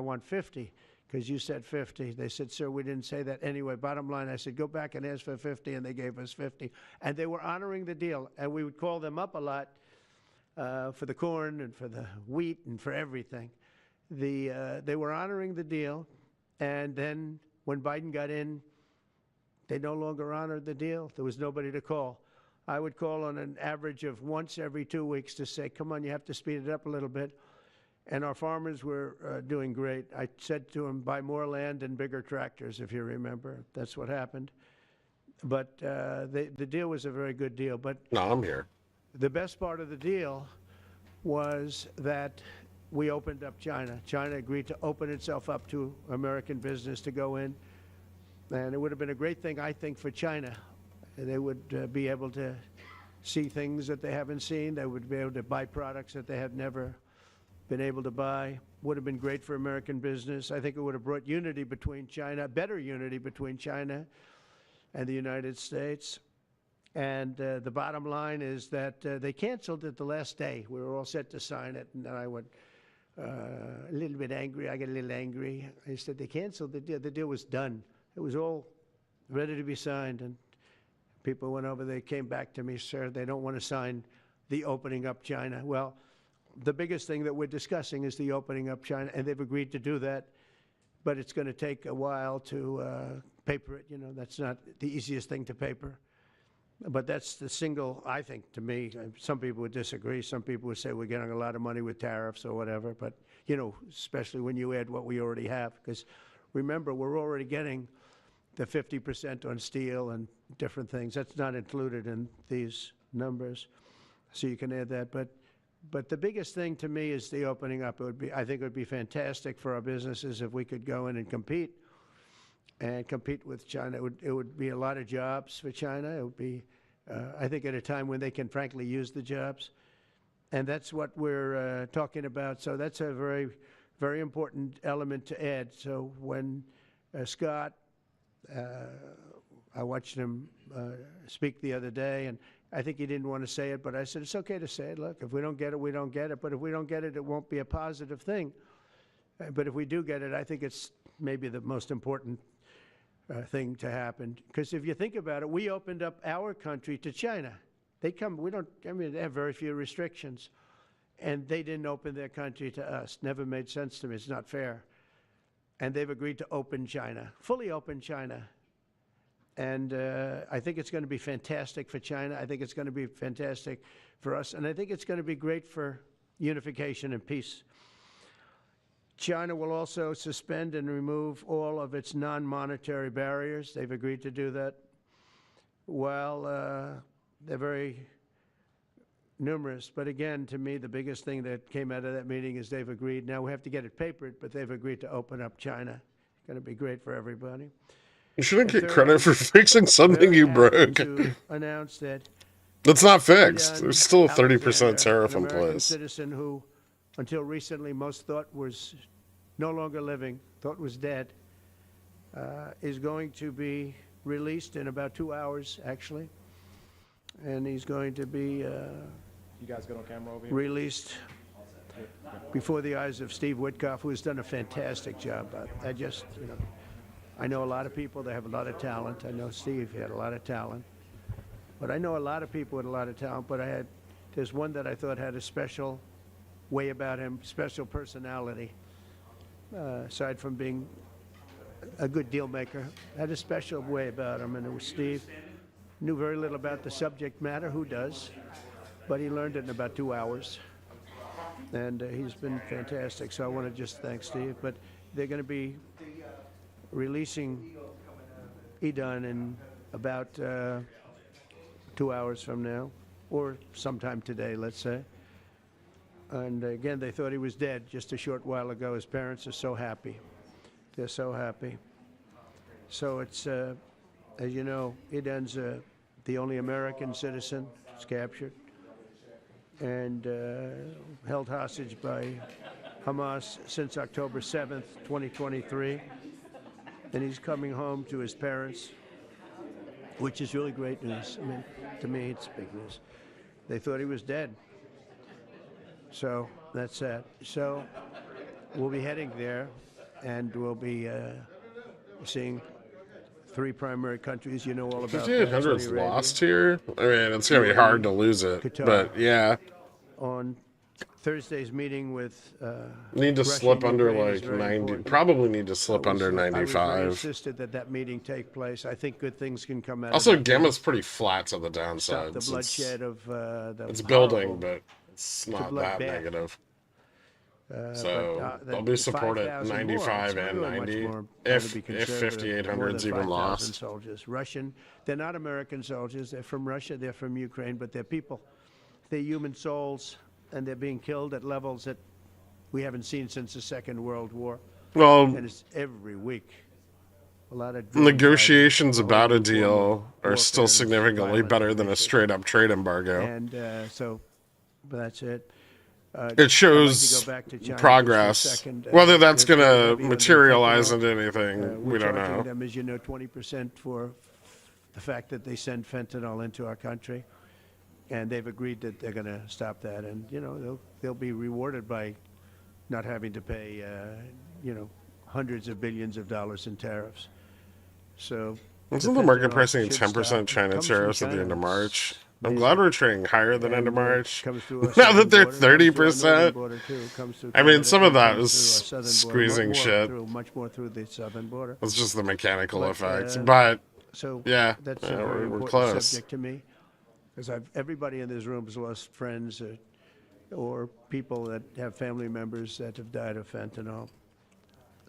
I want 50 because you said 50. They said, sir, we didn't say that. Anyway, bottom line, I said, go back and ask for 50, and they gave us 50. And they were honoring the deal, and we would call them up a lot for the corn and for the wheat and for everything. They were honoring the deal, and then when Biden got in, they no longer honored the deal. There was nobody to call. I would call on an average of once every 2 weeks to say, come on, you have to speed it up a little bit. And our farmers were doing great. I said to them, buy more land and bigger tractors, if you remember. That's what happened. But the deal was a very good deal. But no, I'm here. The best part of the deal was that we opened up China. China agreed to open itself up to American business to go in. And it would have been a great thing, I think, for China. They would be able to see things that they haven't seen. They would be able to buy products that they have never been able to buy. Would have been great for American business. I think it would have brought unity between China, better unity between China and the United States. And the bottom line is that they canceled it the last day. We were all set to sign it, and then I went a little bit angry. I got a little angry. I said, they canceled the deal. The deal was done. It was all ready to be signed, and people went over. They came back to me, sir, they don't want to sign the opening up China. Well, the biggest thing that we're discussing is the opening up China, and they've agreed to do that, but it's going to take a while to paper it. You know, that's not the easiest thing to paper. But that's the single, I think, to me, some people would disagree. Some people would say we're getting a lot of money with tariffs or whatever, but, you know, especially when you add what we already have, because remember, we're already getting the 50% on steel and different things. That's not included in these numbers, so you can add that. But the biggest thing to me is the opening up. It would be, I think it would be fantastic for our businesses if we could go in and compete with China. It would be a lot of jobs for China. It would be, I think, at a time when they can frankly use the jobs. And that's what we're talking about. So that's a very, very important element to add. So when Scott, I watched him speak the other day, and I think he didn't want to say it, but I said, it's okay to say it. Look, if we don't get it, we don't get it. But if we don't get it, it won't be a positive thing. But if we do get it, I think it's maybe the most important thing to happen. Because if you think about it, we opened up our country to China. They come, we don't, I mean, they have very few restrictions. And they didn't open their country to us. Never made sense to me. It's not fair. And they've agreed to open China, fully open China. And I think it's going to be fantastic for China. I think it's going to be fantastic for us. And I think it's going to be great for unification and peace. China will also suspend and remove all of its non-monetary barriers. They've agreed to do that. Well, they're very numerous. But again, to me, the biggest thing that came out of that meeting is they've agreed. Now, we have to get it papered, but they've agreed to open up China. It's going to be great for everybody. You shouldn't get credit for fixing something you broke. To announce that that's not fixed. There's still a 30% tariff in place. Citizen who, until recently, most thought was no longer living, thought was dead, is going to be released in about 2 hours, actually. And he's going to be you guys got on camera over here? Released before the eyes of Steve Witkoff, who has done a fantastic job. I just, you know, I know a lot of people that have a lot of talent. I know Steve had a lot of talent. But I know a lot of people with a lot of talent, but there's one that I thought had a special way about him, special personality. Aside from being a good deal maker, had a special way about him, and it was Steve. Knew very little about the subject matter, who does? But he learned it in about 2 hours. And he's been fantastic, so I want to just thank Steve. But they're going to be releasing Edon in about 2 hours from now, or sometime today, let's say. And again, they thought he was dead just a short while ago. His parents are so happy. They're so happy. So it's, as you know, Edon's the only American citizen who's captured and held hostage by Hamas since October 7th, 2023. And he's coming home to his parents, which is really great news. I mean, to me, it's big news. They thought he was dead. So that's that. So we'll be heading there. and we'll be seeing 3 primary countries. You know all about that. 5,800's Saudi Arabia, lost here. I mean, it's gonna be hard to lose it, Qatar. but yeah, on Thursday's meeting with need to Russia slip and under Ukraine is like very 90. important. Probably need to slip under I was very 95. insisted that meeting take place. I think good things can come out Also, of that. Gamma's pretty flat to the Stop downside. the bloodshed of the It's building, horrible- but it's not that bloodbath. negative. but, So the they'll be supported 5,000 more, 95 it's and really much 90 more if to be 5,800's conservative, more than even 5,000 lost. soldiers. Russian, they're not American soldiers. They're from Russia. They're from Ukraine, but they're people. They're human souls, and they're being killed at levels that we haven't seen since the Second World War. Well, And it's every week. A lot of drone negotiations fighting, about a whole new form deal of are still warfare and significantly violent better than a research. straight up trade embargo. And but that's it. It shows I'd like to go back to China just for a progress. second. Whether that's They're going to heavy on the materialize fentanyl. into anything, We're we don't charging know. them, as you know, 20% for the fact that they send fentanyl into our country, and they've agreed that they're going to stop that. And you know, they'll be rewarded by not having to pay, hundreds of billions of dollars in tariffs. So Isn't the market fentanyl pricing should 10% stop. China Comes from tariffs at the China. end of March? I'm It's glad we're trading higher than end of and, March. comes through our Now southern that they're border, comes through our northern 30%. border, too, comes through I mean, Canada, some of that comes is through our southern squeezing border, shit. much more through the southern border. It's just the mechanical But, effects. uh, But So yeah, that's yeah, a very we're important close. subject to me, because everybody in this room has lost friends or people that have family members that have died of fentanyl.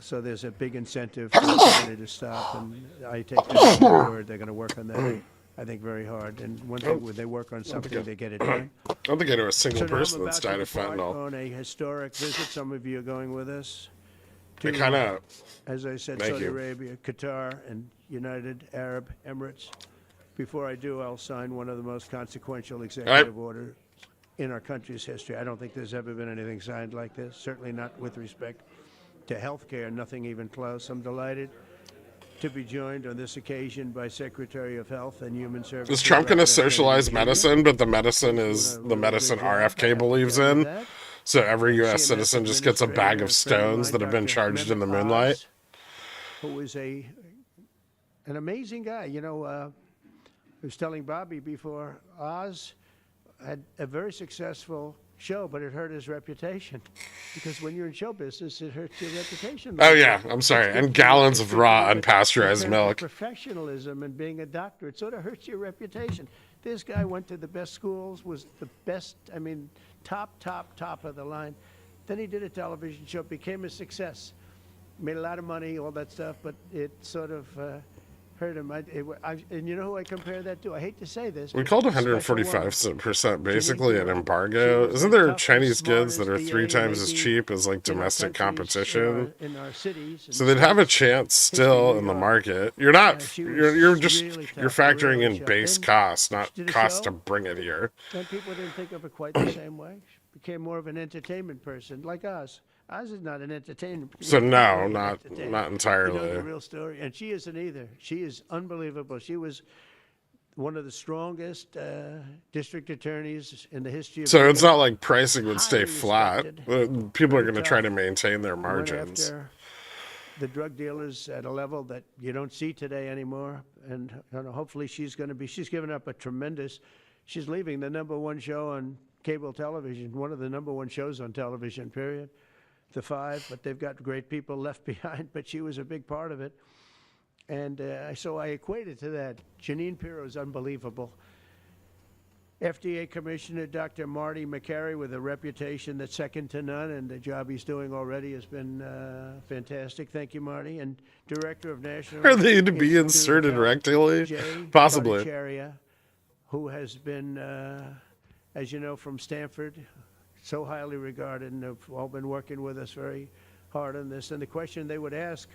So there's a big incentive for China to stop, and I take them forward. They're going to work on that, I think, very hard. And one thing, when they work on something, they get it done. I don't think I know a single So now I'm person that's about to died of depart fentanyl. on a historic visit. Some of you are going with us. It kind of, As I said, Thank Saudi you. Arabia, Qatar, and United Arab Emirates. Before I do, I'll sign one of the most consequential executive orders in our country's history. I don't think there's ever been anything signed like this, certainly not with respect to health care, nothing even close. I'm delighted to be joined on this occasion by Secretary of Health and Human Services. is Trump going to Dr. socialize Kennedy. medicine, but the medicine is the medicine RFK believes in? So every U.S. CMS citizen just gets a bag of administrator, a friend stones mine, that have been Dr. charged in the Mehmet moonlight? Oz, who is an amazing guy. You know, I was telling Bobby before, Oz had a very successful show, but it hurt his reputation. Because when you're in show business, it hurts your reputation. Oh yeah, I'm sorry. And gallons of raw unpasteurized In terms of milk. professionalism and being a doctor, it sort of hurts your reputation. This guy went to the best schools, was the best, I mean, top of the line. Then he did a television show, became a success, made a lot of money, all that stuff, but it sort of hurt him. And you know who I compare that to? I hate to say this. We but called Special One. 145% basically an Janine embargo. She was Isn't the there toughest, Chinese goods that are smartest 3 EA times as maybe cheap as like in our domestic countries, competition? in our cities. So and they'd have a states. chance still New in the York. market. You're not. She was You're just. really You're tough, factoring really in tough. base Then costs, not she did a cost show. to bring it here. And people didn't think of her quite the same way. She became more of an entertainment person, like Oz. Oz is not an entertainment person. So He's no, really not entertaining. not You know the entirely. real story, and she isn't either. She is unbelievable. She was one of the strongest district attorneys in the history of. So New it's York. not like pricing would stay Highly flat. respected, People are very going to try to tough. maintain their Went margins. after the drug dealers at a level that you don't see today anymore, and hopefully she's given up a tremendous. She's leaving the #1 show on cable television, one of the #1 shows on television, period. The 5, but they've got great people left behind, but she was a big part of it. And so I equated to that. Janine Pirro is unbelievable. FDA Commissioner Dr. Marty McCary, with a reputation that's second to none, and the job he's doing already has been fantastic. Thank you, Marty. And Director of National Are they to be Institute of inserted Health, rectally? Jay Possibly. Bhattacharya, who has been, as you know, from Stanford, so highly regarded, and have all been working with us very hard on this. And the question they would ask,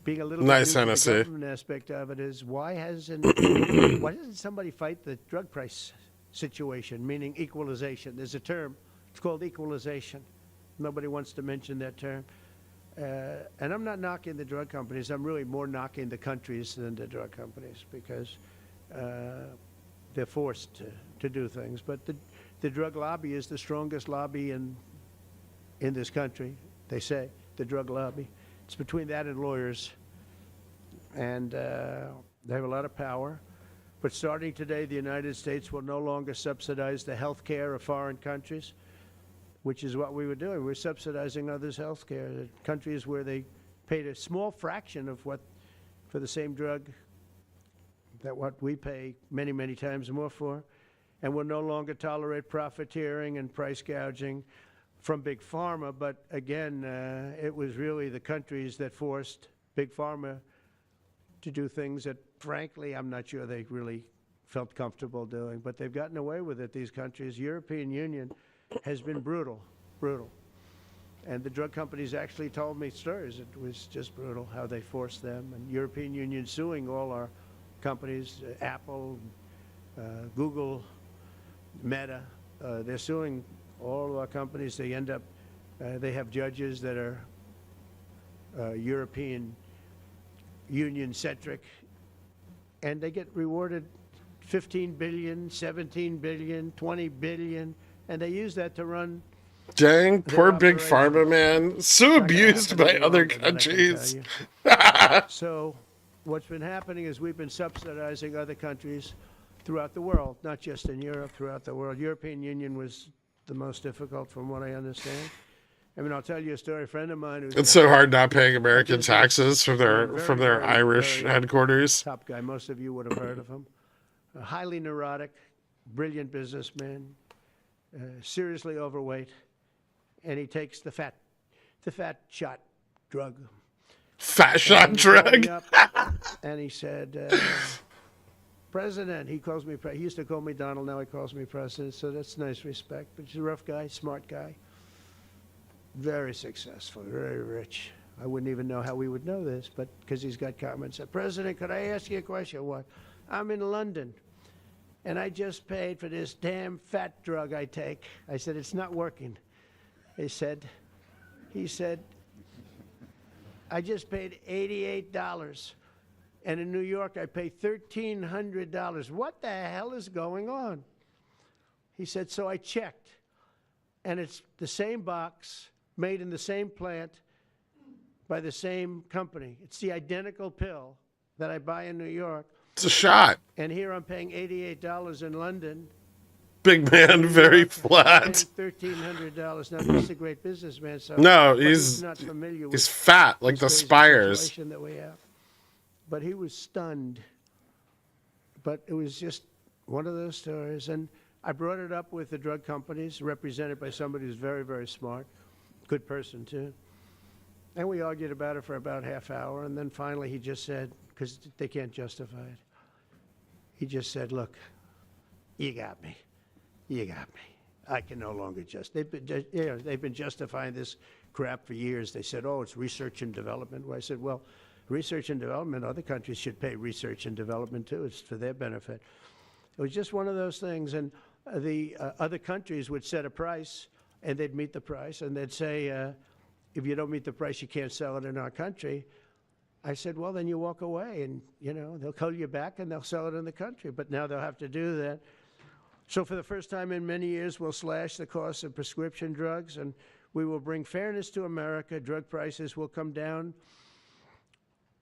being a little Nice, bit new to Hennessy. the government aspect of it, is why doesn't somebody fight the drug price situation, meaning equalization? There's a term, it's called equalization. Nobody wants to mention that term. And I'm not knocking the drug companies. I'm really more knocking the countries than the drug companies, because they're forced to do things. But the drug lobby is the strongest lobby in this country, they say, the drug lobby. It's between that and lawyers. And they have a lot of power. But starting today, the United States will no longer subsidize the health care of foreign countries, which is what we were doing. We're subsidizing others' health care. Countries where they paid a small fraction of what, for the same drug, that what we pay many, many times more for. And will no longer tolerate profiteering and price gouging from Big Pharma. But again, it was really the countries that forced Big Pharma to do things that, frankly, I'm not sure they really felt comfortable doing. But they've gotten away with it, these countries. European Union has been brutal, brutal. And the drug companies actually told me stories. It was just brutal how they forced them. And European Union suing all our companies, Apple, Google, Meta. They're suing all of our companies. They end up, they have judges that are European Union-centric, and they get rewarded 15 billion, 17 billion, 20 billion, and they use that to run. Dang, poor Big operations. Pharma, man. So abused by other countries. So what's been happening is we've been subsidizing other countries throughout the world, not just in Europe, throughout the world. European Union was the most difficult from what I understand. I mean, I'll tell you a story. A friend of mine who's It's so hard not paying American taxes from their Irish headquarters. top guy. Most of you would have heard of him. A highly neurotic, brilliant businessman, seriously overweight, and he takes the fat shot drug. Fat shot And he called me drug. up, and he said, President, he calls me, he used to call me Donald, now he calls me President, so that's nice respect. But he's a rough guy, smart guy, very successful, very rich. I wouldn't even know how we would know this, but because he's got comments. Said, President, could I ask you a question? What? I'm in London, and I just paid for this damn fat drug I take. I said, it's not working. He said, I just paid $88. And in New York, I pay $1,300. What the hell is going on? He said, so I checked. And it's the same box, made in the same plant, by the same company. It's the identical pill that I buy in New York. It's a shot. And here I'm paying $88 in London. Big man, very flat. $1,300. Now, he's a great businessman. So, No, but he's not familiar with he's fat like the this crazy spires. situation that we have. But he was stunned. But it was just one of those stories. And I brought it up with the drug companies, represented by somebody who's very, very smart, good person too. And we argued about it for about half hour. And then finally he just said, because they can't justify it, he just said, look, you got me. You got me. I can no longer they've been justifying this crap for years. They said, oh, it's research and development. Well, I said, well, research and development, other countries should pay research and development too. It's for their benefit. It was just one of those things. And the other countries would set a price, and they'd meet the price, and they'd say, if you don't meet the price, you can't sell it in our country. I said, well, then you walk away, and, you know, they'll call you back, and they'll sell it in the country. But now they'll have to do that. So for the first time in many years, we'll slash the cost of prescription drugs, and we will bring fairness to America. Drug prices will come down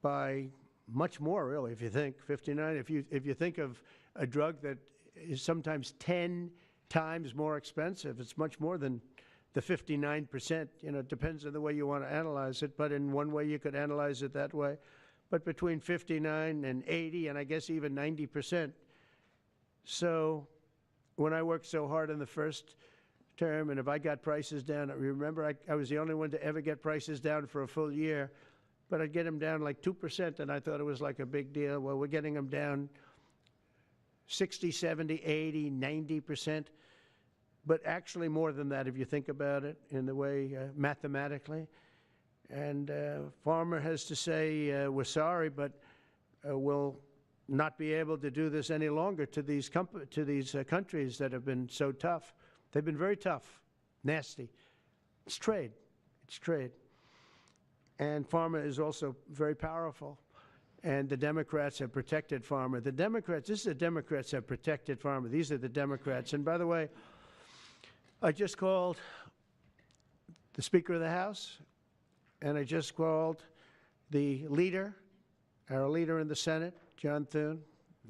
by much more, really, if you think 59. If you think of a drug that is sometimes 10 times more expensive, it's much more than the 59%. You know, it depends on the way you want to analyze it. But in one way, you could analyze it that way. But between 59 and 80, and I guess even 90%. So when I worked so hard in the first term, and if I got prices down, remember I was the only one to ever get prices down for a full year. But I'd get them down like 2%, and I thought it was like a big deal. Well, we're getting them down 60, 70, 80, 90%. But actually more than that, if you think about it in the way mathematically. And Pharma has to say, we're sorry, but we'll not be able to do this any longer to these countries that have been so tough. They've been very tough, nasty. It's trade. It's trade. And Pharma is also very powerful. And the Democrats have protected Pharma. The Democrats, this is the Democrats have protected Pharma. These are the Democrats. And by the way, I just called the Speaker of the House, and I just called the leader, our leader in the Senate, John Thune,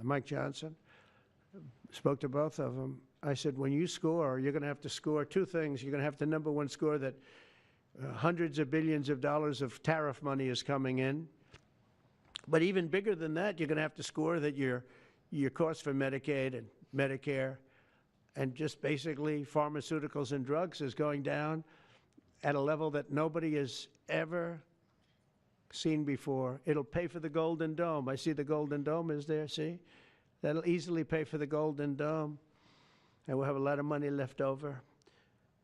Mike Johnson, spoke to both of them. I said, when you score, you're going to have to score two things. You're going to have to, number one, score that hundreds of billions of dollars of tariff money is coming in. But even bigger than that, you're going to have to score that your cost for Medicaid and Medicare and just basically pharmaceuticals and drugs is going down at a level that nobody has ever seen before. It'll pay for the Golden Dome. I see the Golden Dome is there, see? That'll easily pay for the Golden Dome. And we'll have a lot of money left over.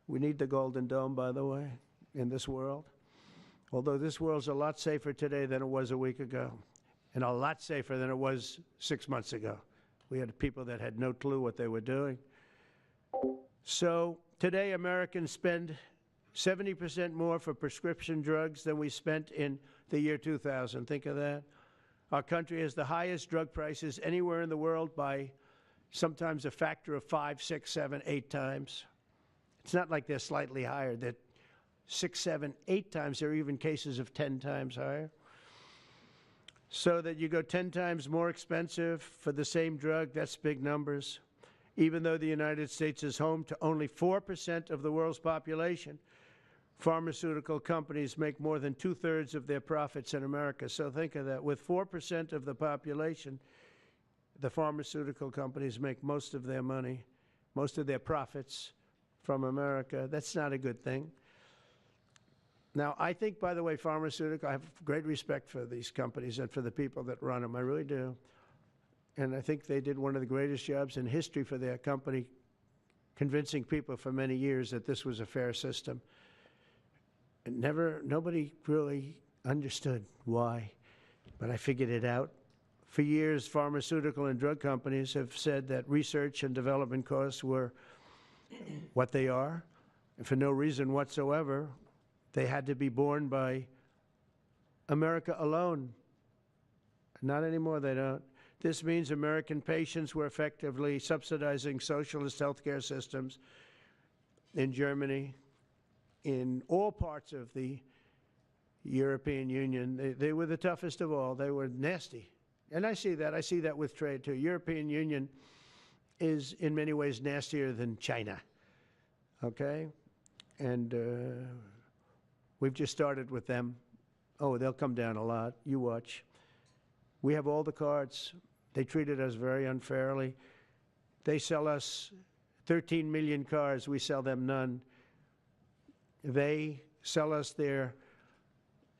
We need the Golden Dome, by the way, in this world. Although this world's a lot safer today than it was a week ago, and a lot safer than it was 6 months ago. We had people that had no clue what they were doing. So today Americans spend 70% more for prescription drugs than we spent in the year 2000. Think of that. Our country has the highest drug prices anywhere in the world by sometimes a factor of 5, 6, 7, 8 times. It's not like they're slightly higher. They're 6, 7, 8 times. There are even cases of 10 times higher. So that you go 10 times more expensive for the same drug, that's big numbers. Even though the United States is home to only 4% of the world's population, pharmaceutical companies make more than 2/3 of their profits in America. So think of that. With 4% of the population, the pharmaceutical companies make most of their money, most of their profits from America. That's not a good thing. Now, I think, by the way, pharmaceutical, I have great respect for these companies and for the people that run them. I really do. And I think they did one of the greatest jobs in history for their company, convincing people for many years that this was a fair system. And nobody really understood why, but I figured it out. For years, pharmaceutical and drug companies have said that research and development costs were what they are, and for no reason whatsoever. They had to be borne by America alone. Not anymore, they don't. This means American patients were effectively subsidizing socialist healthcare systems in Germany, in all parts of the European Union. They were the toughest of all. They were nasty. And I see that. I see that with trade, too. European Union is in many ways nastier than China, okay? And we've just started with them. Oh, they'll come down a lot. You watch. We have all the cards. They treated us very unfairly. They sell us 13 million cars. We sell them none. They sell us their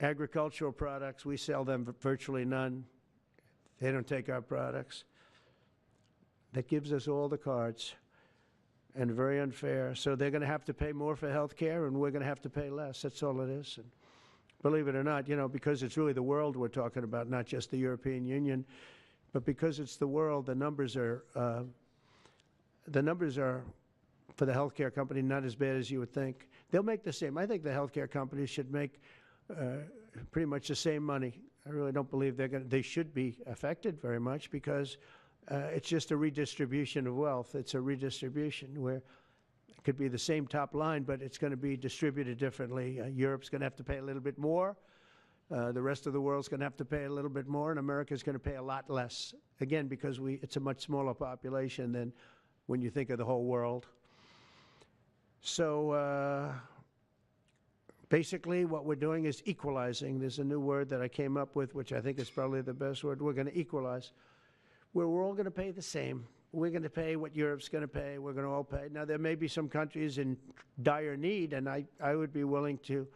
agricultural products. We sell them virtually none. They don't take our products. That gives us all the cards, and very unfair. So they're going to have to pay more for health care, and we're going to have to pay less. That's all it is. And believe it or not, you know, because it's really the world we're talking about, not just the European Union, but because it's the world, the numbers are for the healthcare company not as bad as you would think. They'll make the same. I think the healthcare companies should make pretty much the same money. I really don't believe they should be affected very much, because it's just a redistribution of wealth. It's a redistribution where it could be the same top line, but it's going to be distributed differently. Europe's going to have to pay a little bit more. The rest of the world's going to have to pay a little bit more, and America's going to pay a lot less. Again, because it's a much smaller population than when you think of the whole world. So basically what we're doing is equalizing. There's a new word that I came up with, which I think is probably the best word. We're going to equalize, where we're all going to pay the same. We're going to pay what Europe's going to pay. We're going to all pay. Now, there may be some countries in dire need, and I would be willing to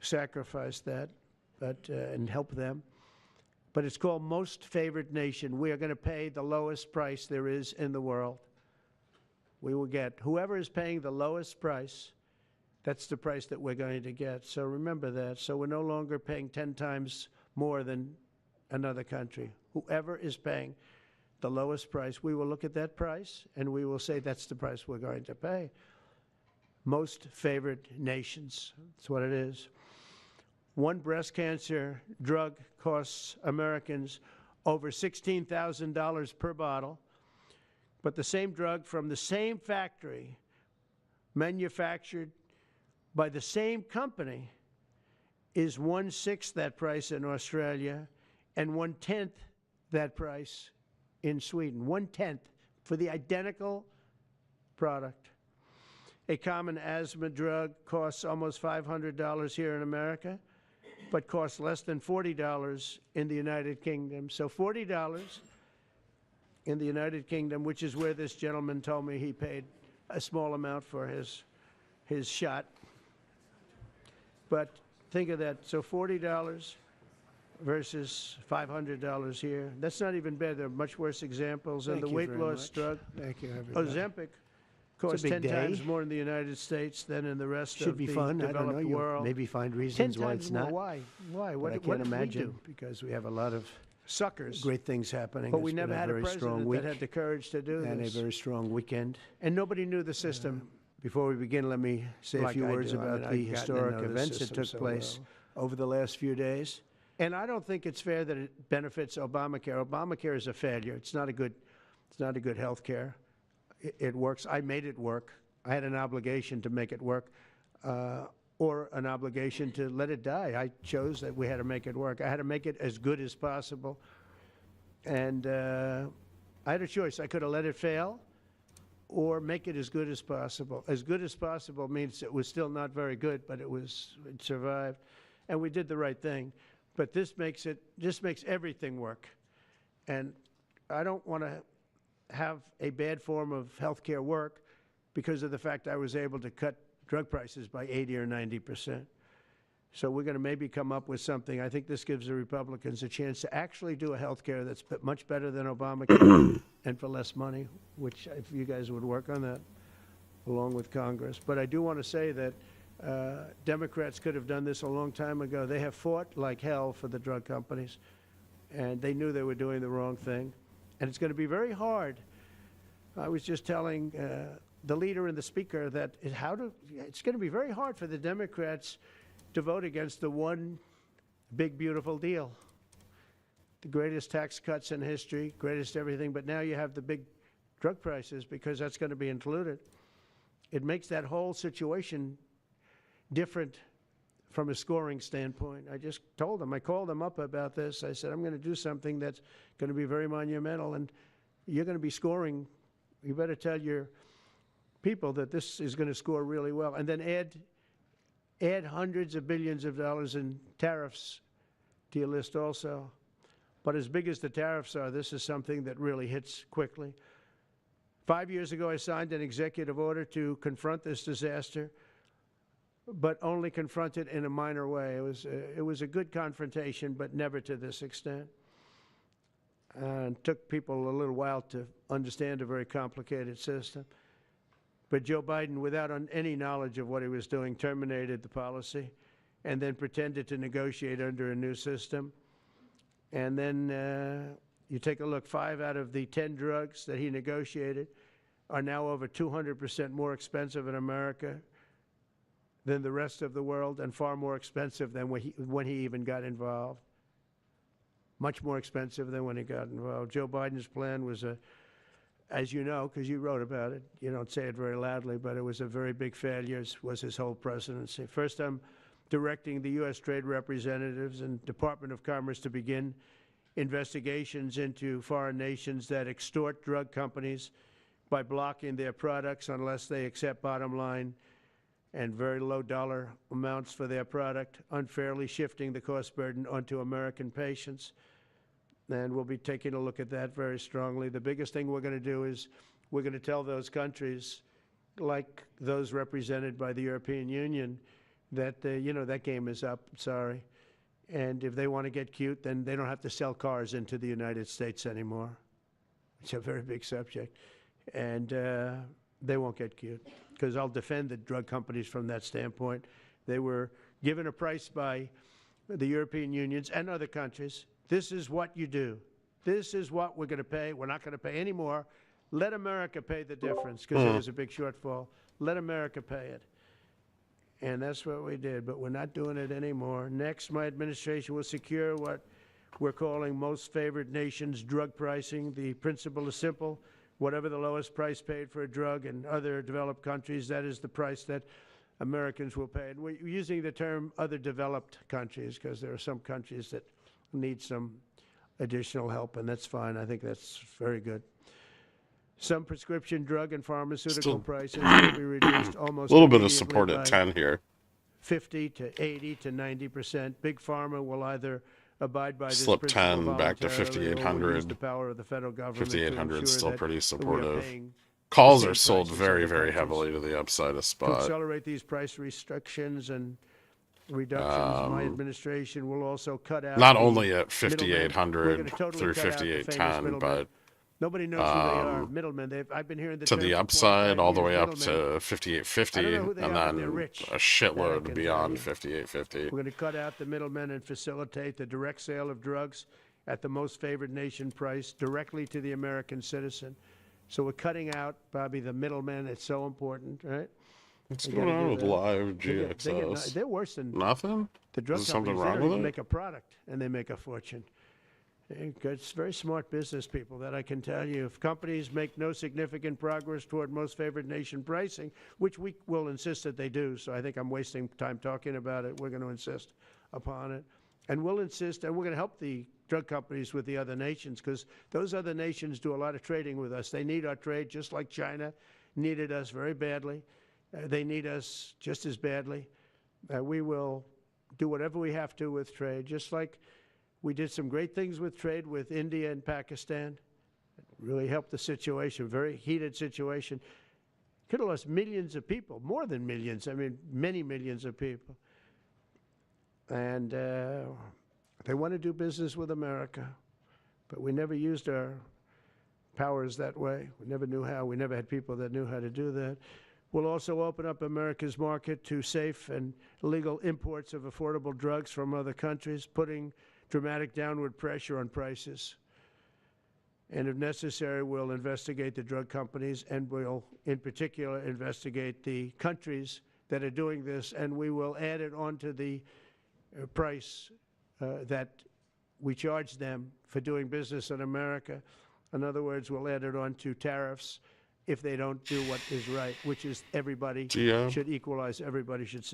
sacrifice that and help them. But it's called most favored nation. We are going to pay the lowest price there is in the world. We will get whoever is paying the lowest price. That's the price that we're going to get. So remember that. So we're no longer paying 10 times more than another country. Whoever is paying the lowest price, we will look at that price and we will say that's the price we're going to pay. Most favored nations. That's what it is. One breast cancer drug costs Americans over $16,000 per bottle, but the same drug from the same factory, manufactured by the same company is 1/6 that price in Australia and 1/10 that price in Sweden. 1/10 for the identical product. A common asthma drug costs almost $500 here in America, but costs less than $40 in the United Kingdom. So $40 in the United Kingdom, which is where this gentleman told me he paid a small amount for his shot. But think of that. So $40 versus $500 here. That's not even bad. There are much worse examples. And the weight loss drug, Thank you, everybody. Ozempic, costs big 10 day. times more in the United States than in the rest Should of be the fun. I don't know. developed You'll world. maybe find 10 reasons why times it's more. not. Why? But What I did can't we imagine do? because we have a lot of Suckers. great things happening. But we It's been never had a very strong president week that had the courage to do and a this. very strong weekend. And nobody knew the system. Before we begin, let me say a Like few I words do. I about mean, the I've gotten to historic know the events that system took so place well. over the last few days. And I don't think it's fair that it benefits Obamacare. Obamacare is a failure. It's not a good health care. It works. I made it work. I had an obligation to make it work, or an obligation to let it die. I chose that we had to make it work. I had to make it as good as possible. And I had a choice. I could have let it fail or make it as good as possible. As good as possible means it was still not very good, but it survived. And we did the right thing. But this makes everything work. And I don't want to have a bad form of health care work because of the fact I was able to cut drug prices by 80 or 90%. So we're going to maybe come up with something. I think this gives the Republicans a chance to actually do a health care that's much better than Obamacare and for less money, which if you guys would work on that along with Congress. But I do want to say that Democrats could have done this a long time ago. They have fought like hell for the drug companies, and they knew they were doing the wrong thing. And it's going to be very hard. I was just telling the leader and the speaker that it's going to be very hard for the Democrats to vote against the one big, beautiful deal. The greatest tax cuts in history, greatest everything, but now you have the big drug prices because that's going to be included. It makes that whole situation different from a scoring standpoint. I just told them, I called them up about this. I said, I'm going to do something that's going to be very monumental, and you're going to be scoring. You better tell your people that this is going to score really well. And then add hundreds of billions of dollars in tariffs to your list also. But as big as the tariffs are, this is something that really hits quickly. 5 years ago, I signed an executive order to confront this disaster, but only confront it in a minor way. It was a good confrontation, but never to this extent. And it took people a little while to understand a very complicated system. But Joe Biden, without any knowledge of what he was doing, terminated the policy and then pretended to negotiate under a new system. And then you take a look, 5 out of the 10 drugs that he negotiated are now over 200% more expensive in America than the rest of the world, and far more expensive than when he even got involved. Much more expensive than when he got involved. Joe Biden's plan was as you know, because you wrote about it, you don't say it very loudly, but it was a very big failure, was his whole presidency. First, I'm directing the U.S. Trade Representatives and Department of Commerce to begin investigations into foreign nations that extort drug companies by blocking their products unless they accept bottom line and very low dollar amounts for their product, unfairly shifting the cost burden onto American patients. And we'll be taking a look at that very strongly. The biggest thing we're going to do is we're going to tell those countries, like those represented by the European Union, that, that game is up, sorry. And if they want to get cute, then they don't have to sell cars into the United States anymore. It's a very big subject. And they won't get cute, because I'll defend the drug companies from that standpoint. They were given a price by the European Unions and other countries. This is what you do. This is what we're going to pay. We're not going to pay any more. Let America pay the difference, because there was a big shortfall. Let America pay it. And that's what we did, but we're not doing it anymore. Next, my administration will secure what we're calling most favored nations drug pricing. The principle is simple. Whatever the lowest price paid for a drug in other developed countries, that is the price that Americans will pay. And we're using the term other developed countries because there are some countries that need some additional help, and that's fine. I think that's very good. Some prescription drug and pharmaceutical prices will be reduced almost A little bit of immediately support at by 10 here. 50 to 80 to 90%. Big Pharma will either abide by this Slip principle 10 back to voluntarily or will 5,800. use the power of the federal government to 5,800 is ensure still that pretty we are supportive. paying Calls the are same sold prices very, other very countries. heavily to the upside of To spot. accelerate these price restrictions and reductions, my administration will also cut out Not the only at middlemen. We're 5,800 gonna totally through cut out the famous 5,810, middlemen. but Nobody knows who they are. Middlemen. I've been hearing the to term the for upside 25 all the years, way up middlemen. to I 5,850, don't know who they and are, but they're then rich. a That I shitload can tell beyond you. 5,850. We're going to cut out the middlemen and facilitate the direct sale of drugs at the most favored nation price directly to the American citizen. So we're cutting out, Bobby, the middlemen. It's so important, right? What's We going gotta on do with that. live They get GXS? they're worse than Nothing? the drug Is there something companies. They wrong don't with even it? make a product, and they make a fortune. It's very smart business people, that I can tell you. If companies make no significant progress toward most favored nation pricing, which we will insist that they do, so I think I'm wasting time talking about it. We're going to insist upon it. And we'll insist, and we're going to help the drug companies with the other nations, because those other nations do a lot of trading with us. They need our trade, just like China needed us very badly. They need us just as badly. We will do whatever we have to with trade, just like we did some great things with trade with India and Pakistan. It really helped the situation, very heated situation. Could have lost millions of people, more than millions. I mean, many millions of people. And they want to do business with America, but we never used our powers that way. We never knew how. We never had people that knew how to do that. We'll also open up America's market to safe and legal imports of affordable drugs from other countries, putting dramatic downward pressure on prices. And if necessary, we'll investigate the drug companies, and we'll, in particular, investigate the countries that are doing this, and we will add it onto the price that we charge them for doing business in America. In other words, we'll add it onto tariffs if they don't do what is right, which is everybody should equalize. Everybody should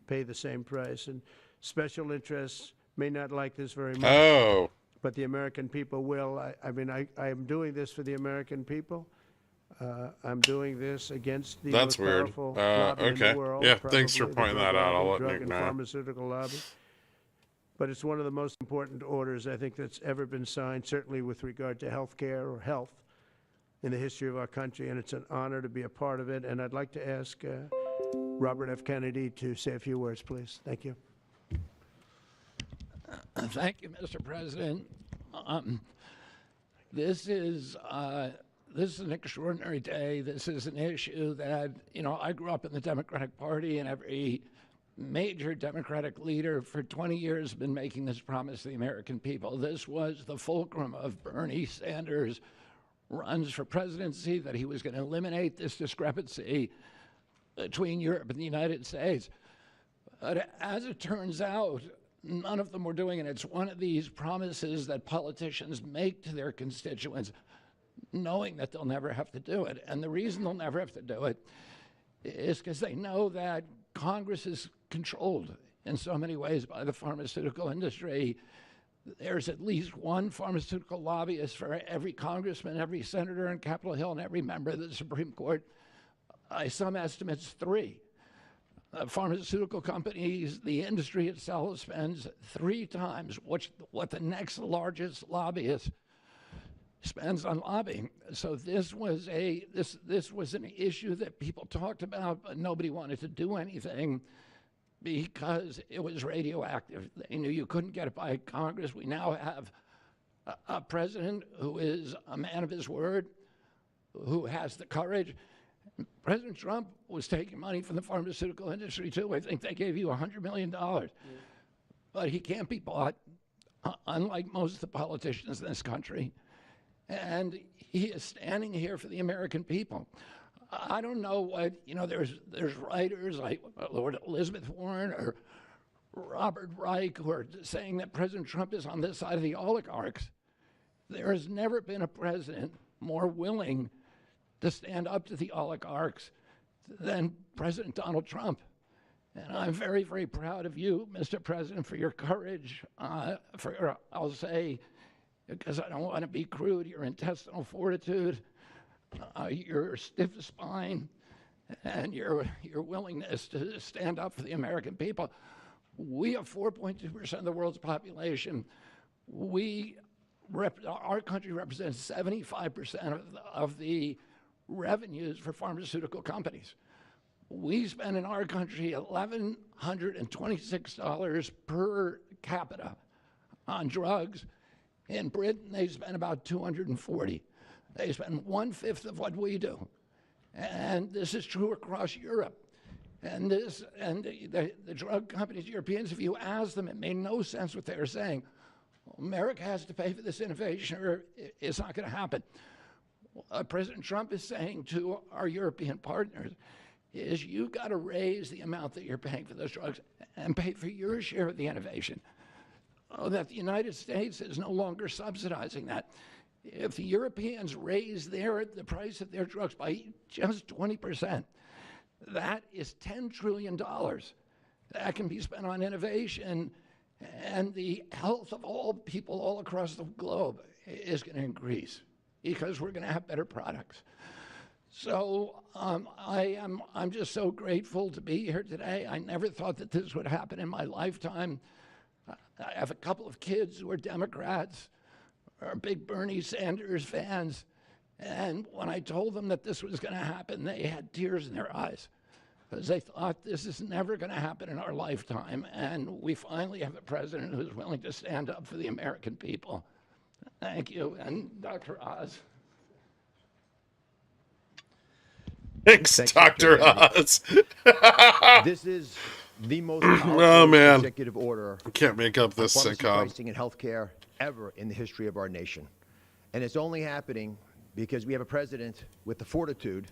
pay the same price. And special interests may not like this very much, but the American people will. I mean, I am doing this for the American people. I'm doing this against the most powerful lobby in the world. Yeah, thanks for probably the pointing drug that out. I'll lobby, let drug Nick and know. pharmaceutical lobby. But it's one of the most important orders, I think, that's ever been signed, certainly with regard to health care or health in the history of our country, and it's an honor to be a part of it. And I'd like to ask Robert F. Kennedy to say a few words, please. Thank you. Thank you, Mr. President. This is an extraordinary day. This is an issue that, I grew up in the Democratic Party, and every major Democratic leader for 20 years has been making this promise to the American people. This was the fulcrum of Bernie Sanders' runs for presidency, that he was going to eliminate this discrepancy between Europe and the United States. But as it turns out, none of them were doing it. It's one of these promises that politicians make to their constituents, knowing that they'll never have to do it. And the reason they'll never have to do it is because they know that Congress is controlled in so many ways by the pharmaceutical industry. There's at least one pharmaceutical lobbyist for every congressman, every senator in Capitol Hill, and every member of the Supreme Court. By some estimates, 3. Pharmaceutical companies, the industry itself spends 3 times what the next largest lobbyist spends on lobbying. So this was an issue that people talked about, but nobody wanted to do anything because it was radioactive. They knew you couldn't get it by Congress. We now have a president who is a man of his word, who has the courage. President Trump was taking money from the pharmaceutical industry too. I think they gave you $100 million. But he can't be bought, unlike most of the politicians in this country. And he is standing here for the American people. I don't know what, there's writers like Lord Elizabeth Warren or Robert Reich who are saying that President Trump is on this side of the oligarchs. There has never been a president more willing to stand up to the oligarchs than President Donald Trump. And I'm very, very proud of you, Mr. President, for your courage, I'll say, because I don't want to be crude, your intestinal fortitude, your stiff spine, and your willingness to stand up for the American people. We have 4.2% of the world's population. Our country represents 75% of the revenues for pharmaceutical companies. We spend in our country $1,126 per capita on drugs. In Britain, they spend about $240. They spend 1/5 of what we do. And this is true across Europe. And the drug companies, Europeans, if you ask them, it made no sense what they were saying. America has to pay for this innovation or it's not going to happen. What President Trump is saying to our European partners is you've got to raise the amount that you're paying for those drugs and pay for your share of the innovation. That the United States is no longer subsidizing that. If the Europeans raise the price of their drugs by just 20%, that is $10 trillion that can be spent on innovation, and the health of all people all across the globe is going to increase because we're going to have better products. So I'm just so grateful to be here today. I never thought that this would happen in my lifetime. I have a couple of kids who are Democrats, are big Bernie Sanders fans, and when I told them that this was going to happen, they had tears in their eyes because they thought this is never going to happen in our lifetime, and we finally have a president who's willing to stand up for the American people. Thank you, and Dr. Oz. Thanks, Dr. Oz. This is the most powerful executive order I can't make up this on pharmacy sitcom. pricing in healthcare ever in the history of our nation. And it's only happening because we have a president with the fortitude,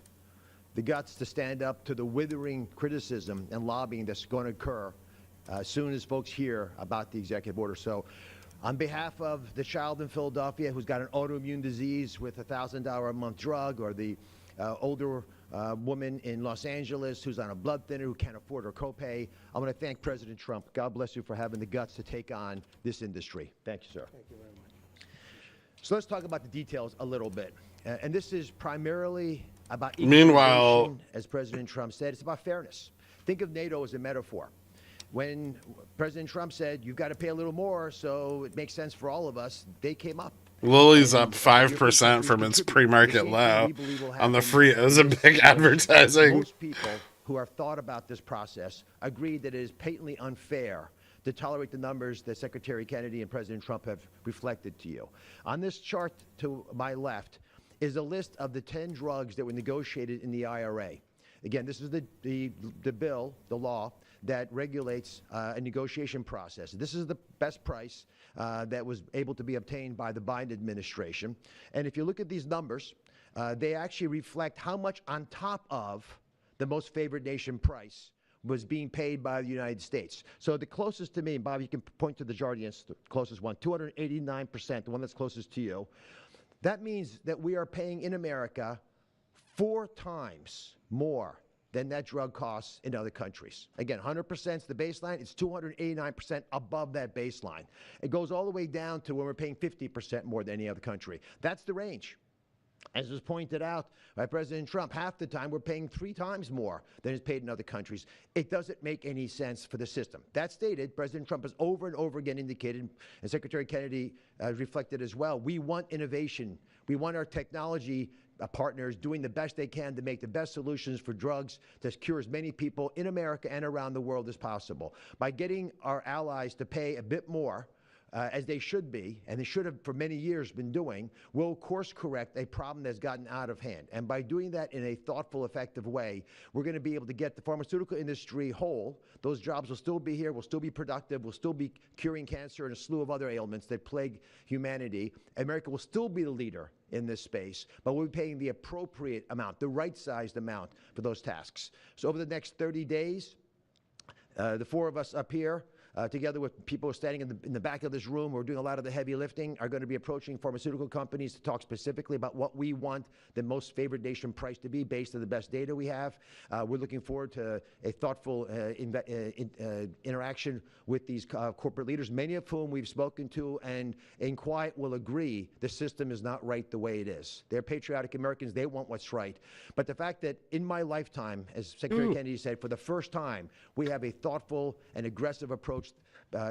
the guts to stand up to the withering criticism and lobbying that's going to occur as soon as folks hear about the executive order. So on behalf of the child in Philadelphia who's got an autoimmune disease with a $1,000 a month drug, or the older woman in Los Angeles who's on a blood thinner who can't afford her copay, I want to thank President Trump. God bless you for having the guts to take on this industry. Thank you, sir. Thank you very much. So let's talk about the details a little bit. And this is primarily about Meanwhile, equalization, as President Trump said. It's about fairness. Think of NATO as a metaphor. When President Trump said, you've got to pay a little more so it makes sense for all of us, they came up. Lily's up 5% from its pre-market low on the free. It was a big advertising. Most people who have thought about this process agree that it is patently unfair to tolerate the numbers that Secretary Kennedy and President Trump have reflected to you. On this chart to my left is a list of the 10 drugs that were negotiated in the IRA. Again, this is the bill, the law, that regulates a negotiation process. This is the best price that was able to be obtained by the Biden administration. And if you look at these numbers, they actually reflect how much on top of the most favored nation price was being paid by the United States. So the closest to me, Bob, you can point to the chart against the closest one, 289%, the one that's closest to you. That means that we are paying in America 4 times more than that drug costs in other countries. Again, 100% is the baseline. It's 289% above that baseline. It goes all the way down to when we're paying 50% more than any other country. That's the range. As was pointed out by President Trump, half the time we're paying 3 times more than is paid in other countries. It doesn't make any sense for the system. That stated, President Trump has over and over again indicated, and Secretary Kennedy reflected as well, we want innovation. We want our technology partners doing the best they can to make the best solutions for drugs to cure as many people in America and around the world as possible. By getting our allies to pay a bit more, as they should be, and they should have for many years been doing, will course correct a problem that's gotten out of hand. And by doing that in a thoughtful, effective way, we're going to be able to get the pharmaceutical industry whole. Those jobs will still be here, will still be productive, will still be curing cancer and a slew of other ailments that plague humanity. America will still be the leader in this space, but we'll be paying the appropriate amount, the right-sized amount for those tasks. So over the next 30 days, the 4 of us up here together with people standing in the back of this room who are doing a lot of the heavy lifting, are going to be approaching pharmaceutical companies to talk specifically about what we want the most favored nation price to be based on the best data we have. We're looking forward to a thoughtful interaction with these corporate leaders, many of whom we've spoken to and in quiet will agree the system is not right the way it is. They're patriotic Americans. They want what's right. But the fact that in my lifetime, as Secretary Kennedy said, for the first time, we have a thoughtful and aggressive approach,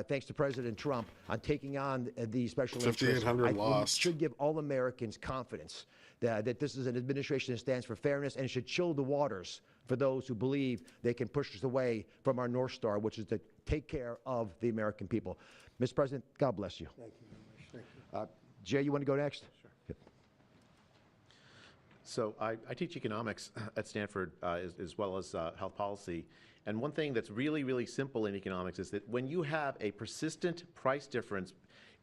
thanks to President Trump, on taking on the special interests. 5,800 lost. Should give all Americans confidence that this is an administration that stands for fairness, and it should chill the waters for those who believe they can push us away from our North Star, which is to take care of the American people. Mr. President, God bless you. Thank you very much. Thank you. Jay, you want to go next? Sure. Good. So I teach economics at Stanford as well as health policy. And one thing that's really, really simple in economics is that when you have a persistent price difference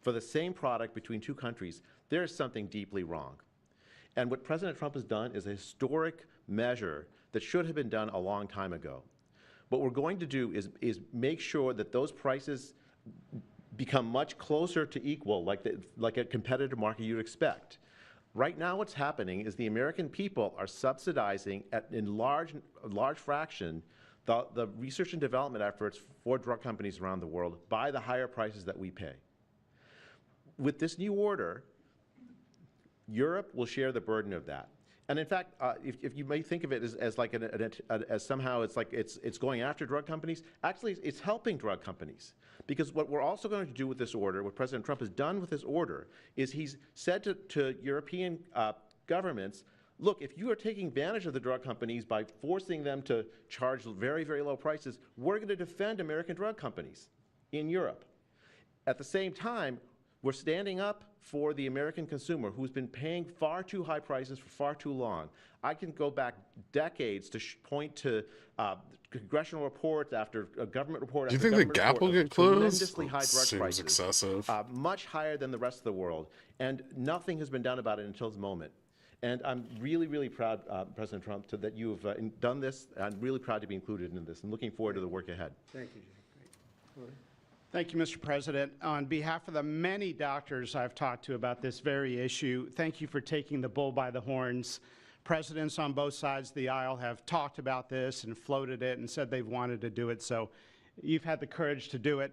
for the same product between two countries, there's something deeply wrong. And what President Trump has done is a historic measure that should have been done a long time ago. What we're going to do is make sure that those prices become much closer to equal, like a competitive market you'd expect. Right now what's happening is the American people are subsidizing in large fraction the research and development efforts for drug companies around the world by the higher prices that we pay. With this new order, Europe will share the burden of that. And in fact, if you may think of it as like as somehow it's going after drug companies, actually it's helping drug companies. Because what we're also going to do with this order, what President Trump has done with this order, is he's said to European governments, look, if you are taking advantage of the drug companies by forcing them to charge very, very low prices, we're going to defend American drug companies in Europe. At the same time, we're standing up for the American consumer who's been paying far too high prices for far too long. I can go back decades to point to congressional reports after government report Do you after think the government gap report will of get closed? tremendously high drug Seems prices, excessive. much higher than the rest of the world, and nothing has been done about it until this moment. And I'm really, really proud, President Trump, that you've done this. I'm really proud to be included in this and looking forward to the work ahead. Thank you, Jay. Great. Thank you, Mr. President. On behalf of the many doctors I've talked to about this very issue, thank you for taking the bull by the horns. Presidents on both sides of the aisle have talked about this and floated it and said they've wanted to do it, so you've had the courage to do it.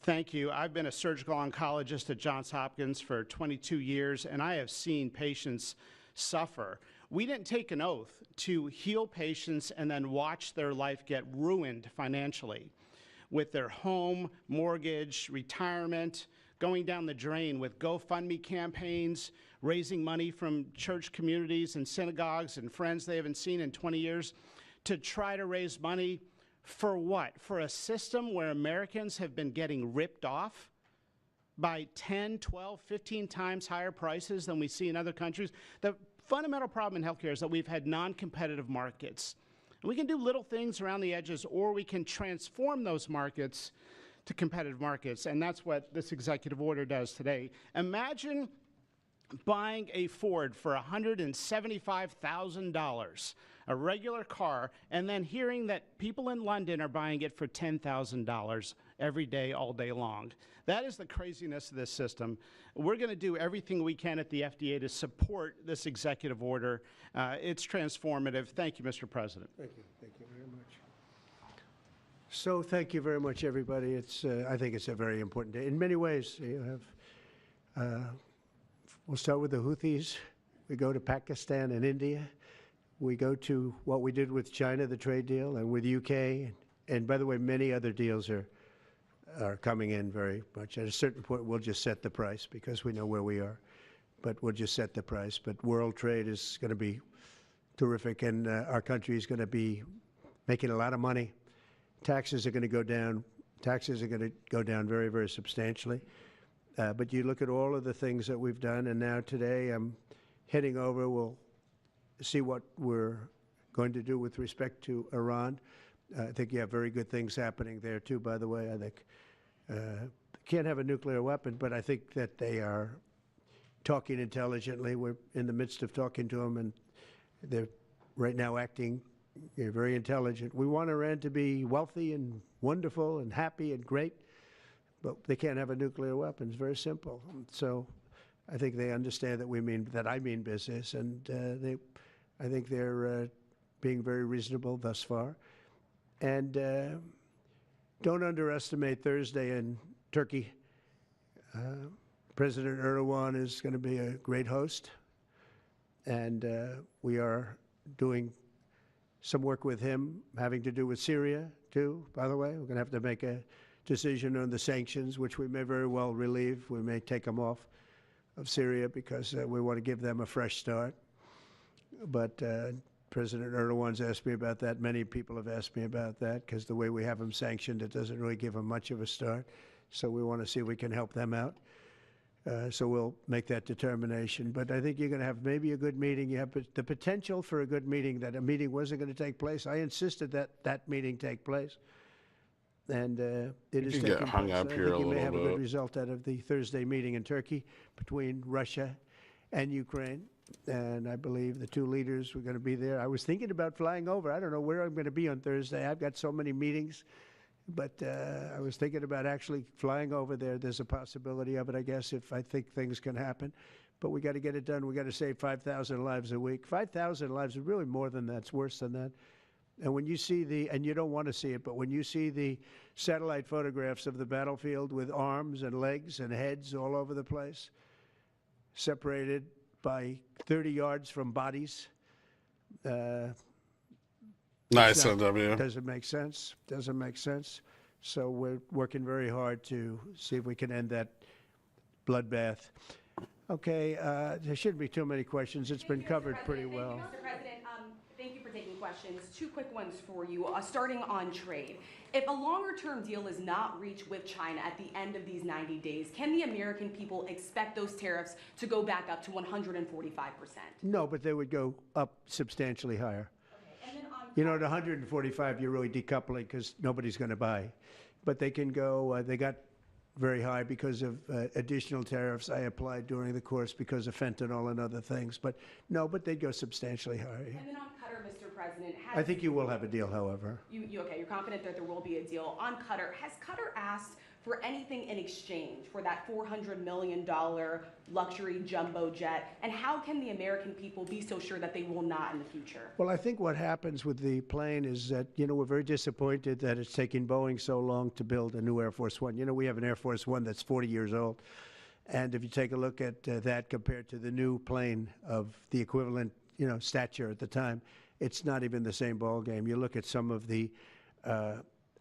Thank you. I've been a surgical oncologist at Johns Hopkins for 22 years, and I have seen patients suffer. We didn't take an oath to heal patients and then watch their life get ruined financially with their home, mortgage, retirement, going down the drain with GoFundMe campaigns, raising money from church communities and synagogues and friends they haven't seen in 20 years to try to raise money for what? For a system where Americans have been getting ripped off by 10, 12, 15 times higher prices than we see in other countries. The fundamental problem in healthcare is that we've had non-competitive markets. And we can do little things around the edges, or we can transform those markets to competitive markets, and that's what this executive order does today. Imagine buying a Ford for $175,000, a regular car, and then hearing that people in London are buying it for $10,000 every day, all day long. That is the craziness of this system. We're going to do everything we can at the FDA to support this executive order. It's transformative. Thank you, Mr. President. Thank you. Thank you very much. So thank you very much, everybody. I think it's a very important day. In many ways, you have, we'll start with the Houthis. We go to Pakistan and India. We go to what we did with China, the trade deal, and with UK. And by the way, many other deals are coming in very much. At a certain point, we'll just set the price because we know where we are. But we'll just set the price. But world trade is going to be terrific, and our country is going to be making a lot of money. Taxes are going to go down. Taxes are going to go down very, very substantially. But you look at all of the things that we've done, and now today I'm heading over. We'll see what we're going to do with respect to Iran. I think you have very good things happening there, too, by the way. I think can't have a nuclear weapon, but I think that they are talking intelligently. We're in the midst of talking to them, and they're right now acting very intelligent. We want Iran to be wealthy and wonderful and happy and great. but they can't have a nuclear weapon. It's very simple. So I think they understand that I mean business, and I think they're being very reasonable thus far. And don't underestimate Thursday in Turkey. President Erdogan is going to be a great host, and we are doing some work with him having to do with Syria, too, by the way. We're going to have to make a decision on the sanctions, which we may very well relieve. We may take them off of Syria because we want to give them a fresh start. But President Erdogan's asked me about that. Many people have asked me about that because the way we have them sanctioned, it doesn't really give them much of a start. So we want to see if we can help them out. So we'll make that determination. But I think you're going to have maybe a good meeting. You have the potential for a good meeting, that a meeting wasn't going to take place. I insisted that that meeting take place. And it is taking place. Hung up I here think a you may little have a bit. good result out of the Thursday meeting in Turkey between Russia and Ukraine. And I believe the two leaders were going to be there. I was thinking about flying over. I don't know where I'm going to be on Thursday. I've got so many meetings. But I was thinking about actually flying over there. There's a possibility of it, I guess, if I think things can happen. But we got to get it done. We got to save 5,000 lives a week. 5,000 lives is really more than that. It's worse than that. And when you see and you don't want to see it, but when you see the satellite photographs of the battlefield with arms and legs and heads all over the place, separated by 30 yards from bodies, Nice, NW. doesn't make sense. Doesn't make sense. So we're working very hard to see if we can end that bloodbath. Okay, there shouldn't be too many questions. It's been covered pretty well. Mr. President, thank you for taking questions. Two quick ones for you. Starting on trade. If a longer-term deal is not reached with China at the end of these 90 days, can the American people expect those tariffs to go back up to 145%? No, but they would go up substantially higher. And then on You know, at 145, you're really decoupling because nobody's going to buy. But they can go, they got very high because of additional tariffs I applied during the course because of fentanyl and other things. But no, but they'd go substantially higher. And then on Qatar, Mr. President, I think you will have a deal, however. Okay, you're confident that there will be a deal. On Qatar, has Qatar asked for anything in exchange for that $400 million luxury jumbo jet? And how can the American people be so sure that they will not in the future? Well, I think what happens with the plane is that, you know, we're very disappointed that it's taking Boeing so long to build a new Air Force One. You know, we have an Air Force One that's 40 years old. And if you take a look at that compared to the new plane of the equivalent, you know, stature at the time, it's not even the same ballgame. You look at some of the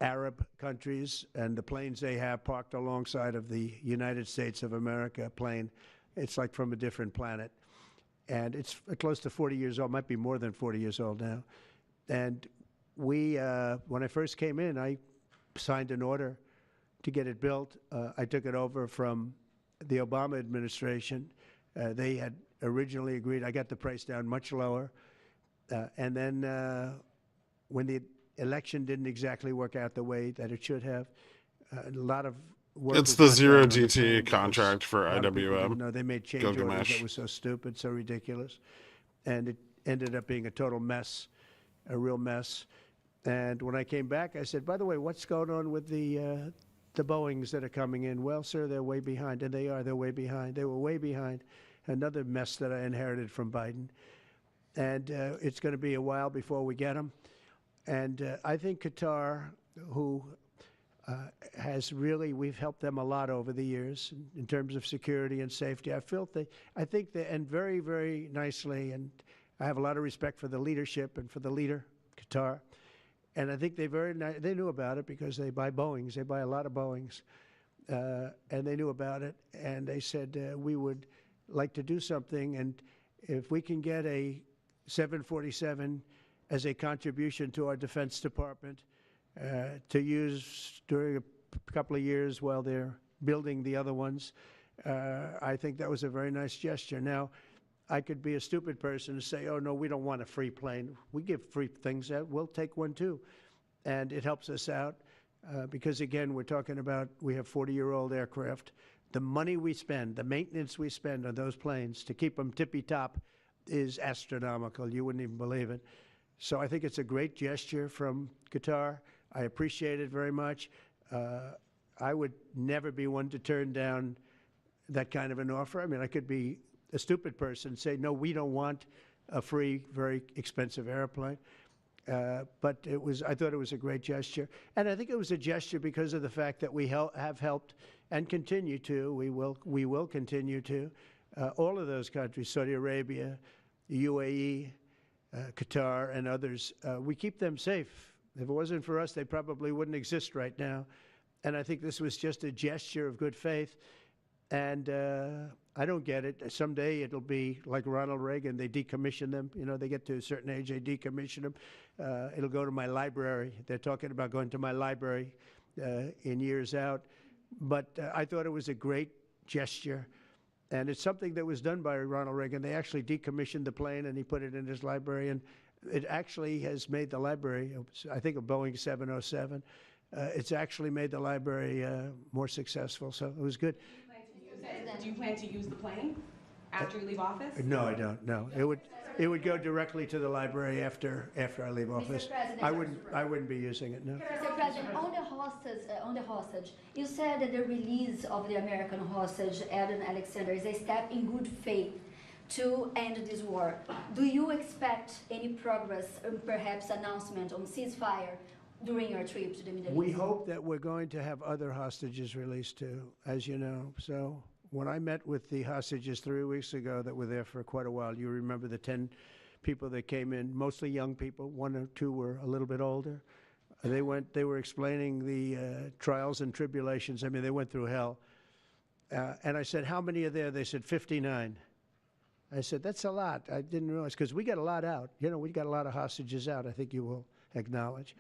Arab countries and the planes they have parked alongside of the United States of America plane, it's like from a different planet. And it's close to 40 years old, might be more than 40 years old now. And we, when I first came in, I signed an order to get it built. I took it over from the Obama administration. They had originally agreed. I got the price down much lower. And then when the election didn't exactly work out the way that it should have, a lot of work. It's was the done on zero GT plane contract for because a lot of people IWM. didn't know. They made change orders Gilgamesh. that was so stupid, so ridiculous. And it ended up being a total mess, a real mess. And when I came back, I said, by the way, what's going on with the Boeings that are coming in? Well, sir, they're way behind. And they are. They're way behind. They were way behind. Another mess that I inherited from Biden. And it's going to be a while before we get them. And I think Qatar, who has really, we've helped them a lot over the years in terms of security and safety. I think they end very, very nicely. And I have a lot of respect for the leadership and for the leader, Qatar. And I think they knew about it because they buy Boeings. They buy a lot of Boeings. And they knew about it. And they said, we would like to do something. And if we can get a 747 as a contribution to our Defense Department to use during a couple of years while they're building the other ones, I think that was a very nice gesture. Now, I could be a stupid person and say, oh, no, we don't want a free plane. We give free things out. We'll take one, too. And it helps us out because, again, we're talking about we have 40-year-old aircraft. The money we spend, the maintenance we spend on those planes to keep them tippy-top is astronomical. You wouldn't even believe it. So I think it's a great gesture from Qatar. I appreciate it very much. I would never be one to turn down that kind of an offer. I mean, I could be a stupid person, say, no, we don't want a free, very expensive airplane. But I thought it was a great gesture. And I think it was a gesture because of the fact that we have helped and continue to, we will continue to, all of those countries, Saudi Arabia, the UAE, Qatar, and others, we keep them safe. If it wasn't for us, they probably wouldn't exist right now. And I think this was just a gesture of good faith. And I don't get it. Someday it'll be like Ronald Reagan. They decommission them. You know, they get to a certain age, they decommission them. It'll go to my library. They're talking about going to my library in years out. But I thought it was a great gesture. And it's something that was done by Ronald Reagan. They actually decommissioned the plane, and he put it in his library. And it actually has made the library, I think, a Boeing 707. It's actually made the library more successful. So it was good. Do you plan to use the plane after you leave office? No, I don't. No, it would go directly to the library after I leave office. I wouldn't be using it. No. Mr. President, on the hostage, you said that the release of the American hostage, Adam Alexander, is a step in good faith to end this war. Do you expect any progress or perhaps announcement on ceasefire during your trip to the Middle East? We hope that we're going to have other hostages released too, as you know. So when I met with the hostages 3 weeks ago that were there for quite a while, you remember the 10 people that came in, mostly young people. 1 or 2 were a little bit older. They were explaining the trials and tribulations. I mean, they went through hell. And I said, how many are there? They said 59. I said, that's a lot. I didn't realize, because we got a lot out. You know, we got a lot of hostages out, I think you will acknowledge.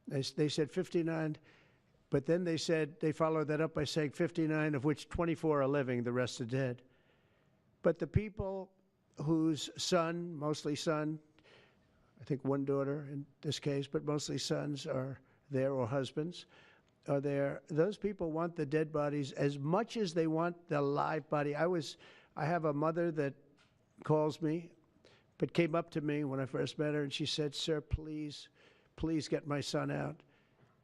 They said 59, but then they said, they followed that up by saying 59, of which 24 are living, the rest are dead. But the people whose son, mostly son, I think 1 daughter in this case, but mostly sons are there, or husbands are there, those people want the dead bodies as much as they want the live body. I have a mother that calls me, but came up to me when I first met her, and she said, sir, please get my son out.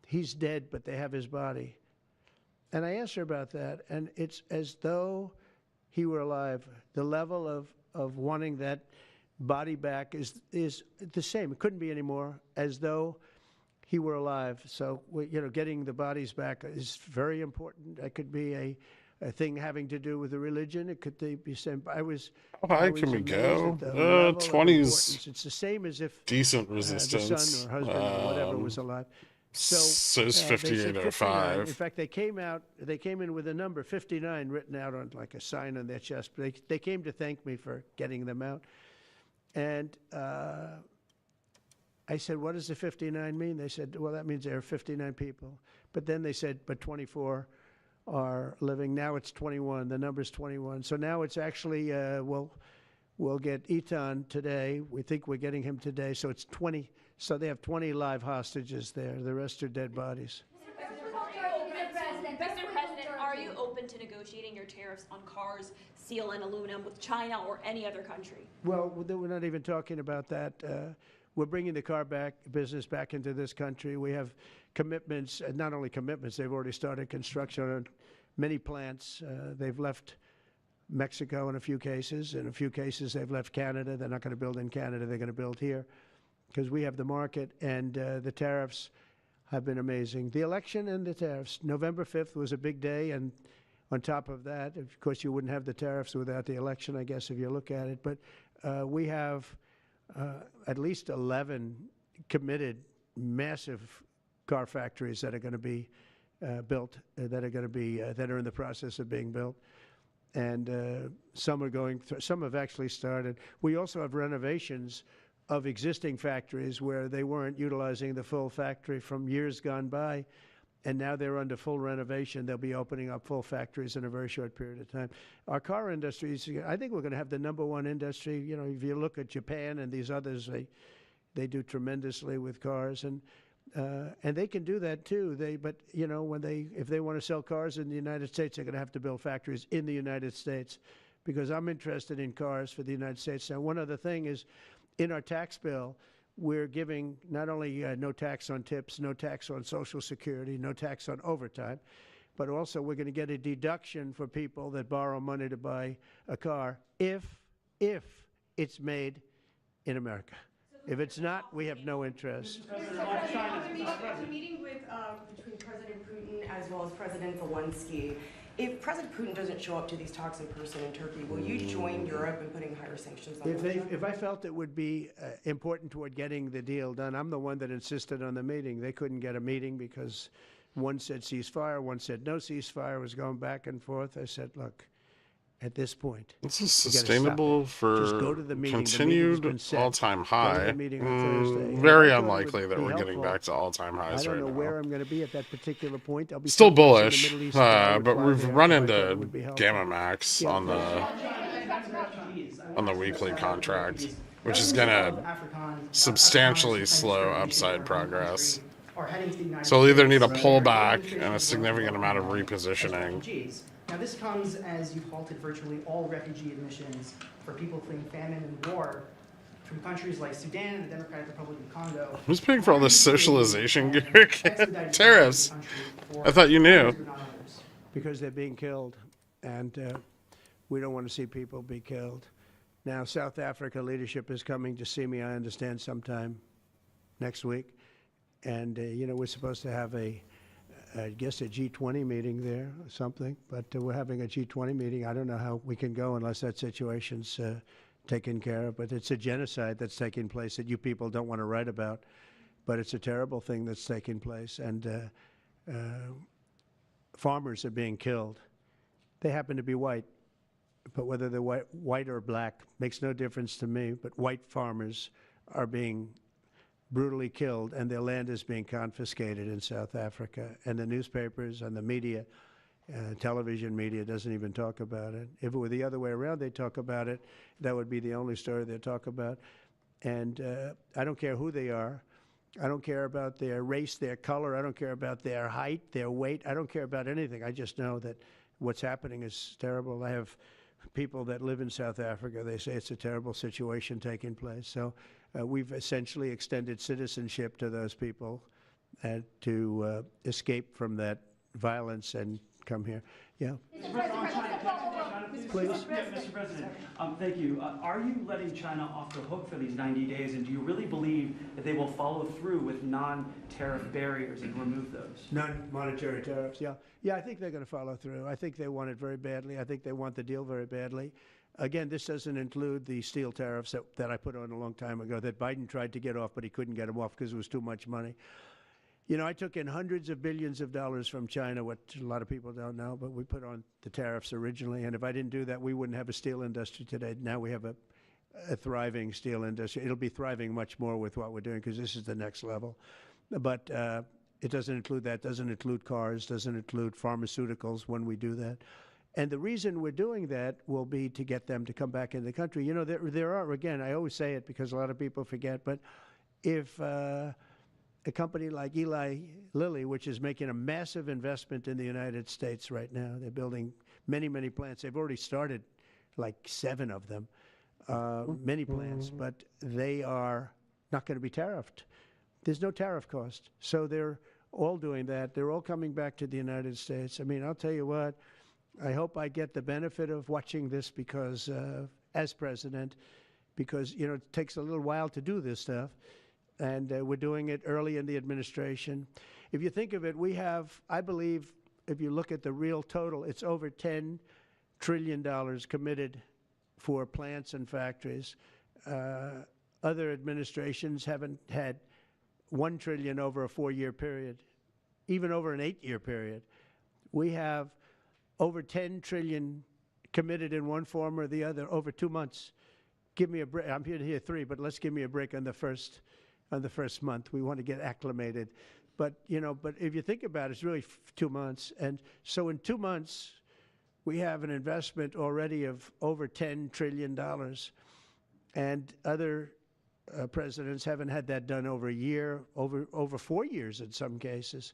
He's dead, but they have his body. And I asked her about that, and it's as though he were alive. The level of wanting that body back is the same. It couldn't be any more, as though he were alive. So, getting the bodies back is very important. That could be a thing having to do with the religion. It could be same. How high can we go? 20s. It's the same as if decent resistance. The son or husband or whatever was alive. So it's 5805. In fact, they came in with a number 59 written out on like a sign on their chest. But they came to thank me for getting them out. And I said, what does the 59 mean? They said, well, that means there are 59 people. But then they said, but 24 are living. Now it's 21. The number's 21. So now it's actually, we'll get Etan today. We think we're getting him today. So it's 20. So they have 20 live hostages there. The rest are dead bodies. Mr. President, are you open to negotiating your tariffs on cars, steel, and aluminum with China or any other country? Well, we're not even talking about that. We're bringing the car business back into this country. We have commitments, and not only commitments, they've already started construction on many plants. They've left Mexico in a few cases. In a few cases, they've left Canada. They're not going to build in Canada. They're going to build here because we have the market, and the tariffs have been amazing. The election and the tariffs. November 5th was a big day, and on top of that, of course, you wouldn't have the tariffs without the election, I guess, if you look at it. But we have at least 11 committed massive car factories that are going to be built, that are in the process of being built, and some are going through. Some have actually started. We also have renovations of existing factories where they weren't utilizing the full factory from years gone by, and now they're under full renovation. They'll be opening up full factories in a very short period of time. Our car industry is, I think we're going to have the #1 industry. You know, if you look at Japan and these others, they do tremendously with cars, and they can do that too. But you know, if they want to sell cars in the United States, they're going to have to build factories in the United States, because I'm interested in cars for the United States. Now, one other thing is, in our tax bill, we're giving not only no tax on tips, no tax on Social Security, no tax on overtime, but also we're going to get a deduction for people that borrow money to buy a car if it's made in America. If it's not, we have no interest. The meeting with, between President Putin as well as President Zelensky, if President Putin doesn't show up to these talks in person in Turkey, will you join Europe in putting higher sanctions on Russia? If I felt it would be important toward getting the deal done, I'm the one that insisted on the meeting. They couldn't get a meeting because one said ceasefire, one said no ceasefire, was going back and forth. I said, look, at this point, This is you gotta stop sustainable it. for Just go to the meeting. The meeting's continued been set. all-time Go to high. the meeting on Thursday. And Very I thought it unlikely would that be we're getting helpful. back to all-time I highs don't right know now. where I'm going to be at that particular point. I'll be Still someplace in the bullish, Middle East, and I would but fly we've there run if I thought it into would be helpful. Gamma Max Yeah. on the weekly contract, which is going to substantially slow upside progress. So we'll either need a pullback and a significant amount of repositioning. Now this comes as you've halted virtually all refugee admissions for people fleeing famine and war from countries like Sudan and the Democratic Republic of Congo. Who's paying for all this socialization, Gherkin? Tariffs. I thought you knew. Because they're being killed, and we don't want to see people be killed. Now, South Africa leadership is coming to see me, I understand, sometime next week. And, you know, we're supposed to have I guess a G20 meeting there or something, but we're having a G20 meeting. I don't know how we can go unless that situation's taken care of, but it's a genocide that's taking place that you people don't want to write about, but it's a terrible thing that's taking place, and farmers are being killed. They happen to be white, but whether they're white or black makes no difference to me, but white farmers are being brutally killed, and their land is being confiscated in South Africa. And the newspapers and the media, television media, doesn't even talk about it. If it were the other way around, they'd talk about it. That would be the only story they'd talk about. And I don't care who they are. I don't care about their race, their color. I don't care about their height, their weight. I don't care about anything. I just know that what's happening is terrible. I have people that live in South Africa. They say it's a terrible situation taking place. So we've essentially extended citizenship to those people to escape from that violence and come here. Yeah. Please. Mr. President, thank you. Are you letting China off the hook for these 90 days, and do you really believe that they will follow through with non-tariff barriers and remove those? Non-monetary tariffs, yeah. Yeah, I think they're going to follow through. I think they want it very badly. I think they want the deal very badly. Again, this doesn't include the steel tariffs that I put on a long time ago that Biden tried to get off, but he couldn't get them off because it was too much money. You know, I took in hundreds of billions of dollars from China, what a lot of people don't know, but we put on the tariffs originally. And if I didn't do that, we wouldn't have a steel industry today. Now we have a thriving steel industry. It'll be thriving much more with what we're doing because this is the next level. But it doesn't include that, doesn't include cars, doesn't include pharmaceuticals when we do that. And the reason we're doing that will be to get them to come back in the country. You know, there are, again, I always say it because a lot of people forget, but if a company like Eli Lilly, which is making a massive investment in the United States right now, they're building many, many plants. They've already started like 7 of them, many plants, but they are not going to be tariffed. There's no tariff cost. So they're all doing that. They're all coming back to the United States. I mean, I'll tell you what, I hope I get the benefit of watching this because, as president, because, you know, it takes a little while to do this stuff. And we're doing it early in the administration. If you think of it, we have, I believe, if you look at the real total, it's over $10 trillion committed for plants and factories. Other administrations haven't had $1 trillion over a 4-year period, even over an 8-year period. We have over $10 trillion committed in one form or the other over 2 months. Give me a break. I'm here to hear 3, but let's give me a break on the first month. We want to get acclimated. But, you know, but if you think about it, it's really 2 months. And so in 2 months, we have an investment already of over $10 trillion. And other presidents haven't had that done over a year, over 4 years in some cases.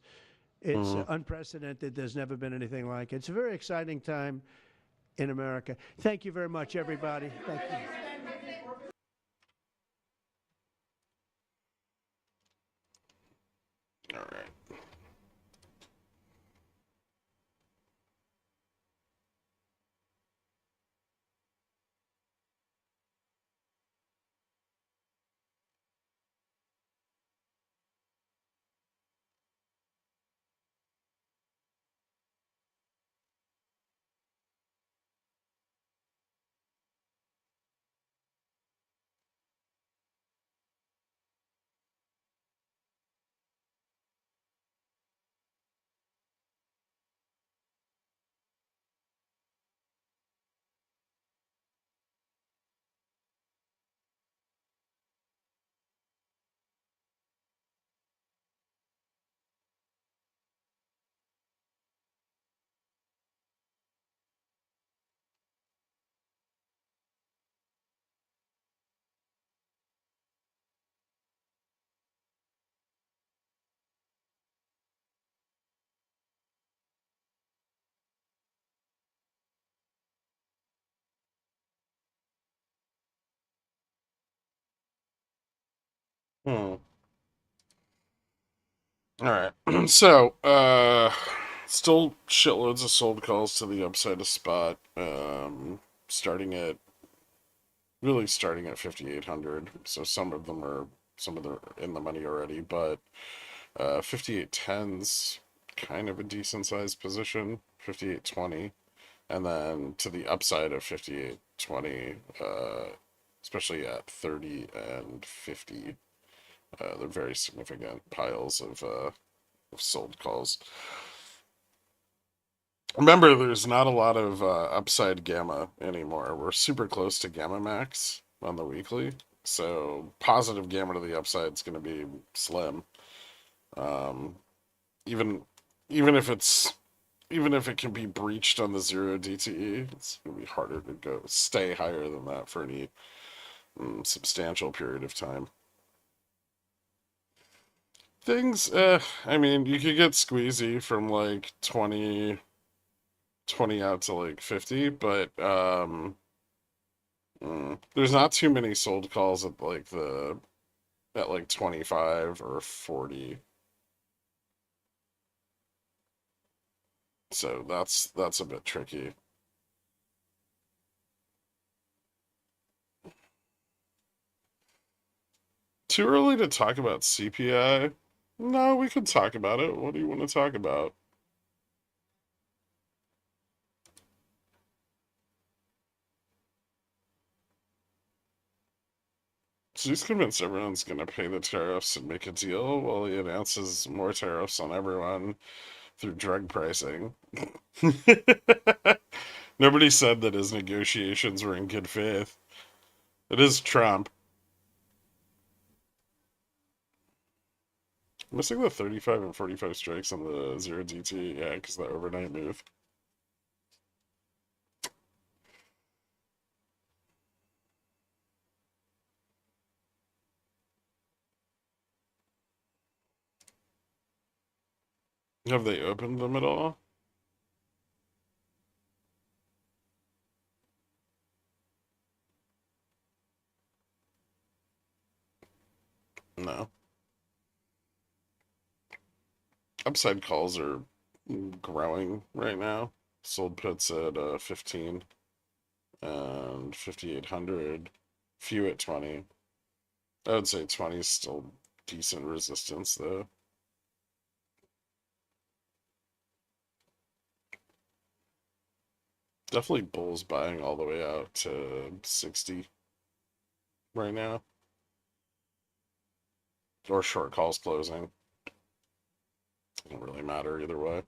It's unprecedented. There's never been anything like it. It's a very exciting time in America. Thank you very much, everybody. Thank you. All right. Hmm. All right. So, still shitloads of sold calls to the upside of spot. Starting at starting at 5,800. So some of them are in the money already, but 5810's kind of a decent sized position. 5820, and then to the upside of 5820, especially at 30 and 50. They're very significant piles of sold calls. Remember, there's not a lot of upside gamma anymore. We're super close to gamma max on the weekly, so positive gamma to the upside is going to be slim. Even if it can be breached on the 0 DTE, it's going to be harder to stay higher than that for any substantial period of time. Things, I mean, you could get squeezy from like 20 out to like 50, but there's not too many sold calls at like 25 or 40. So that's a bit tricky. Too early to talk about CPI? No, we could talk about it. What do you want to talk about? She's convinced everyone's going to pay the tariffs and make a deal while he announces more tariffs on everyone through drug pricing. Nobody said that his negotiations were in good faith. It is Trump. Missing the 35 and 45 strikes on the 0 DT, yeah, because the overnight move. Have they opened them at all? No. Upside calls are growing right now. Sold puts at 15 and 5,800. Few at 20. I would say 20 is still decent resistance though. Definitely bulls buying all the way out to 60 right now. Or short calls closing. Doesn't really matter either way.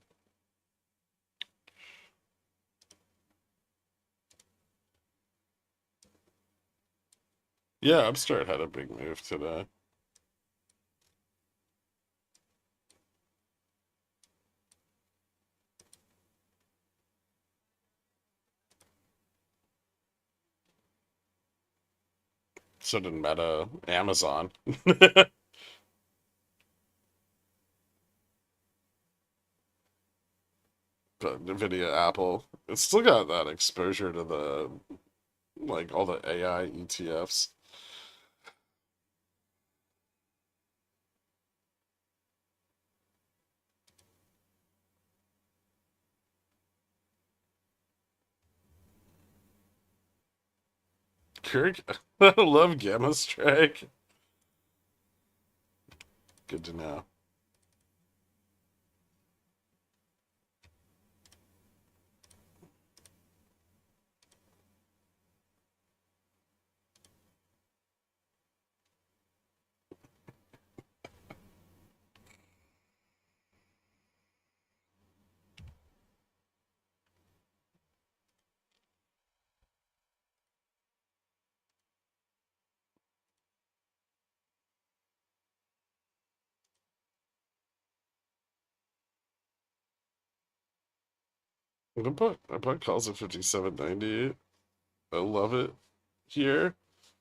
Yeah, Upstart had a big move today. So did Meta, Amazon. But Nvidia, Apple, it's still got that exposure to the like all the AI ETFs. Kirk, I love Gamma Strike. Good to know. I put calls at 57.98. I love it here.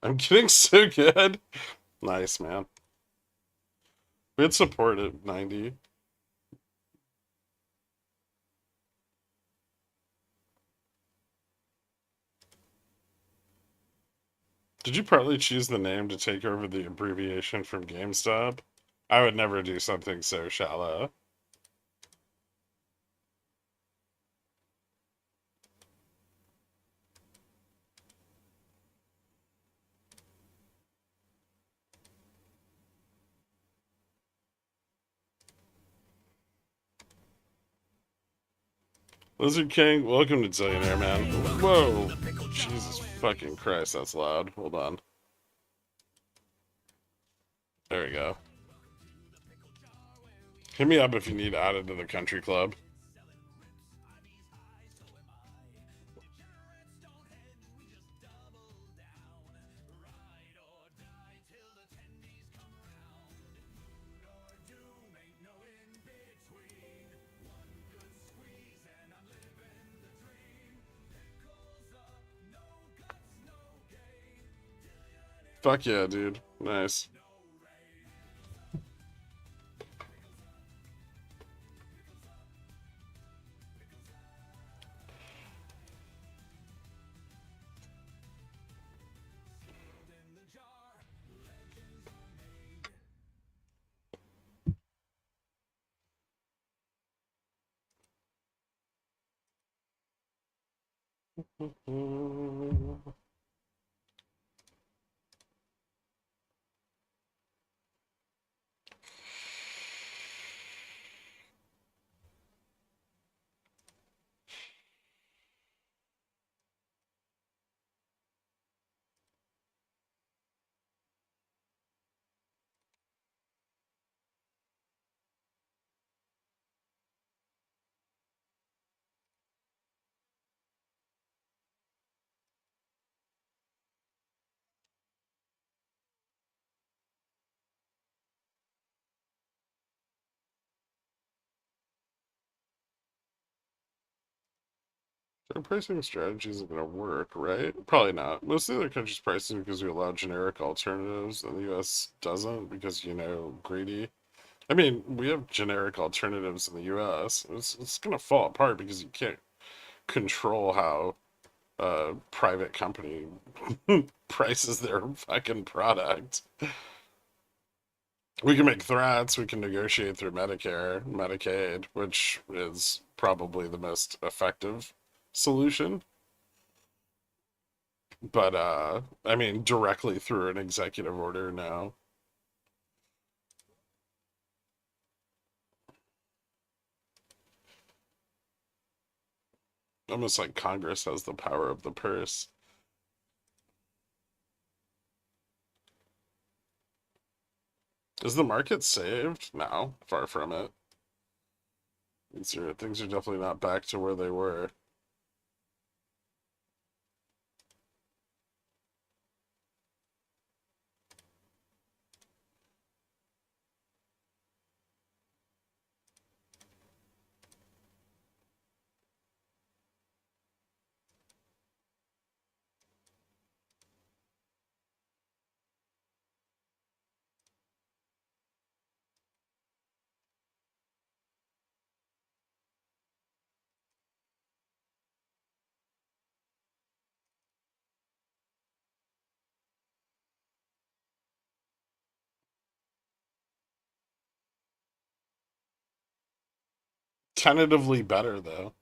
I'm getting so good. Nice, man. We had support at 90. Did you partly choose the name to take over the abbreviation from GameStop? I would never do something so shallow. Lizard King, welcome to Zillionaire, man. Whoa! Jesus fucking Christ, that's loud. Hold on. There we go. Hit me up if you need added to the country club. Fuck yeah, dude. Nice. Their pricing strategy isn't going to work, right? Probably not. Most of the other countries pricing because we allow generic alternatives, and the US doesn't because, greedy. I mean, we have generic alternatives in the US. It's going to fall apart because you can't control how a private company prices their fucking product. We can make threats, we can negotiate through Medicare, Medicaid, which is probably the most effective solution. But I mean directly through an executive order now. Almost like Congress has the power of the purse. Is the market saved? No, far from it. Things are definitely not back to where they were. Tentatively better, though.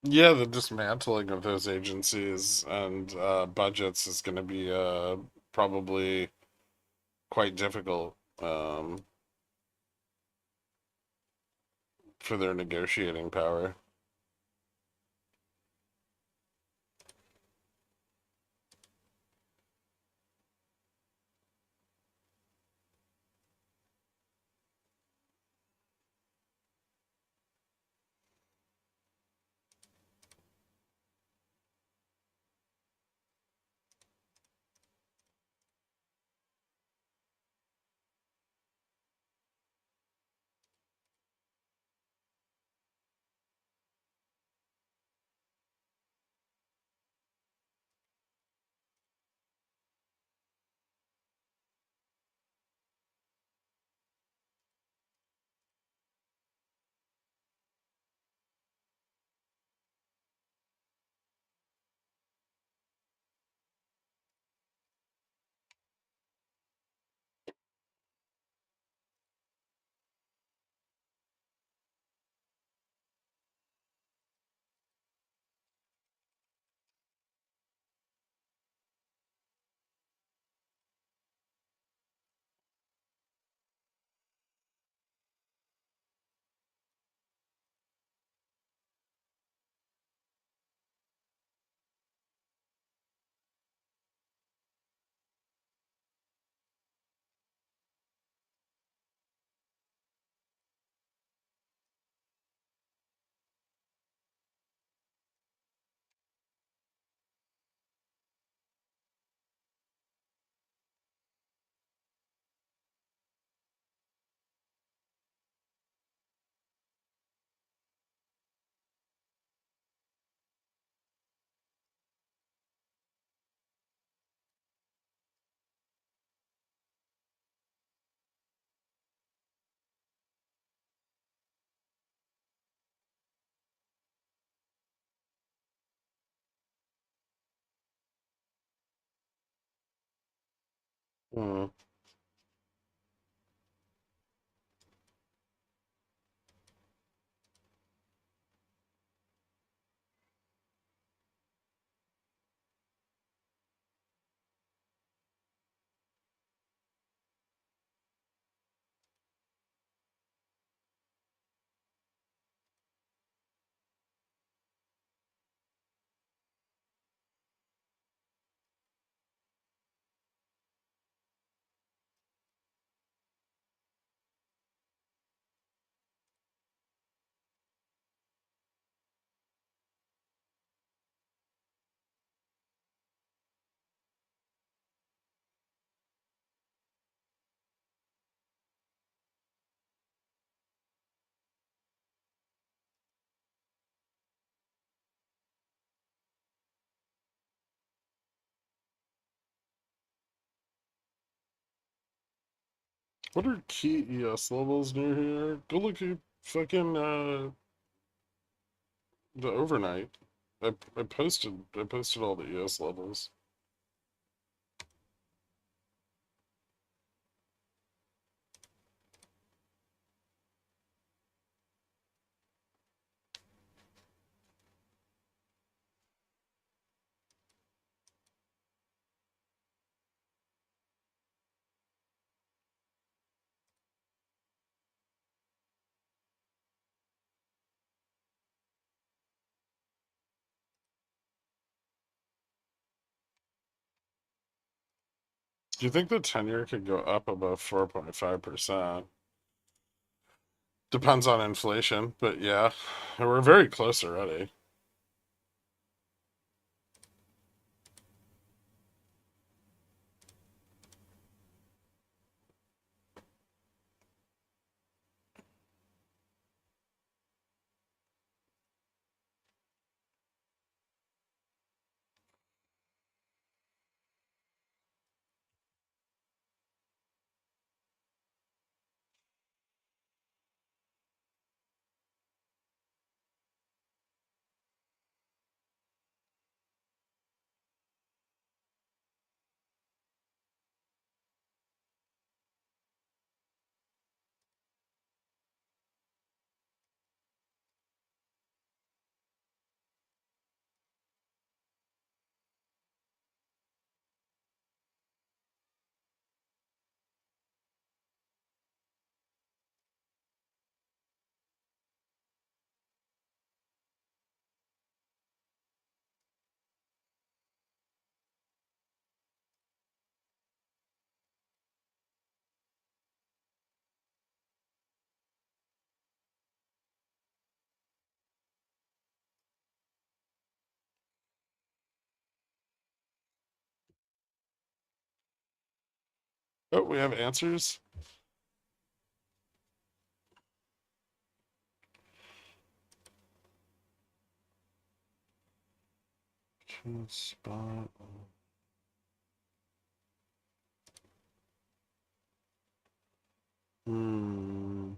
Yeah, the dismantling of those agencies and budgets is going to be probably quite difficult for their negotiating power. Hmm. What are key ES levels near here? Go look at fucking the overnight. I posted all the ES levels. Do you think the 10-year could go up above 4.5%? Depends on inflation, but yeah, we're very close already. Oh, we have answers? Spot. Hmm.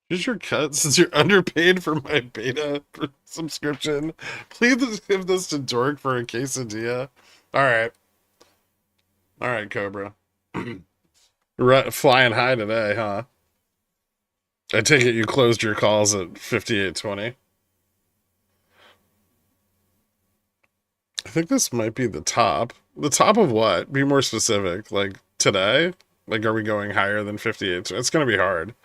Here's your cut since you're underpaid for my beta subscription. Please give this to Dork for a quesadilla. Alright. Alright, Cobra. Flying high today, huh? I take it you closed your calls at 58.20. I think this might be the top. The top of what? Be more specific. Like today? Like, are we going higher than 58? It's going to be hard.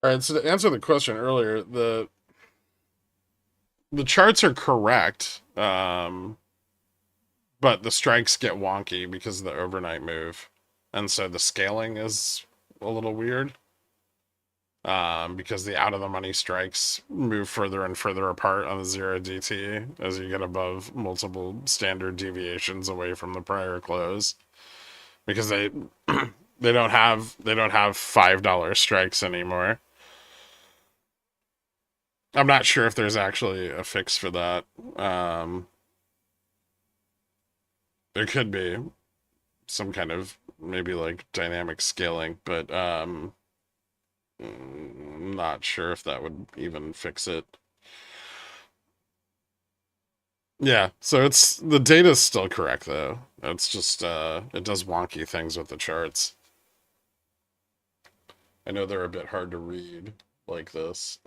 All right, so to answer the question earlier, the charts are correct, but the strikes get wonky because of the overnight move, and so the scaling is a little weird. Because the out of the money strikes move further and further apart on the 0 DT as you get above multiple standard deviations away from the prior close, because they they don't have $5 strikes anymore. I'm not sure if there's actually a fix for that. There could be some kind of maybe like dynamic scaling, but not sure if that would even fix it. Yeah, so it's the data's still correct though. It's just it does wonky things with the charts. I know they're a bit hard to read like this.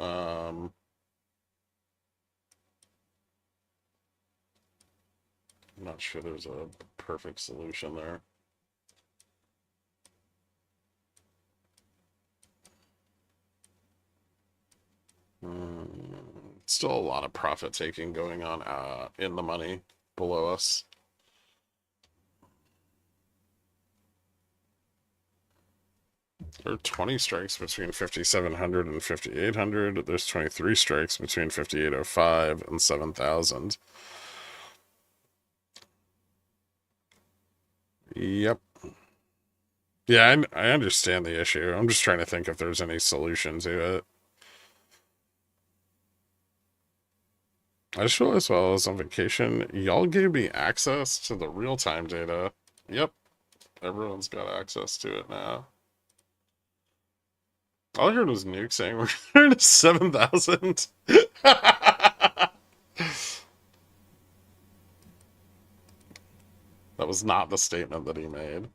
I'm not sure there's a perfect solution there. Still a lot of profit taking going on in the money below us. There are 20 strikes between 5,700 and 5,800. There's 23 strikes between 5,805 and 7,000. Yep. Yeah, I understand the issue. I'm just trying to think if there's any solution to it. I just realized while I was on vacation, y'all gave me access to the real-time data. Yep. Everyone's got access to it now. All I heard was Nuke saying we're at 7,000. That was not the statement that he made.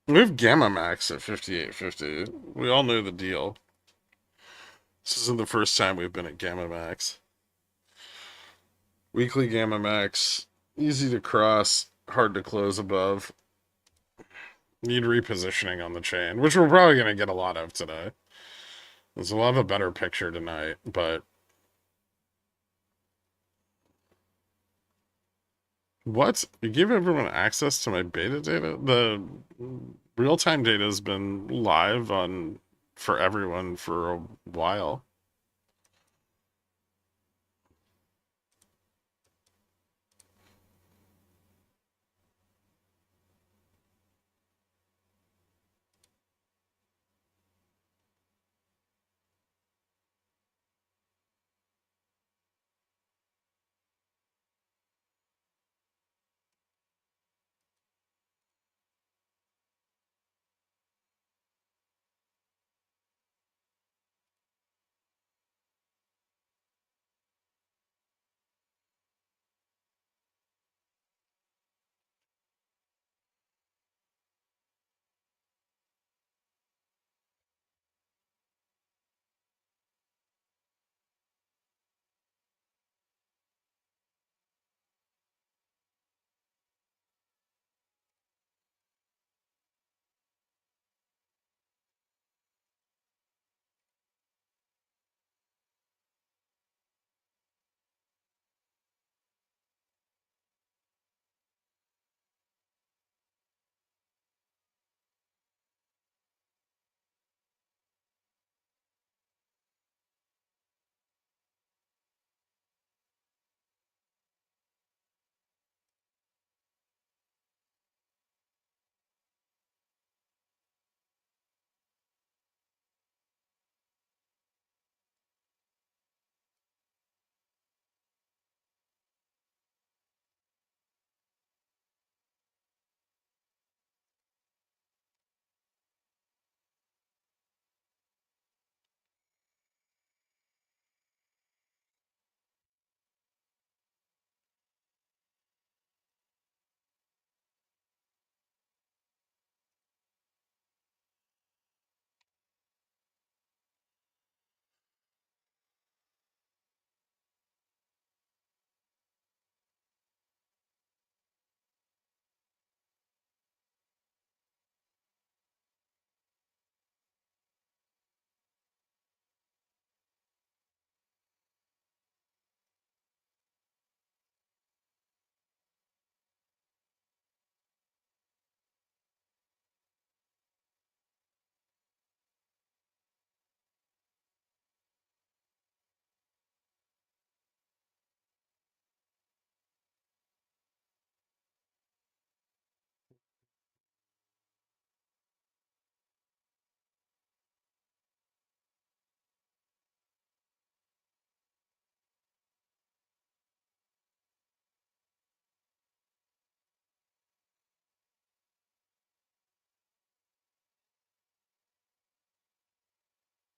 We have Gamma Max at 58.50. We all know the deal. This isn't the first time we've been at Gamma Max. Weekly Gamma Max, easy to cross, hard to close above. Need repositioning on the chain, which we're probably going to get a lot of today. So we'll have a better picture tonight, but... What? You give everyone access to my beta data? The real-time data has been live for everyone for a while.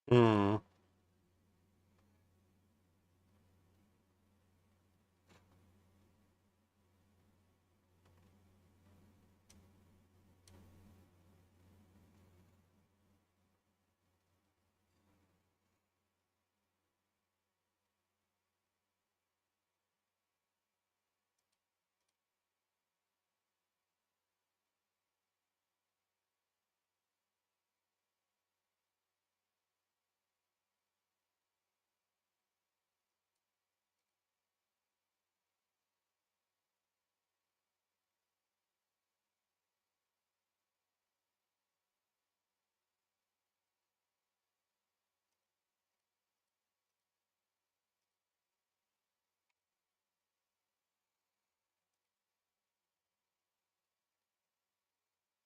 Hmm.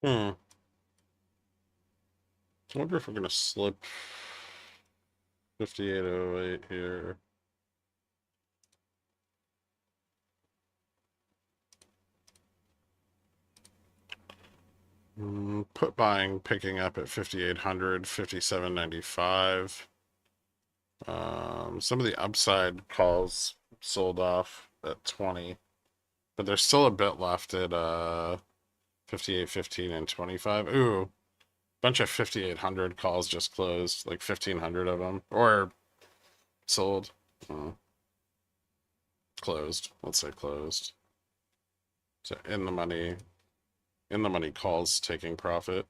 Hmm. I wonder if we're gonna slip 5808 here. Put buying picking up at 5800, 5795. Some of the upside calls sold off at 20, but there's still a bit left at 5815 and 25. Ooh, bunch of 5800 calls just closed, like 1500 of them, or sold. Closed. Let's say closed. So in the money calls taking profit.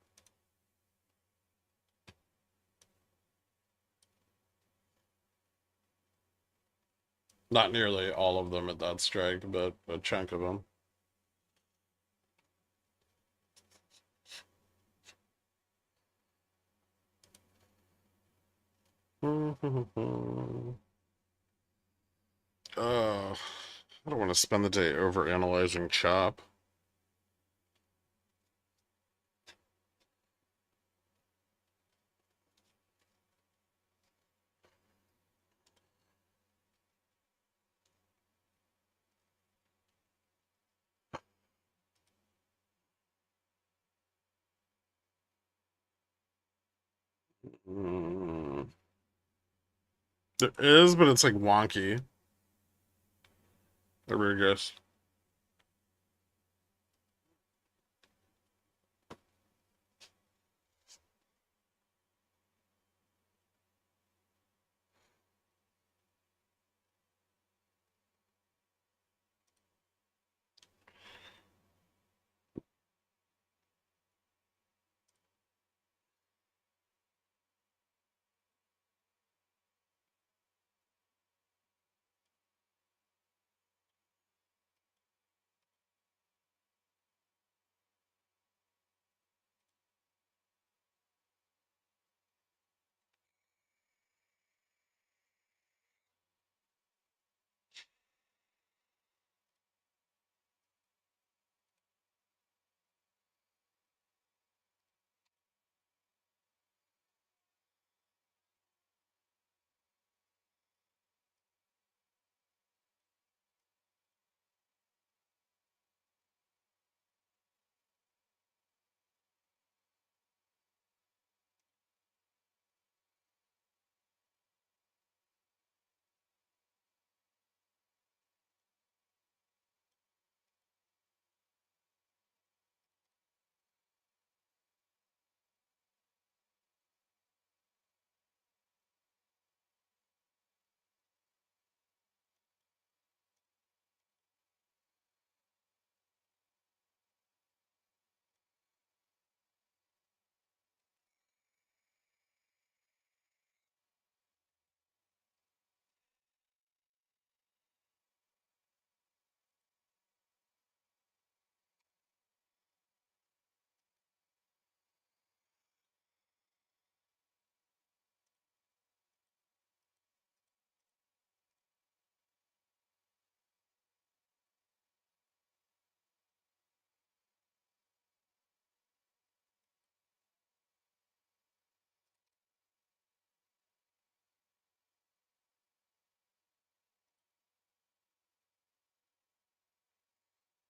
Not nearly all of them at that strike, but a chunk of them. I don't want to spend the day over analyzing chop. There is, but it's like wonky. There we go.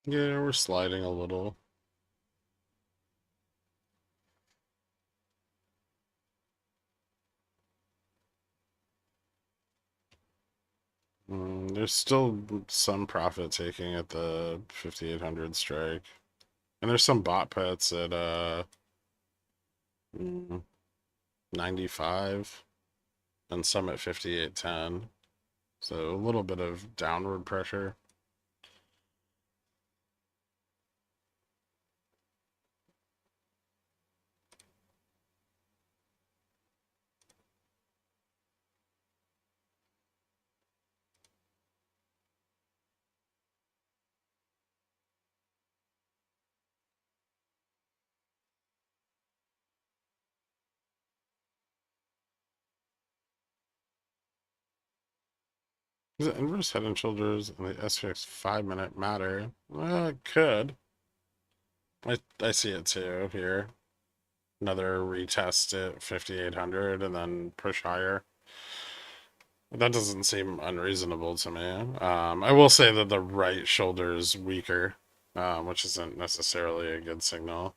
Yeah, we're sliding a little. There's still some profit taking at the 5,800 strike. And there's some bot pets at 95 and some at 58.10. So a little bit of downward pressure. Does the inverse head and shoulders and the SPX 5-minute matter? Well, it could. I see it too here. Another retest at 5,800 and then push higher. That doesn't seem unreasonable to me. I will say that the right shoulder is weaker, which isn't necessarily a good signal.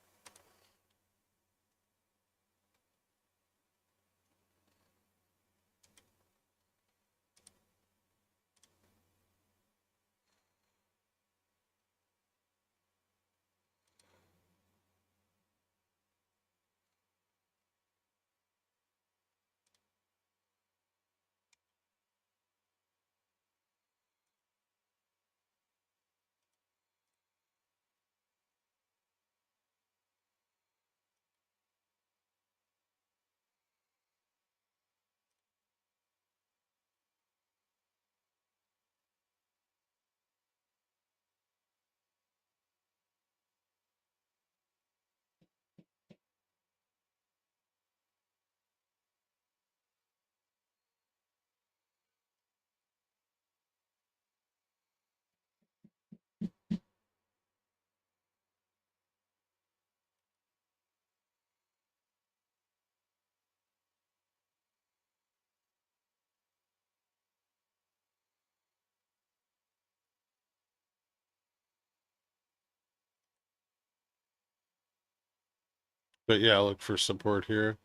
But yeah, look for support here.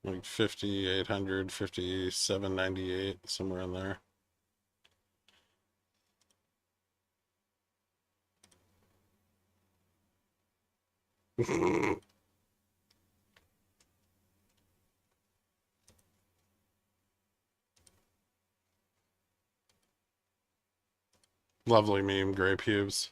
Like 5,800, 5,798, somewhere in there. Lovely meme, gray pubes.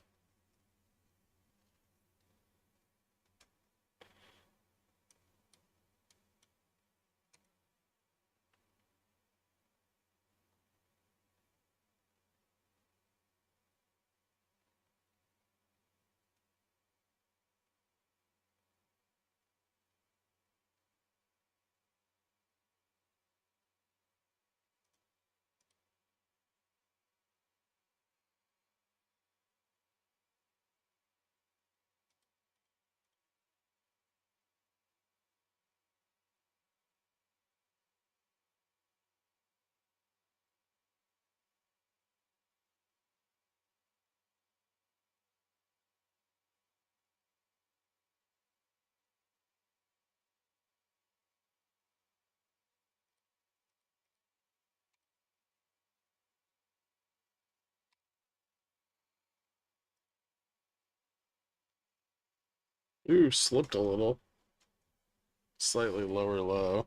Ooh, slipped a little. Slightly lower low.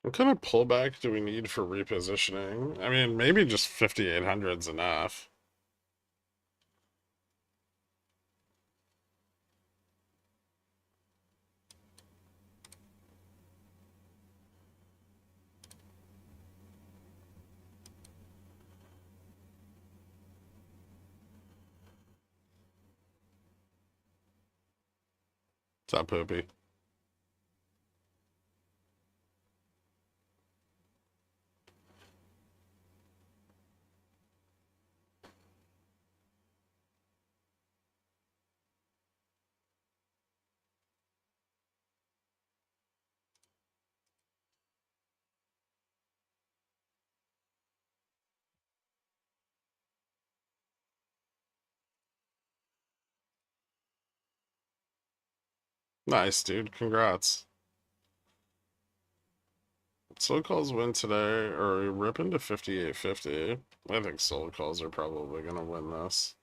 What kind of pullback do we need for repositioning? I mean, maybe just 5,800's enough. What's up, Poopy? Nice, dude. Congrats. Soul calls win today, or rip into 58.50. I think soul calls are probably gonna win this.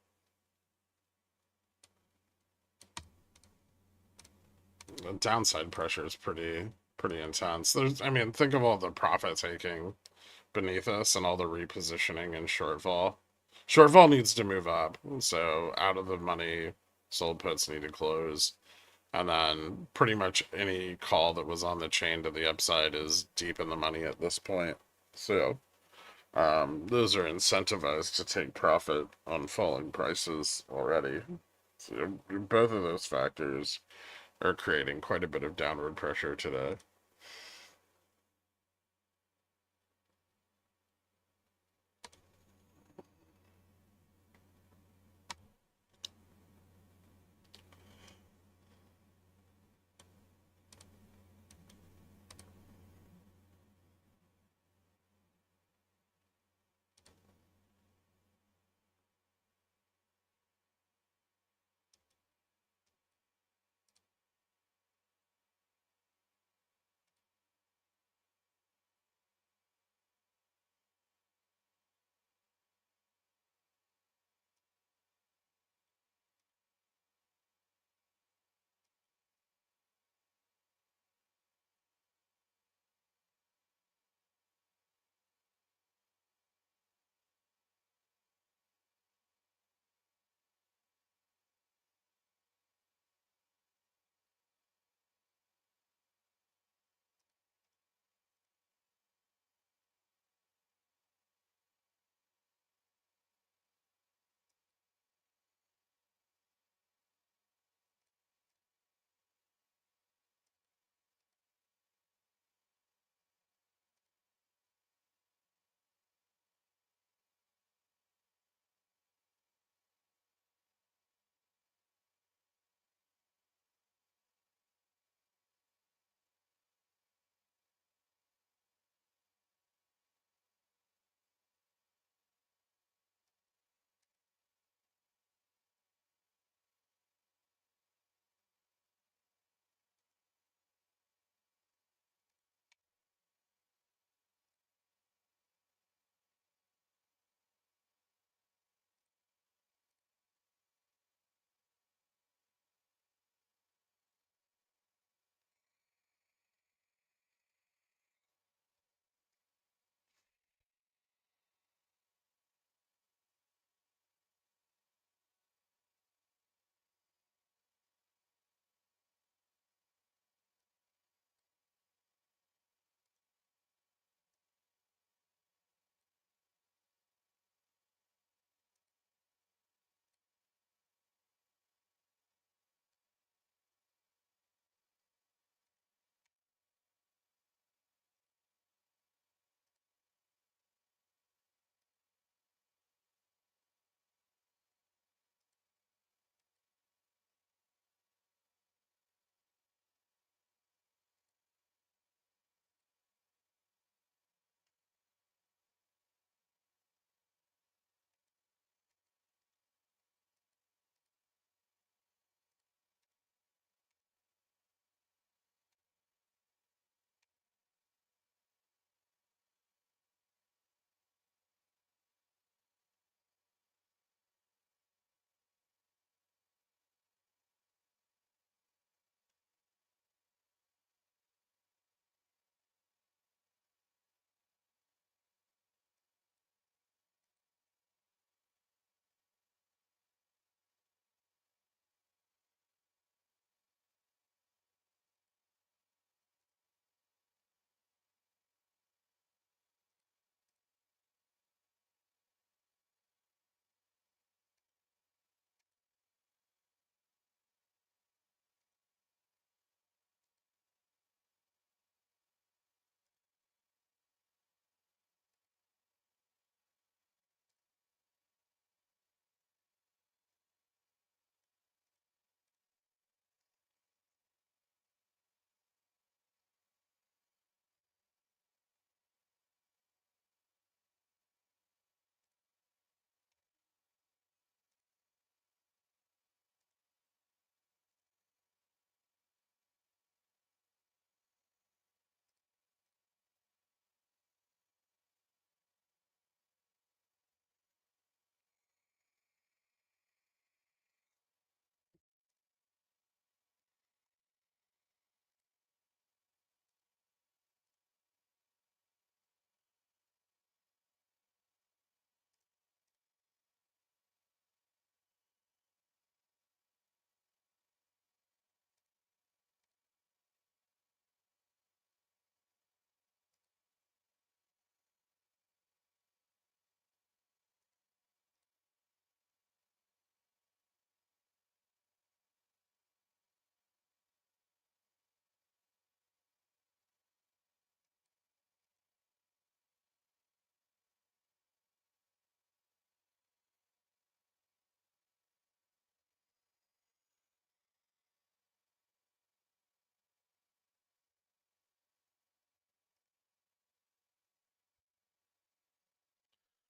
The downside pressure is pretty intense. There's, I mean, think of all the profit taking beneath us and all the repositioning and shortfall. Shortfall needs to move up, so out of the money, sold puts need to close. And then pretty much any call that was on the chain to the upside is deep in the money at this point. So those are incentivized to take profit on falling prices already. So both of those factors are creating quite a bit of downward pressure today.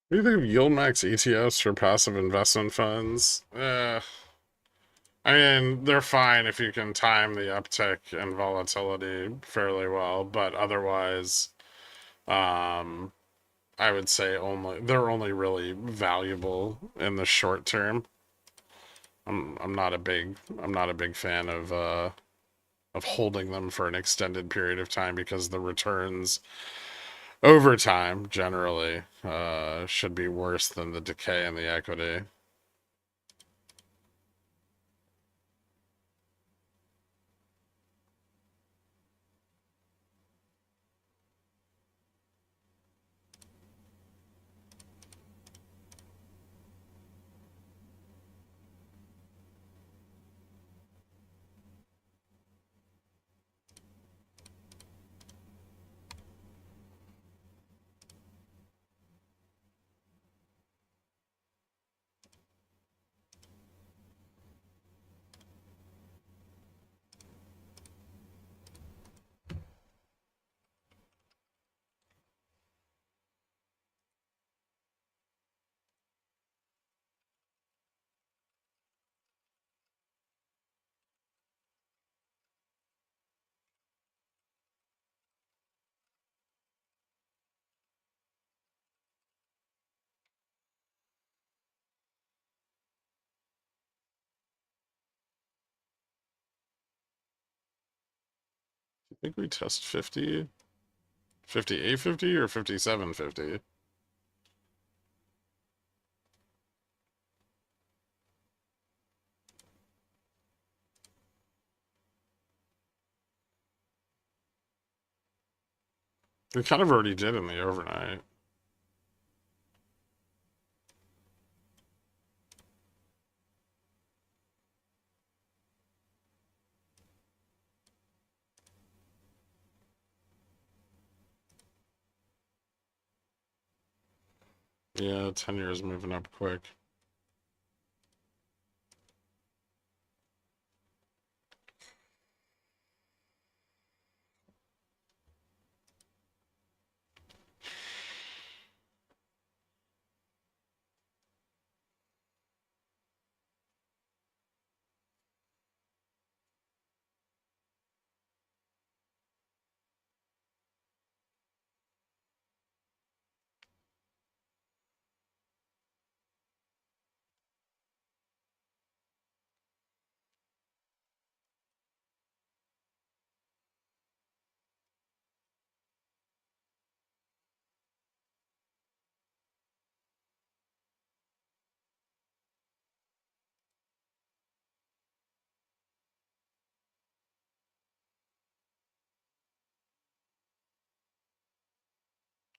What do you think of YieldMax ETFs for passive investment funds? I mean, they're fine if you can time the uptick and volatility fairly well, but otherwise, I would say they're only really valuable in the short term. I'm not a big fan of holding them for an extended period of time because the returns over time generally should be worse than the decay in the equity. I think we test 50, 5850 or 5750. We kind of already did in the overnight. Yeah, 10 years moving up quick.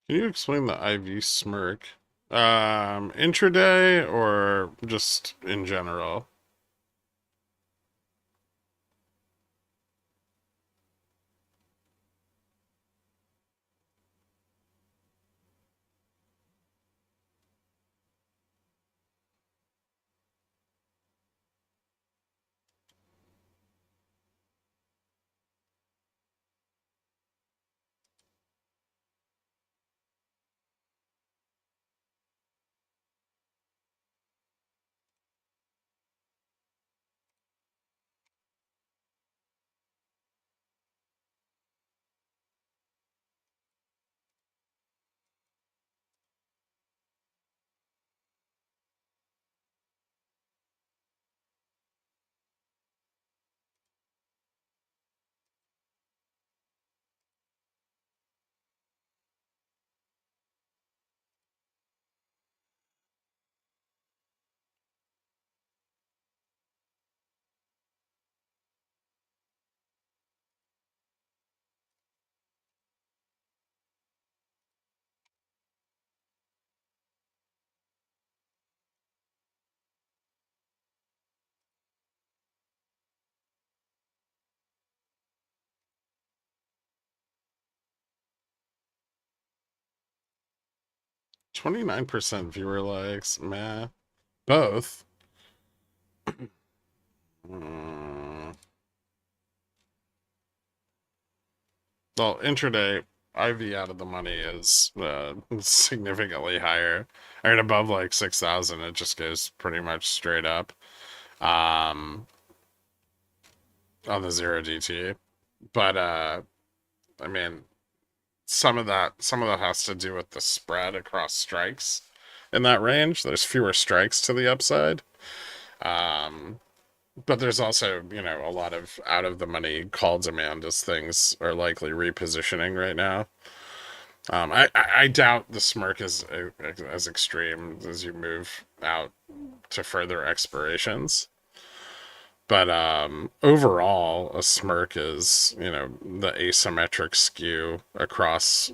Can you explain the IV smirk? Intraday or just in general? %29 viewer likes, meh. Both. Well, intraday, IV out of the money is significantly higher. I mean, above like 6,000, it just goes pretty much straight up on the 0DT. But I mean, some of that has to do with the spread across strikes in that range. There's fewer strikes to the upside. But there's also, you know, a lot of out of the money call demand as things are likely repositioning right now. I doubt the smirk is as extreme as you move out to further expirations. But overall, a smirk is, you know, the asymmetric skew across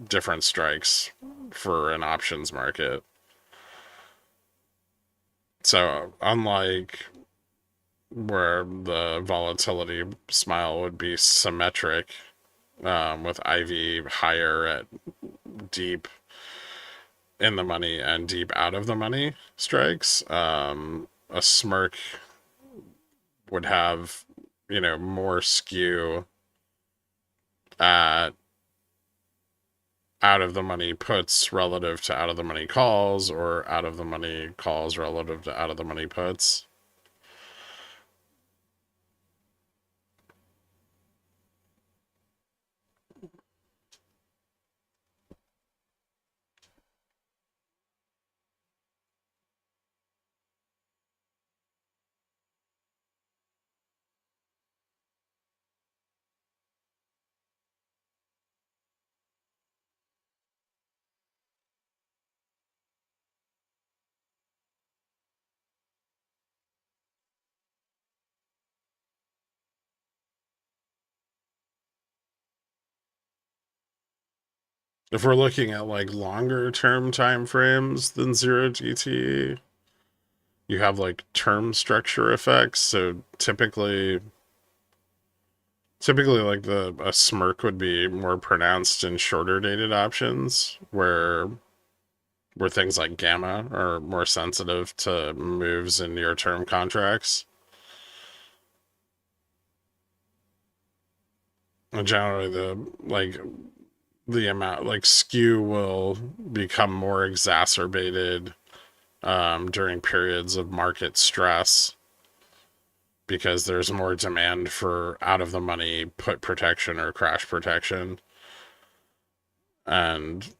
different strikes for an options market. So unlike where the volatility smile would be symmetric, with IV higher at deep in the money and deep out of the money strikes, a smirk would have, you know, more skew at out of the money puts relative to out of the money calls, or out of the money calls relative to out of the money puts. If we're looking at like longer term time frames than 0DT, you have like term structure effects. So typically like a smirk would be more pronounced in shorter dated options, where things like gamma are more sensitive to moves in near term contracts. And generally the amount, like, skew will become more exacerbated during periods of market stress, because there's more demand for out of the money put protection or crash protection, and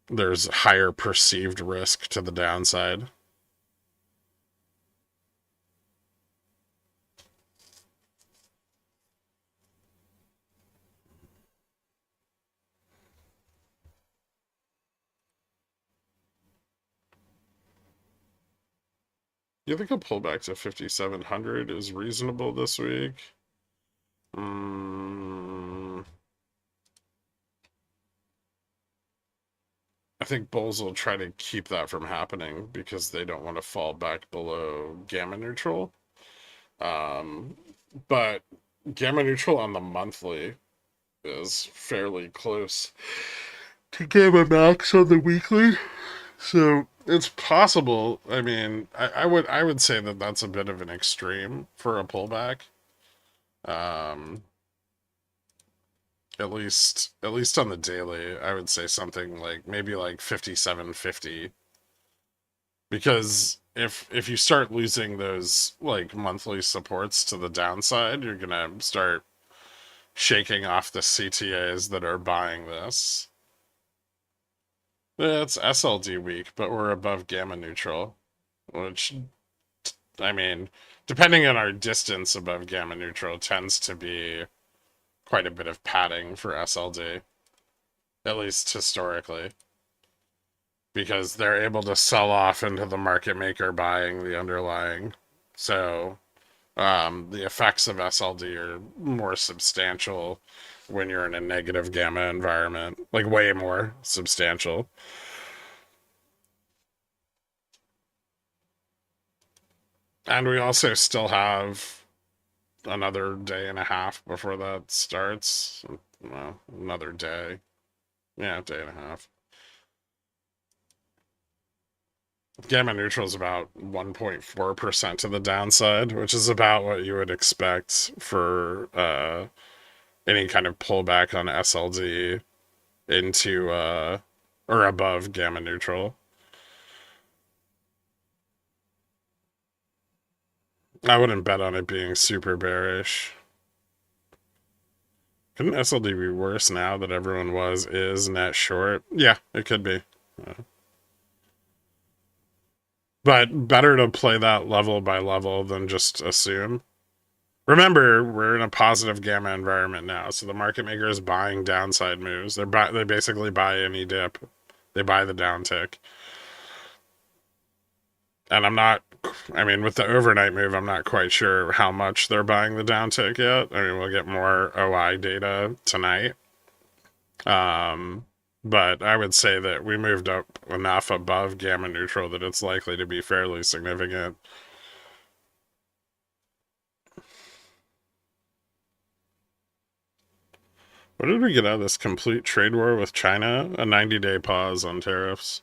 there's higher perceived risk to the downside. You think a pullback to 5,700 is reasonable this week? I think bulls will try to keep that from happening because they don't want to fall back below gamma neutral. But gamma neutral on the monthly is fairly close to gamma max on the weekly. So it's possible. I mean, I would say that that's a bit of an extreme for a pullback. At least on the daily, I would say something like maybe like 5750. Because if you start losing those like monthly supports to the downside, you're gonna start shaking off the CTAs that are buying this. It's SLD week, but we're above gamma neutral, which, I mean, depending on our distance above gamma neutral, tends to be quite a bit of padding for SLD, at least historically, because they're able to sell off into the market maker buying the underlying. So the effects of SLD are more substantial when you're in a negative gamma environment, like way more substantial. And we also still have another day and a half before that starts. Well, another day. Yeah, day and a half. Gamma neutral is about 1.4% to the downside, which is about what you would expect for any kind of pullback on SLD into or above gamma neutral. I wouldn't bet on it being super bearish. Couldn't SLD be worse now that everyone is net short? Yeah, it could be. But better to play that level by level than just assume. Remember, we're in a positive gamma environment now, so the market maker is buying downside moves. They basically buy any dip. They buy the downtick. And I mean, with the overnight move, I'm not quite sure how much they're buying the downtick yet. I mean, we'll get more OI data tonight. But I would say that we moved up enough above gamma neutral that it's likely to be fairly significant. What did we get out of this complete trade war with China? A 90-day pause on tariffs.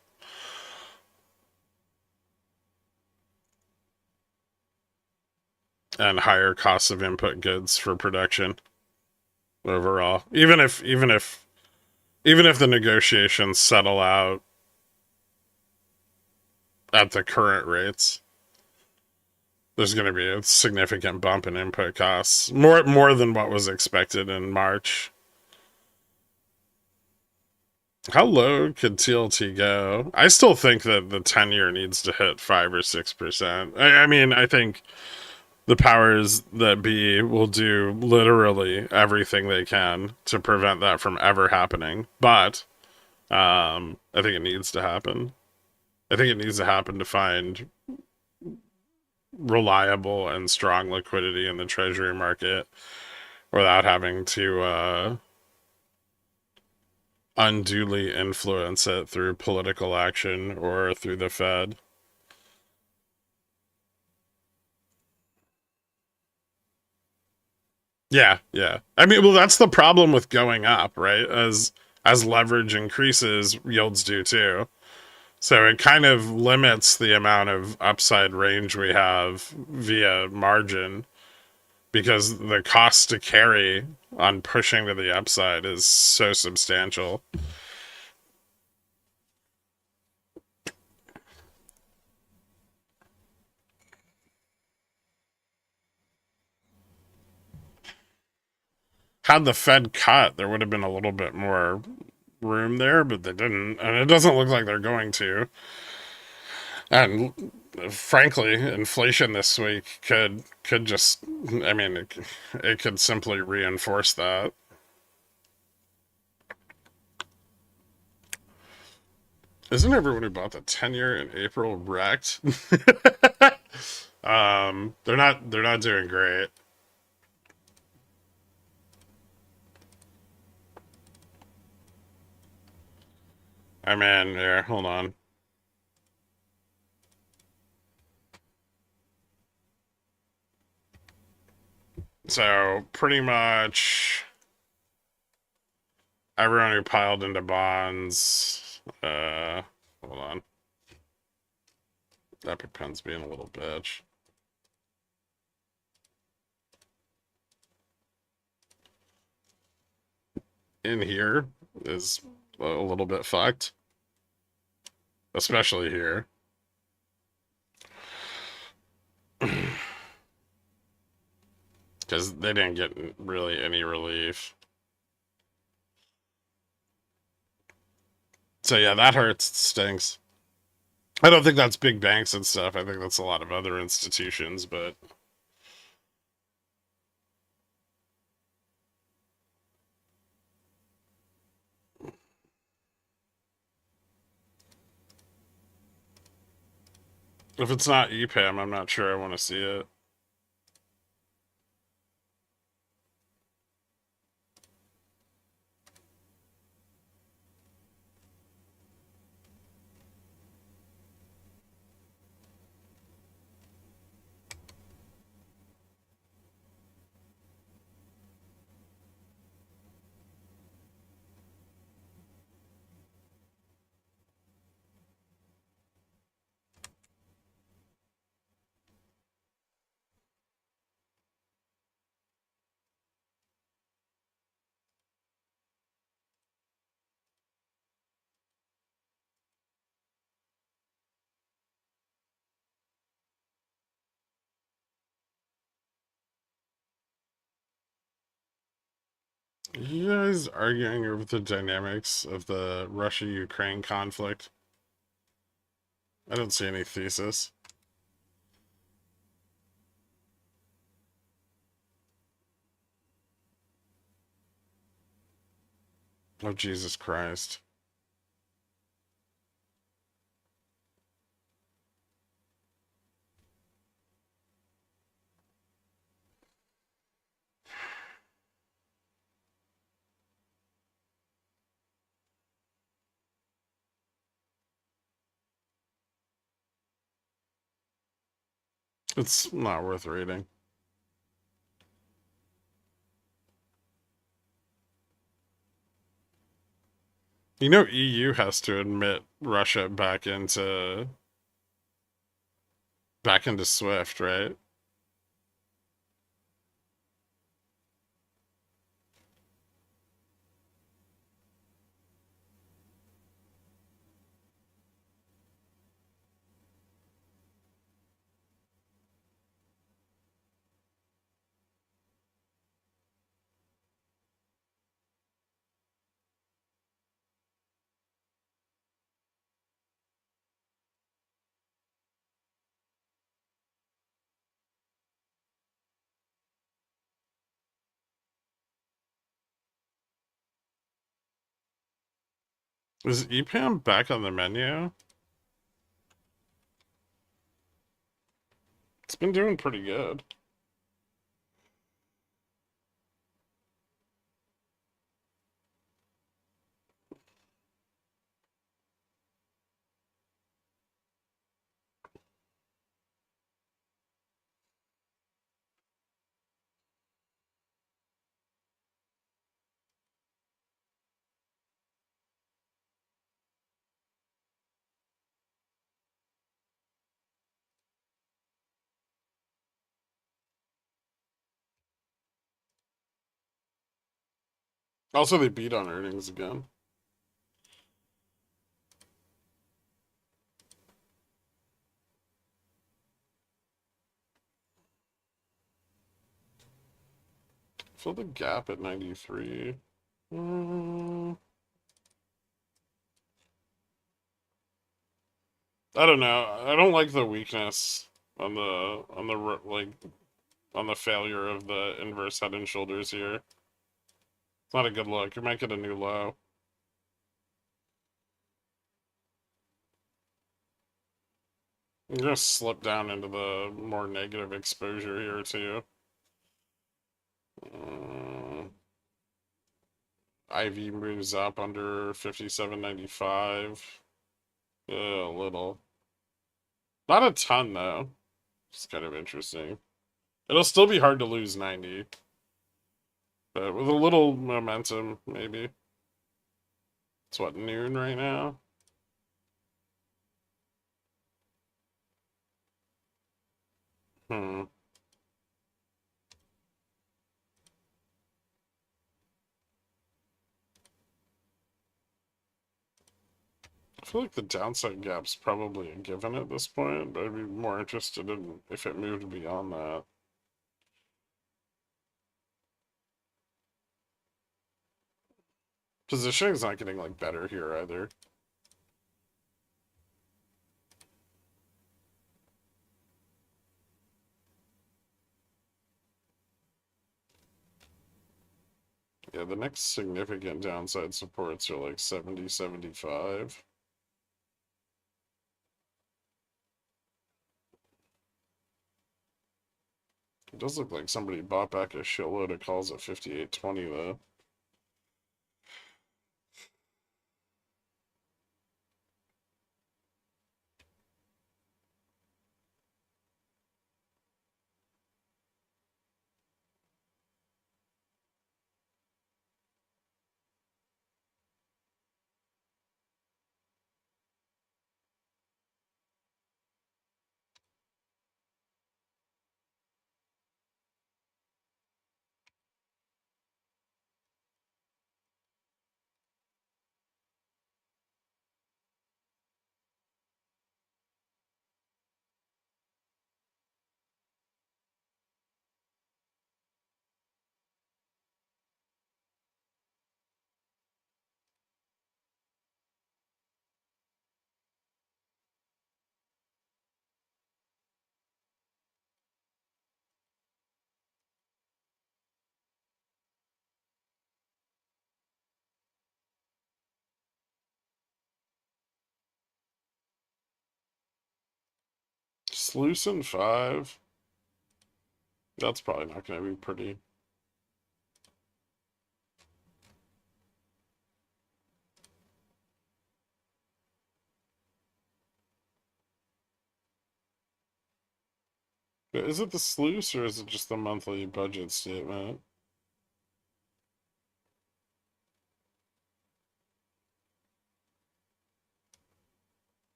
And higher costs of input goods for production overall. Even if the negotiations settle out at the current rates, there's going to be a significant bump in input costs. More than what was expected in March. How low could TLT go? I still think that the 10-year needs to hit 5 or 6%. I mean, I think the powers that be will do literally everything they can to prevent that from ever happening. But I think it needs to happen. I think it needs to happen to find reliable and strong liquidity in the treasury market without having to unduly influence it through political action or through the Fed. Yeah. I mean, well, that's the problem with going up, right? As leverage increases, yields do too. So it kind of limits the amount of upside range we have via margin, because the cost to carry on pushing to the upside is so substantial. Had the Fed cut, there would have been a little bit more room there, but they didn't, and it doesn't look like they're going to. And frankly, inflation this week could just, I mean, it could simply reinforce that. Isn't everyone who bought the 10-year in April wrecked? They're not doing great. I mean, here, hold on. So pretty much everyone who piled into bonds, hold on. EpiPen's being a little bitch. In here is a little bit fucked. Especially here. Because they didn't get really any relief. So yeah, that hurts. It stinks. I don't think that's big banks and stuff. I think that's a lot of other institutions, but... if it's not EPAM, I'm not sure I want to see it. You guys arguing over the dynamics of the Russia-Ukraine conflict? I don't see any thesis. Oh, Jesus Christ. It's not worth reading. You know, EU has to admit Russia back into SWIFT, right? Is EPAM back on the menu? It's been doing pretty good. Also, they beat on earnings again. Fill the gap at 93. I don't know. I don't like the weakness on the failure of the inverse head and shoulders here. It's not a good look. You might get a new low. I'm gonna slip down into the more negative exposure here too. IV moves up under 57.95. A little. Not a ton though. It's kind of interesting. It'll still be hard to lose 90. But with a little momentum, maybe. It's what, noon right now? Hmm. I feel like the downside gap's probably a given at this point, but I'd be more interested in if it moved beyond that. Positioning's not getting like better here either. Yeah, the next significant downside supports are like 70, 75. It does look like somebody bought back a shitload of calls at 58.20 though. Sluicing 5. That's probably not going to be pretty. Is it the sluice or is it just the monthly budget statement?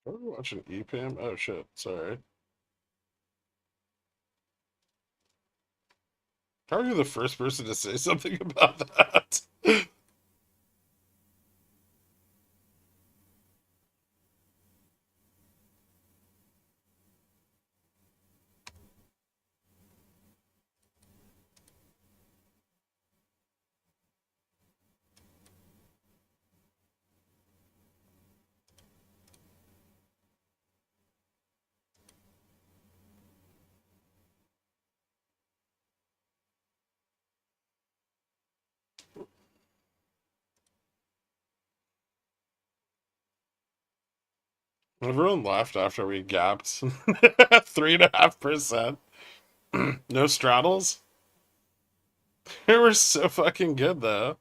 Are we watching EPAM? Oh shit, sorry. How are you the first person to say something about that? Everyone left after we gapped 3.5%. No straddles? They were so fucking good though.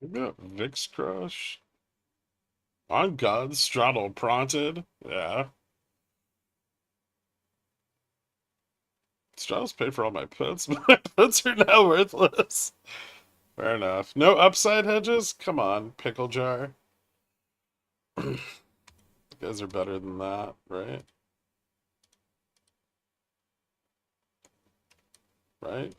Maybe not Vix Crush. On God, straddle pronted. Yeah. Straddles pay for all my puts, but my puts are now worthless. Fair enough. No upside hedges? Come on, pickle jar. You guys are better than that, right? Right?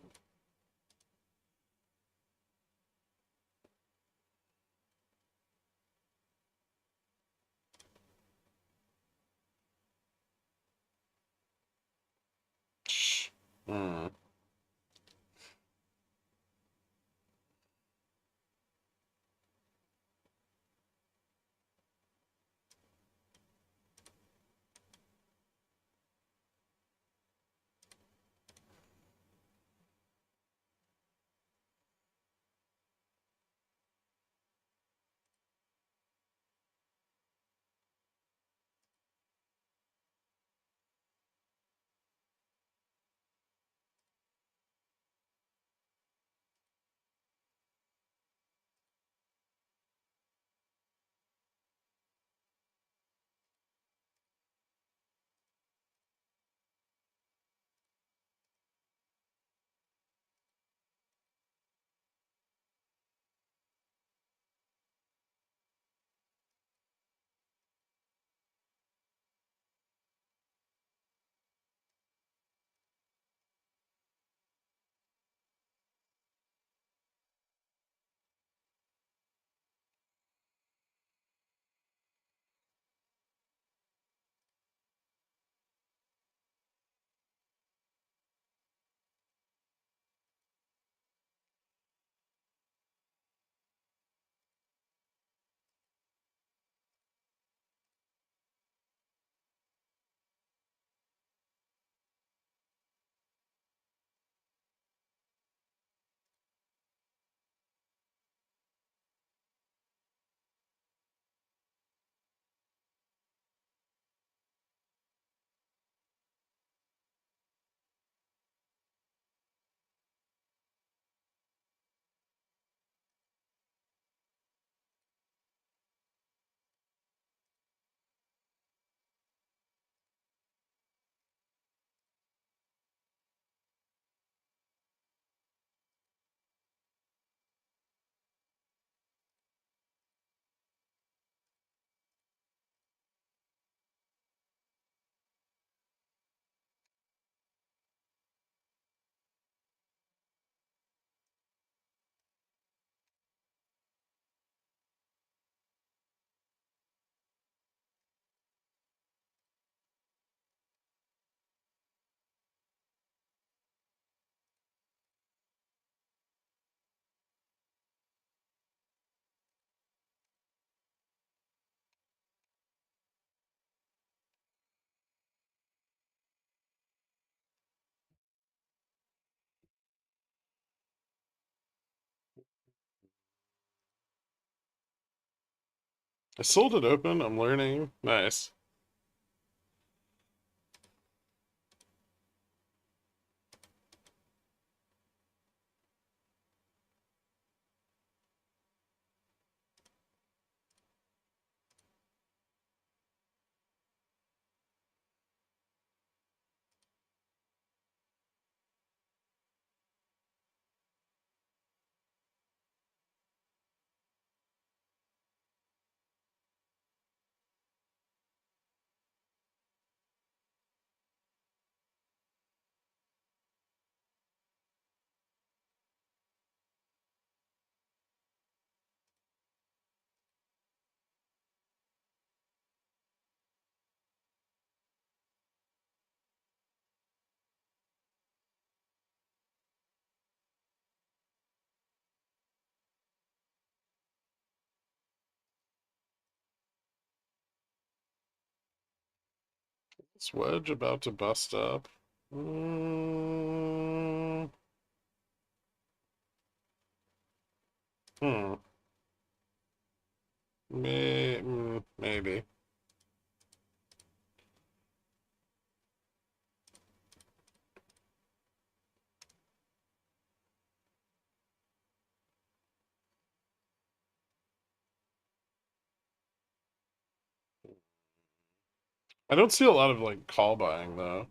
Hmm. I sold it open. I'm learning. Nice. Is wedge about to bust up? Mm. Hmm. Maybe. I don't see a lot of like call buying though.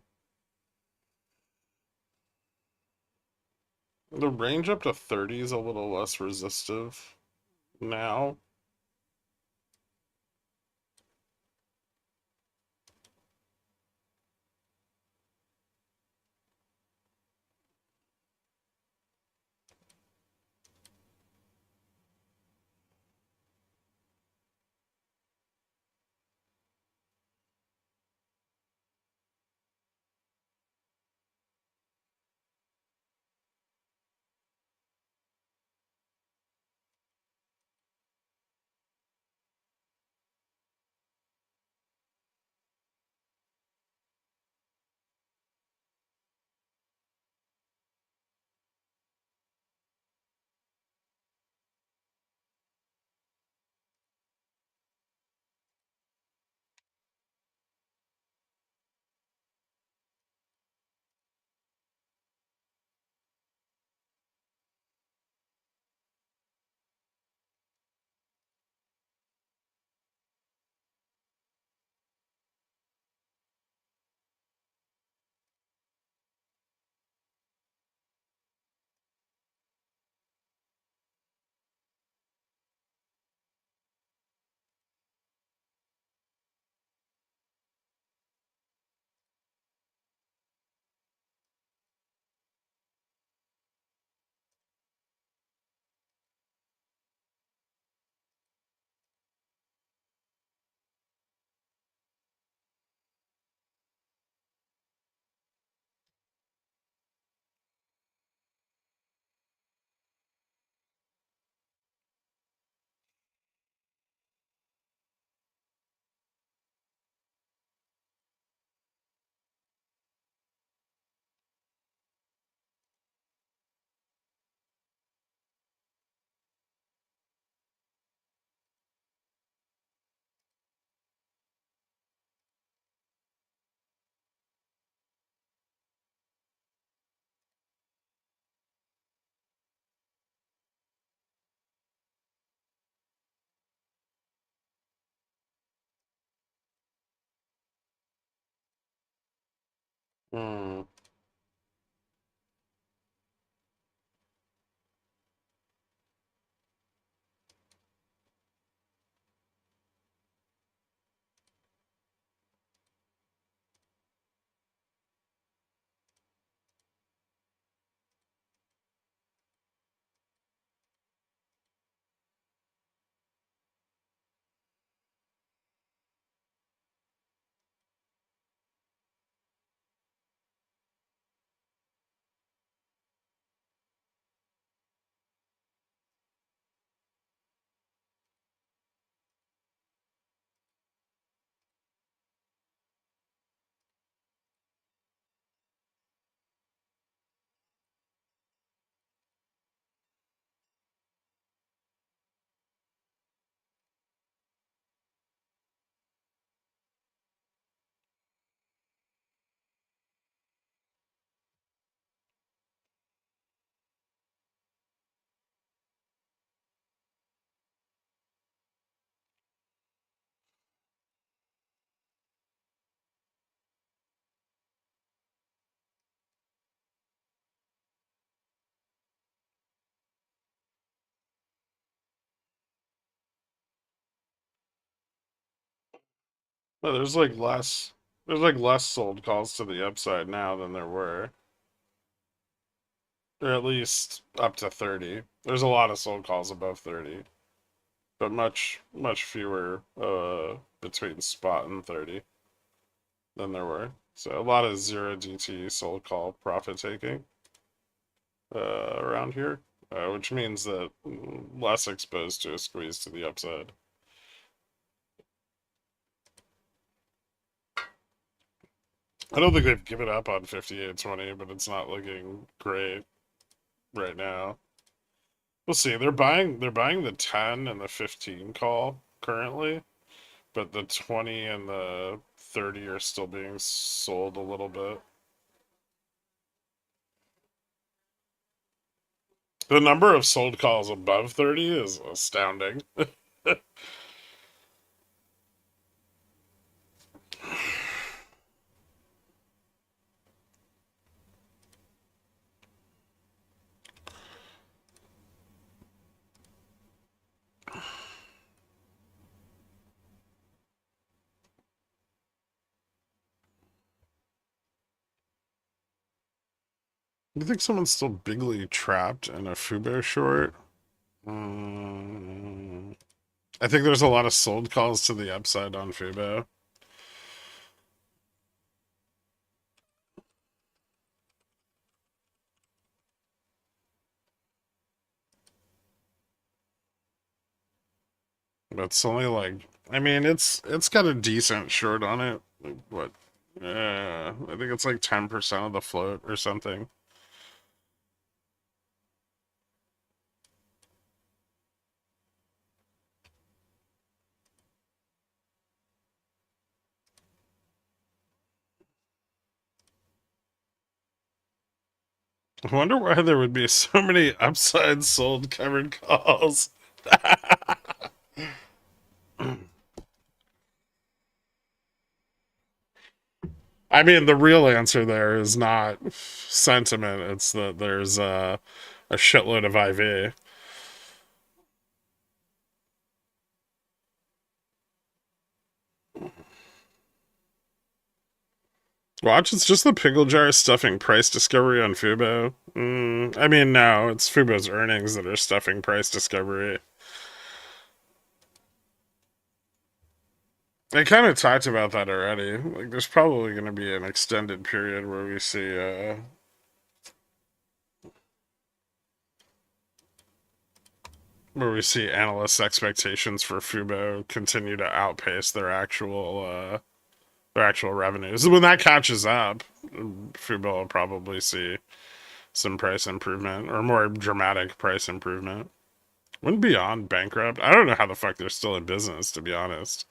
The range up to 30 is a little less resistive now. Hmm. Well, there's like less sold calls to the upside now than there were. Or at least up to 30. There's a lot of sold calls above 30. But much fewer between spot and 30 than there were. So a lot of zero DT sold call profit taking around here, which means that less exposed to a squeeze to the upside. I don't think they've given up on 58.20, but it's not looking great right now. We'll see. They're buying the 10 and the 15 call currently, but the 20 and the 30 are still being sold a little bit. The number of sold calls above 30 is astounding. You think someone's still bigly trapped in a Fubo short? I think there's a lot of sold calls to the upside on Fubo. But it's only like, I mean, it's got a decent short on it. Like, what? I think it's like 10% of the float or something. I wonder why there would be so many upside sold covered calls. I mean, the real answer there is not sentiment. It's that there's a shitload of IV. Watch, it's just the pickle jar stuffing price discovery on Fubo. I mean, no, it's Fubo's earnings that are stuffing price discovery. I kind of talked about that already. Like, there's probably going to be an extended period where we see analysts' expectations for Fubo continue to outpace their actual revenues. When that catches up, Fubo will probably see some price improvement or more dramatic price improvement. When Beyond bankrupt, I don't know how the fuck they're still in business, to be honest.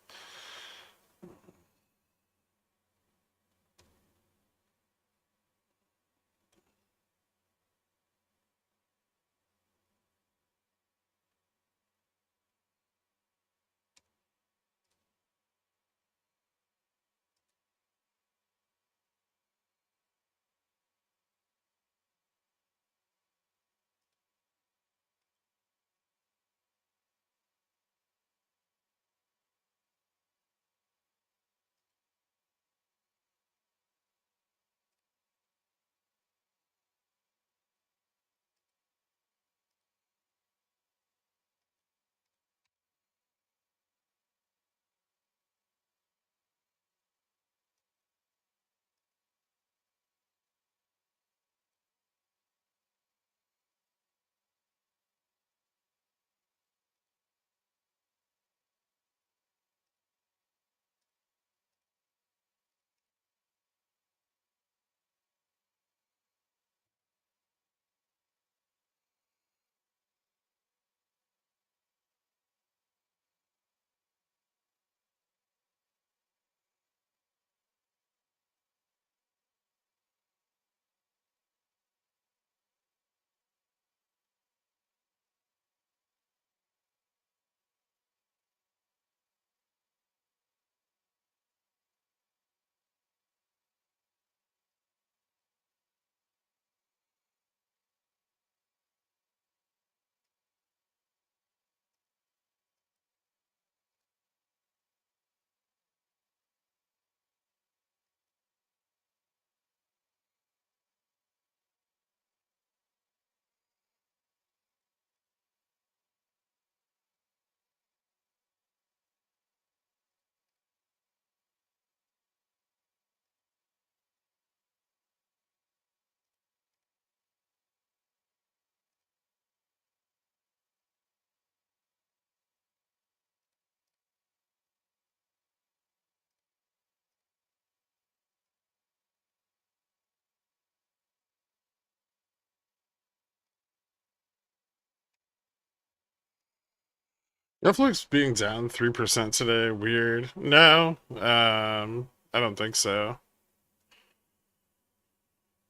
Netflix being down 3% today, weird. No, I don't think so.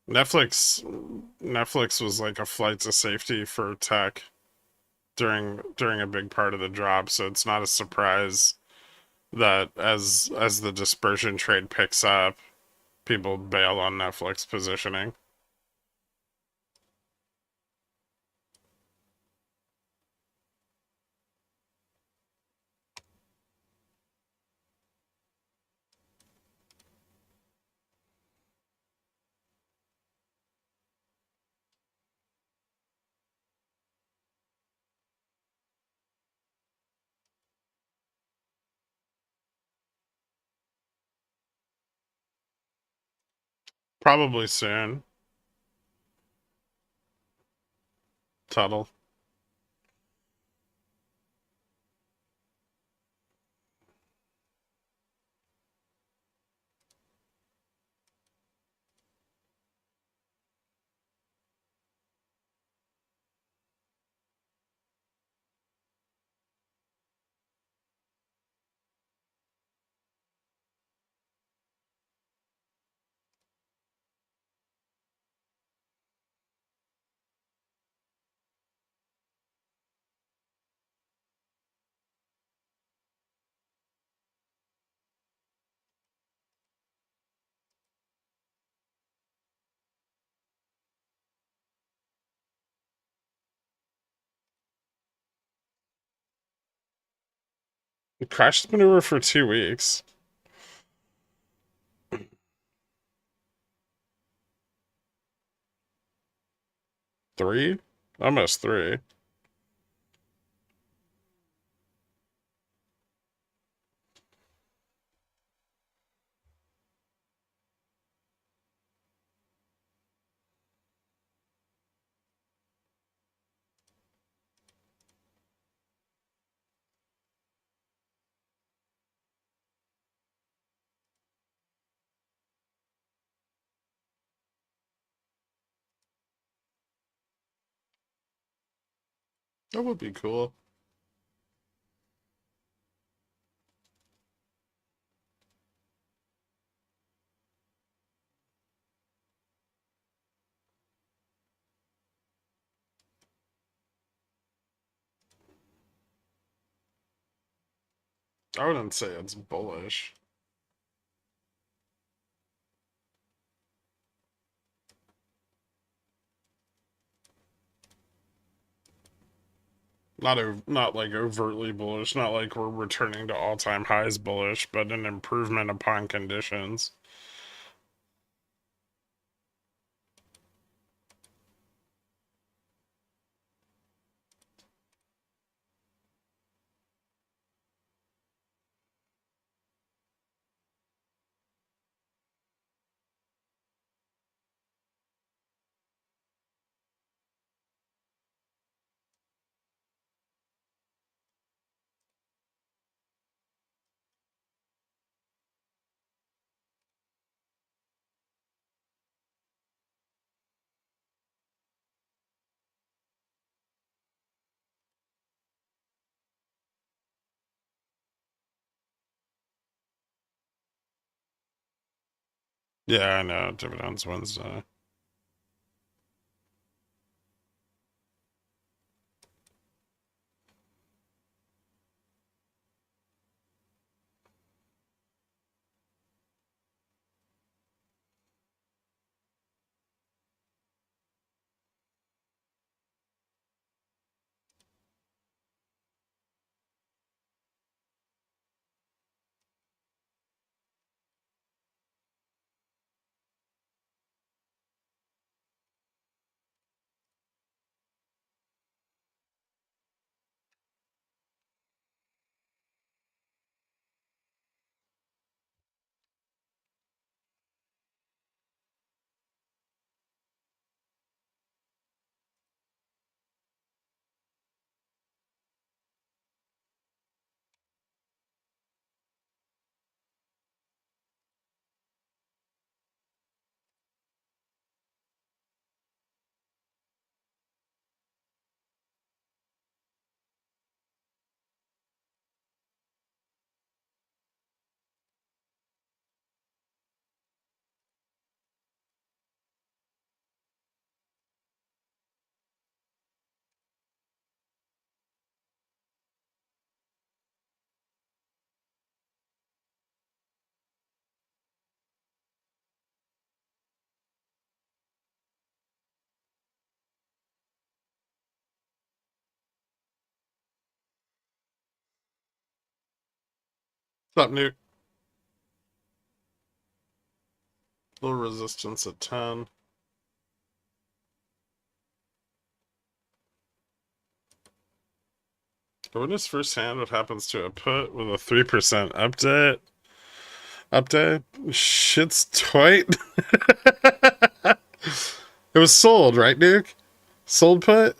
Netflix was like a flight to safety for tech during a big part of the drop, so it's not a surprise that as the dispersion trade picks up, people bail on Netflix positioning. Probably soon. Tuttle. The crash has been over for 2 weeks. Three? Almost three. That would be cool. I wouldn't say it's bullish. Not like overtly bullish, not like we're returning to all-time highs bullish, but an improvement upon conditions. Yeah, I know. Dividends Wednesday. What's up, Nuke? Little resistance at 10. I witnessed firsthand what happens to a put with a 3% update. Shit's tight. It was sold, right, Nuke? Sold put?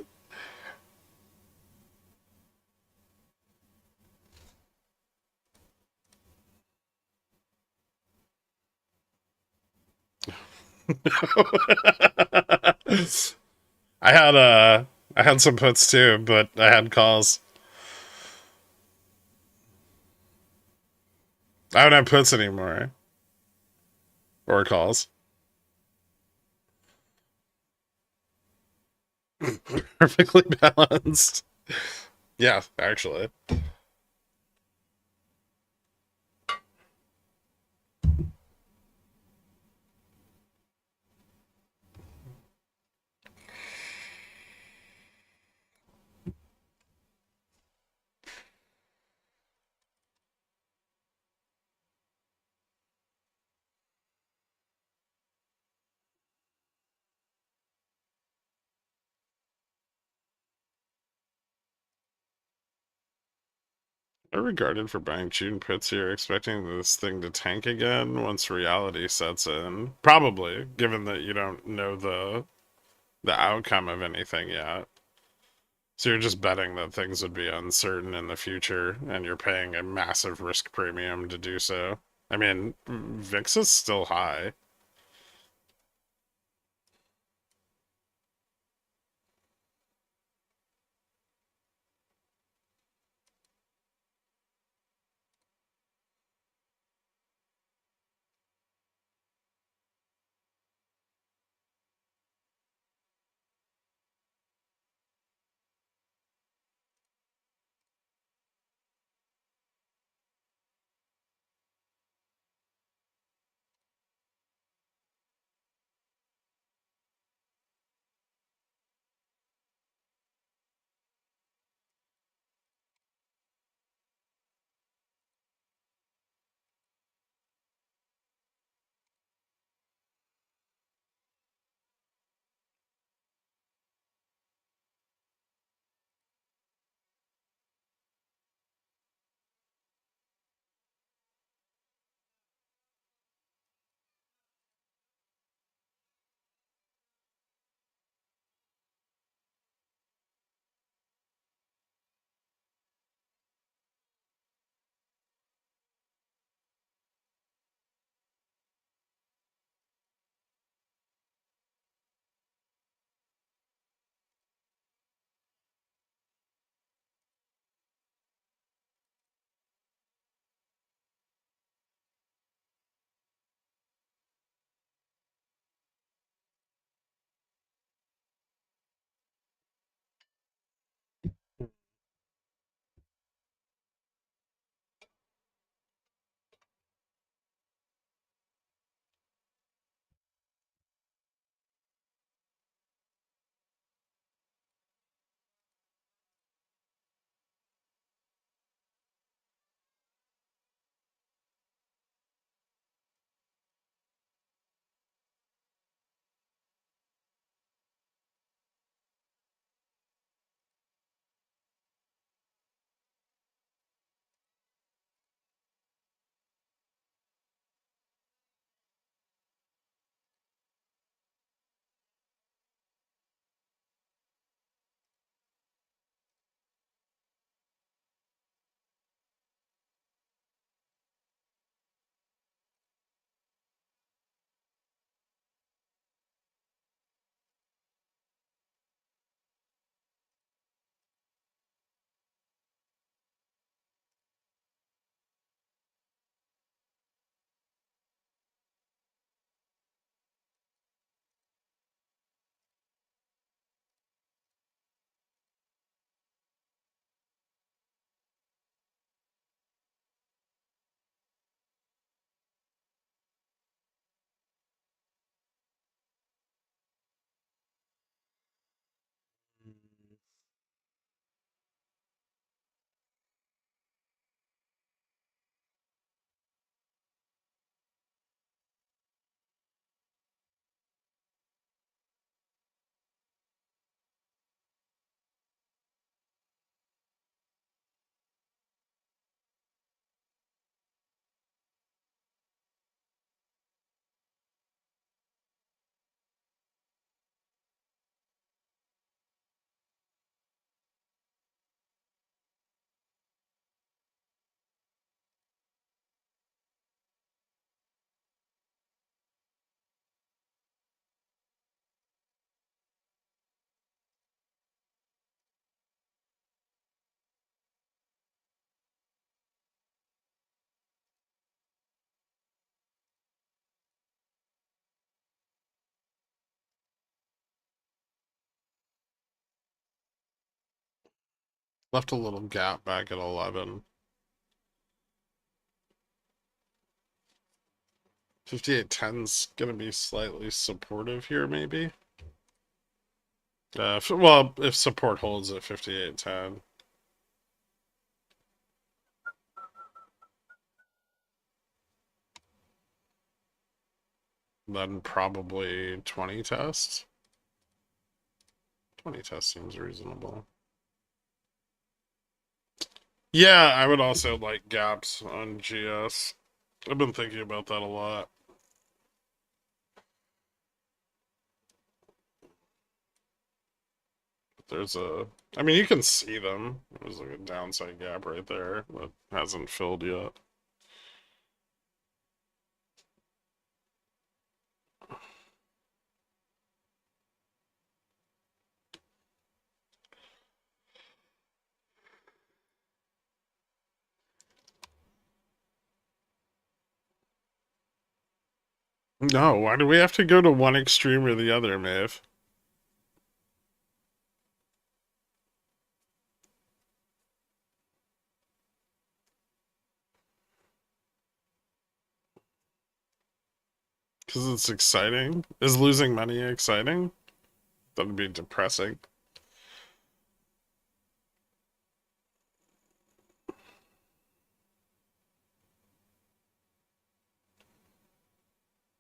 I had some puts too, but I had calls. I don't have puts anymore. Or calls. Perfectly balanced. Yeah, actually. I regarded for buying June puts here, expecting this thing to tank again once reality sets in. Probably, given that you don't know the outcome of anything yet. So you're just betting that things would be uncertain in the future, and you're paying a massive risk premium to do so. I mean, VIX is still high. Left a little gap back at 11. 5810's gonna be slightly supportive here, maybe. Well, if support holds at 5810. Then probably 20 test. 20 test seems reasonable. Yeah, I would also like gaps on GS. I've been thinking about that a lot. There's I mean, you can see them. There's like a downside gap right there that hasn't filled yet. No, why do we have to go to one extreme or the other, Maeve? Because it's exciting? Is losing money exciting? That'd be depressing.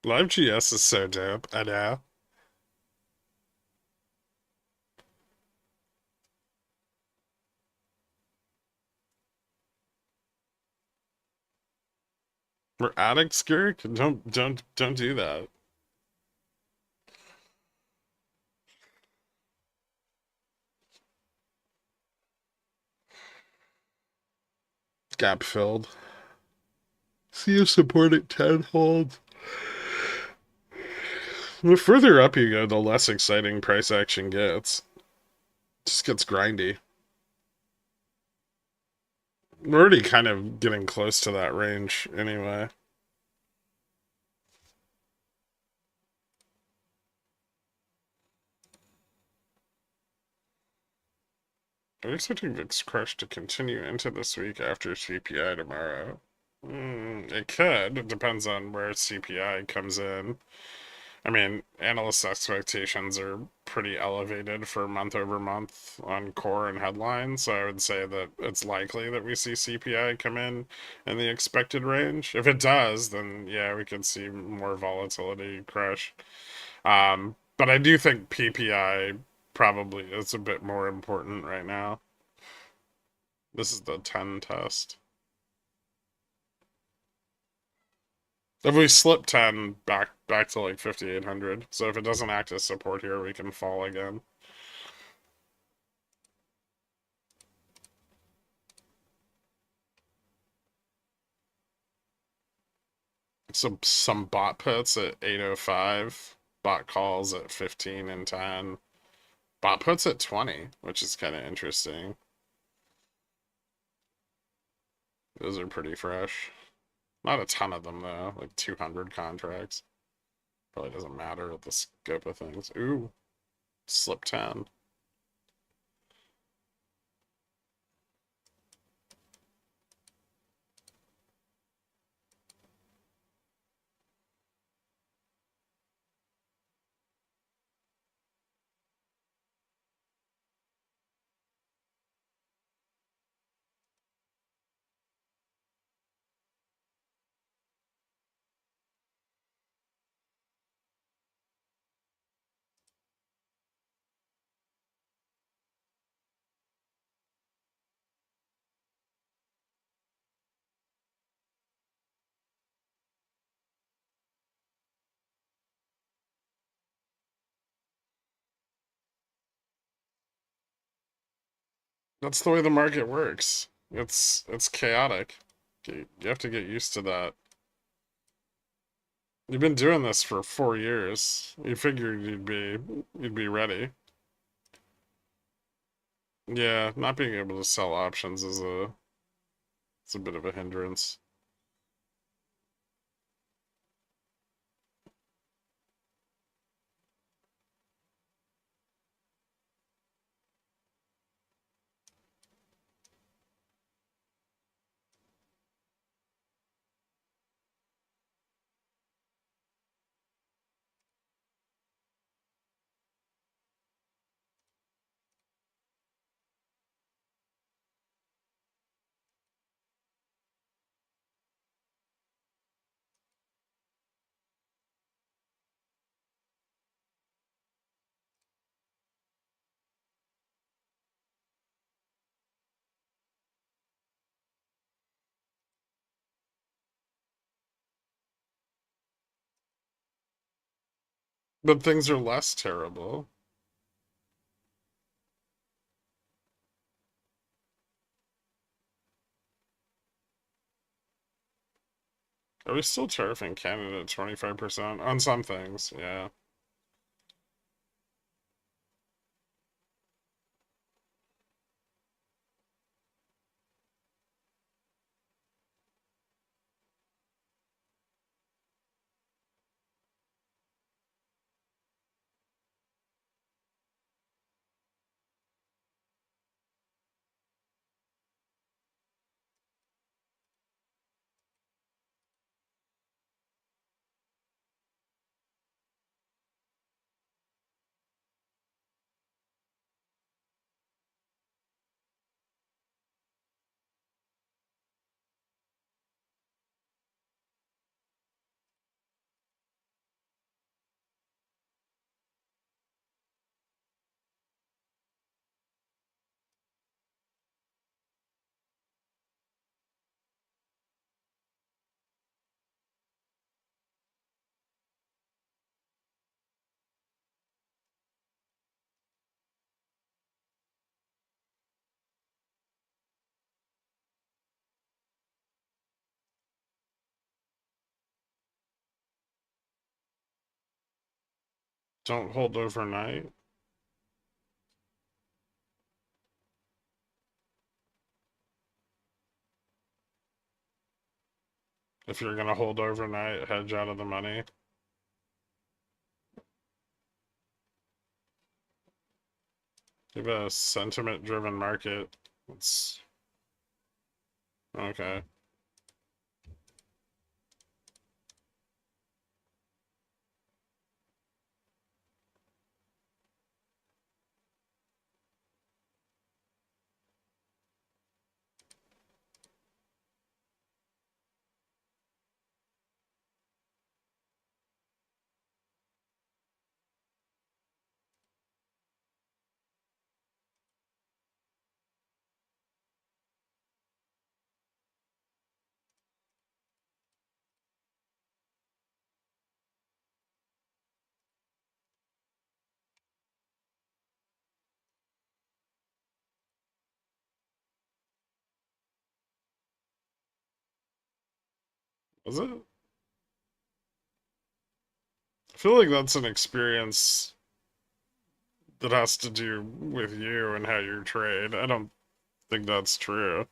Live GS is so dope, I know. We're addicts, Gherkin? Don't do that. Gap filled. See you support at 10 holds. The further up you go, the less exciting price action gets. It just gets grindy. We're already kind of getting close to that range anyway. I'm expecting VIX crush to continue into this week after CPI tomorrow. It could. It depends on where CPI comes in. I mean, analyst expectations are pretty elevated for month over month on core and headlines, so I would say that it's likely that we see CPI come in the expected range. If it does, then yeah, we could see more volatility crash. But I do think PPI probably is a bit more important right now. This is the 10 test. If we slip 10 back to like 5800, so if it doesn't act as support here, we can fall again. Some bot puts at 805, bot calls at 15 and 10, bot puts at 20, which is kind of interesting. Those are pretty fresh. Not a ton of them though, like 200 contracts. Probably doesn't matter with the scope of things. Ooh, slip 10. That's the way the market works. It's chaotic. You have to get used to that. You've been doing this for 4 years. You figured you'd be ready. Yeah, not being able to sell options is it's a bit of a hindrance. But things are less terrible. Are we still tariffing Canada at 25% on some things? Yeah. Don't hold overnight. If you're gonna hold overnight, hedge out of the money. You have a sentiment-driven market. It's okay. Is it? I feel like that's an experience that has to do with you and how you trade. I don't think that's true.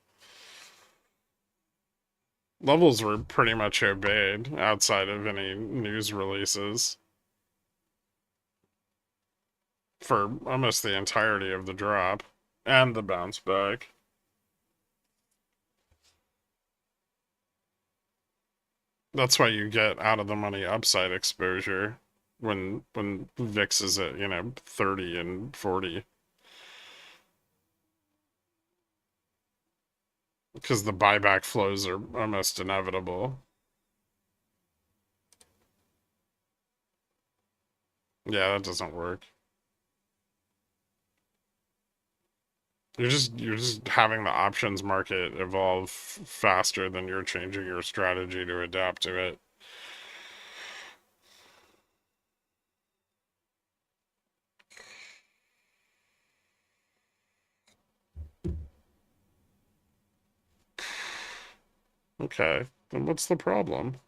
Levels were pretty much obeyed outside of any news releases for almost the entirety of the drop and the bounce back. That's why you get out of the money upside exposure when VIX is at, 30 and 40. Because the buyback flows are almost inevitable. Yeah, that doesn't work. You're just having the options market evolve faster than you're changing your strategy to adapt to it. Okay, then what's the problem?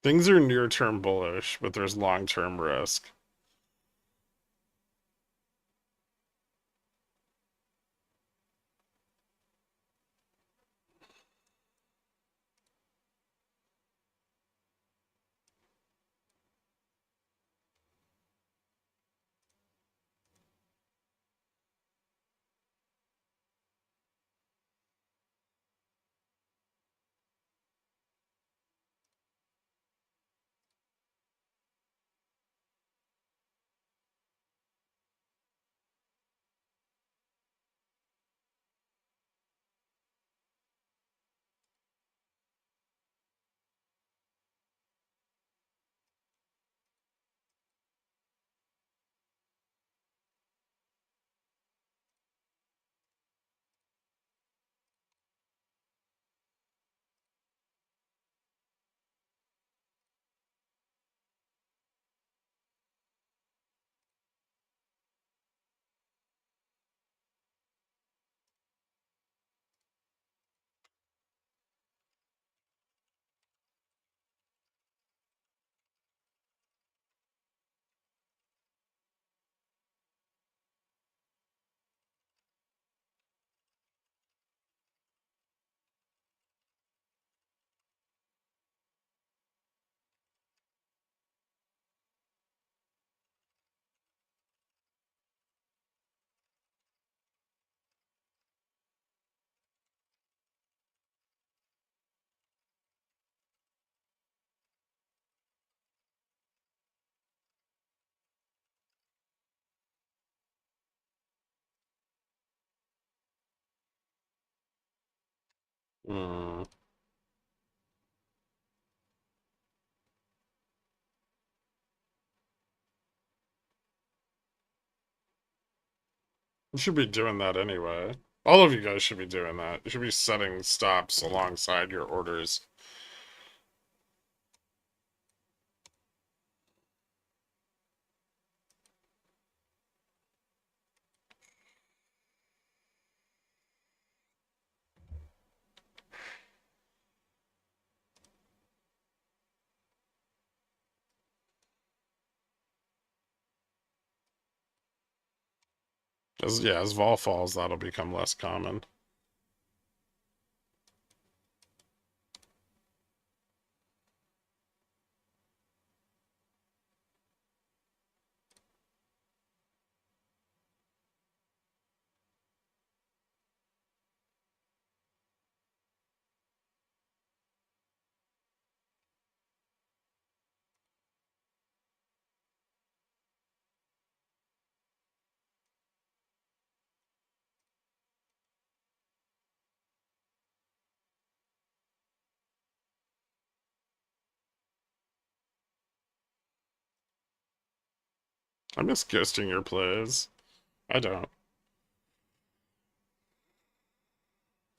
Things are near-term bullish, but there's long-term risk. Hmm. You should be doing that anyway. All of you guys should be doing that. You should be setting stops alongside your orders. As vol falls, that'll become less common. I miss ghosting your plays. I don't.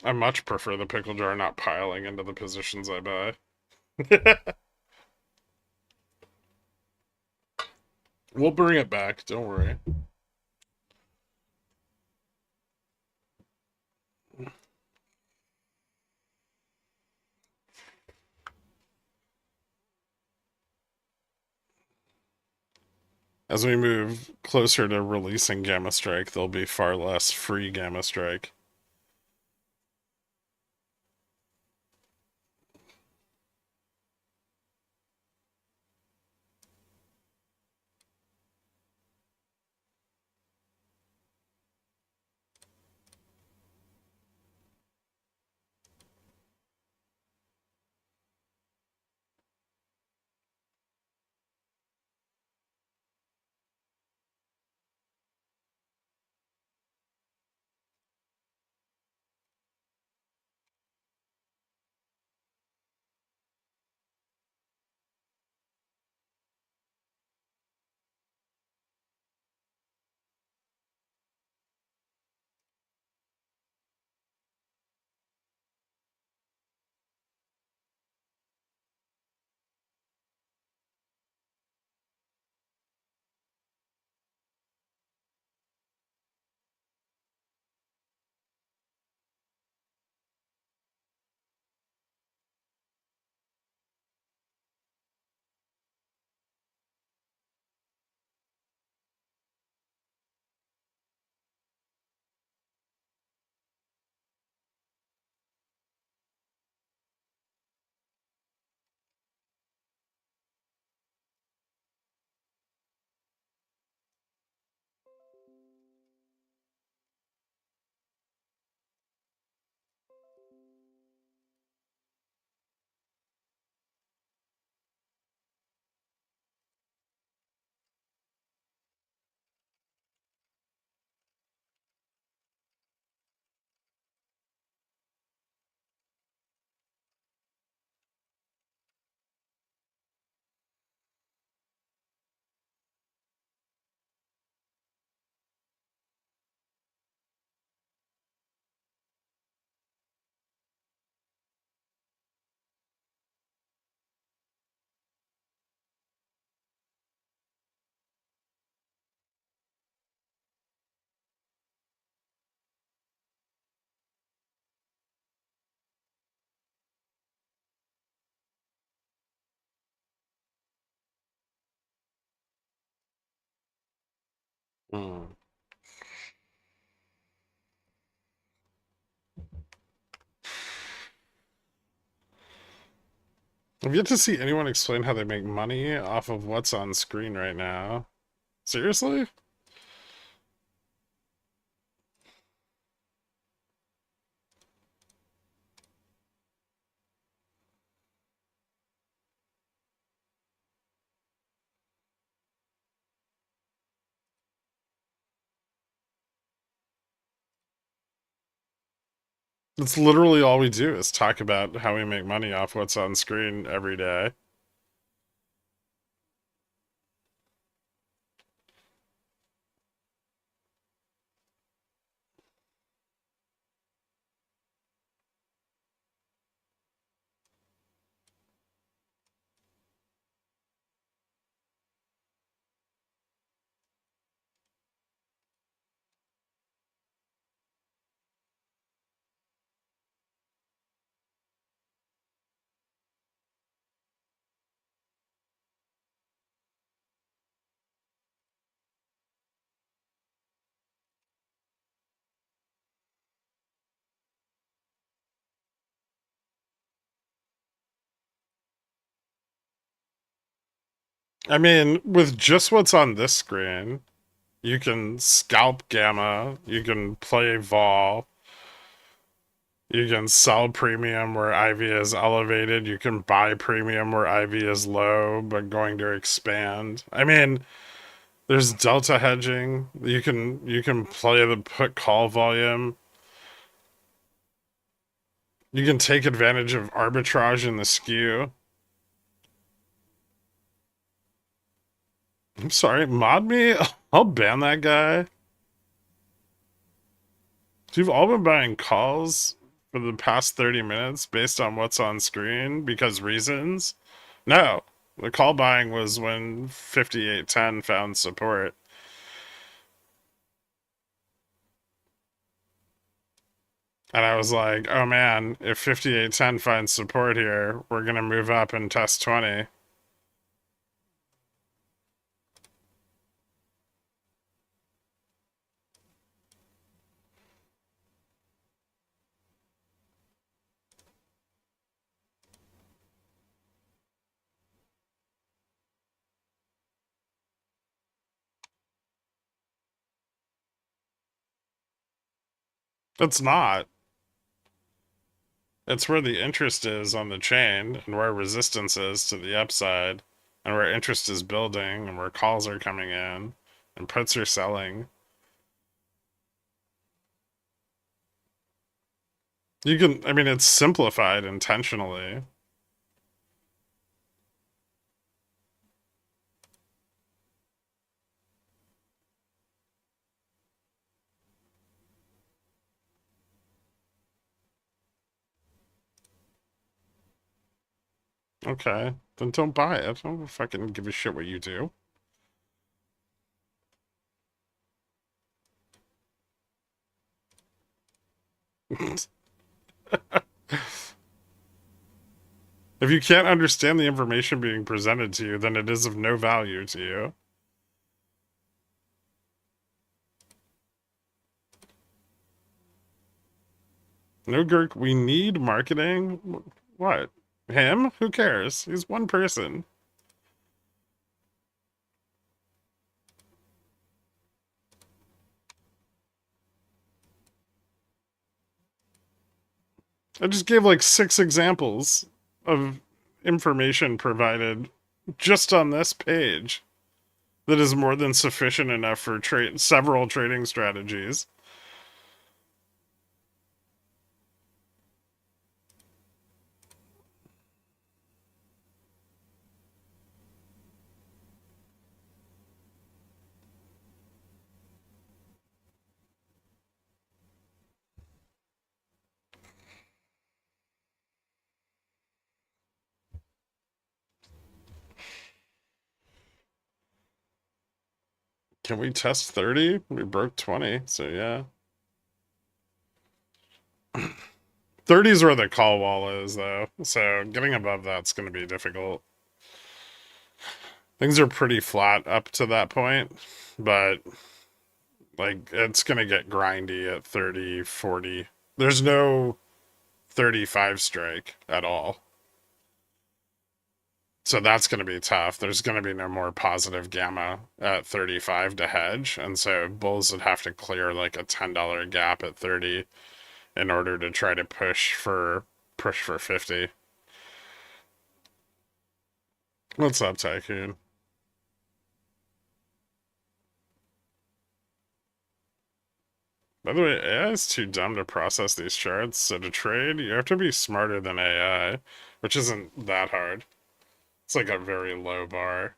I much prefer the pickle jar not piling into the positions I buy. We'll bring it back, don't worry. As we move closer to releasing Gamma Strike, there'll be far less free Gamma Strike. Hmm. I've yet to see anyone explain how they make money off of what's on screen right now. Seriously? That's literally all we do is talk about how we make money off what's on screen every day. I mean, with just what's on this screen, you can scalp gamma, you can play vol, you can sell premium where IV is elevated, you can buy premium where IV is low but going to expand. I mean, there's delta hedging. You can play the put call volume. You can take advantage of arbitrage in the skew. I'm sorry, mod me? I'll ban that guy. So you've all been buying calls for the past 30 minutes based on what's on screen because reasons? No. The call buying was when 5810 found support. And I was like, oh man, if 5810 finds support here, we're going to move up and test 20. It's not. It's where the interest is on the chain and where resistance is to the upside and where interest is building and where calls are coming in and puts are selling. You can, I mean, it's simplified intentionally. Okay, then don't buy it. I don't fucking give a shit what you do. If you can't understand the information being presented to you, then it is of no value to you. No, Gherk, we need marketing. What? Him? Who cares? He's one person. I just gave like 6 examples of information provided just on this page that is more than sufficient enough for several trading strategies. Can we test 30? We broke 20, so yeah. 30 is where the call wall is, though, so getting above that's going to be difficult. Things are pretty flat up to that point, but like it's going to get grindy at 30, 40. There's no 35 strike at all. So that's going to be tough. There's going to be no more positive gamma at 35 to hedge. And so bulls would have to clear like a $10 gap at 30 in order to try to push for 50. What's up, Tycoon? By the way, AI is too dumb to process these charts, so to trade, you have to be smarter than AI, which isn't that hard. It's like a very low bar.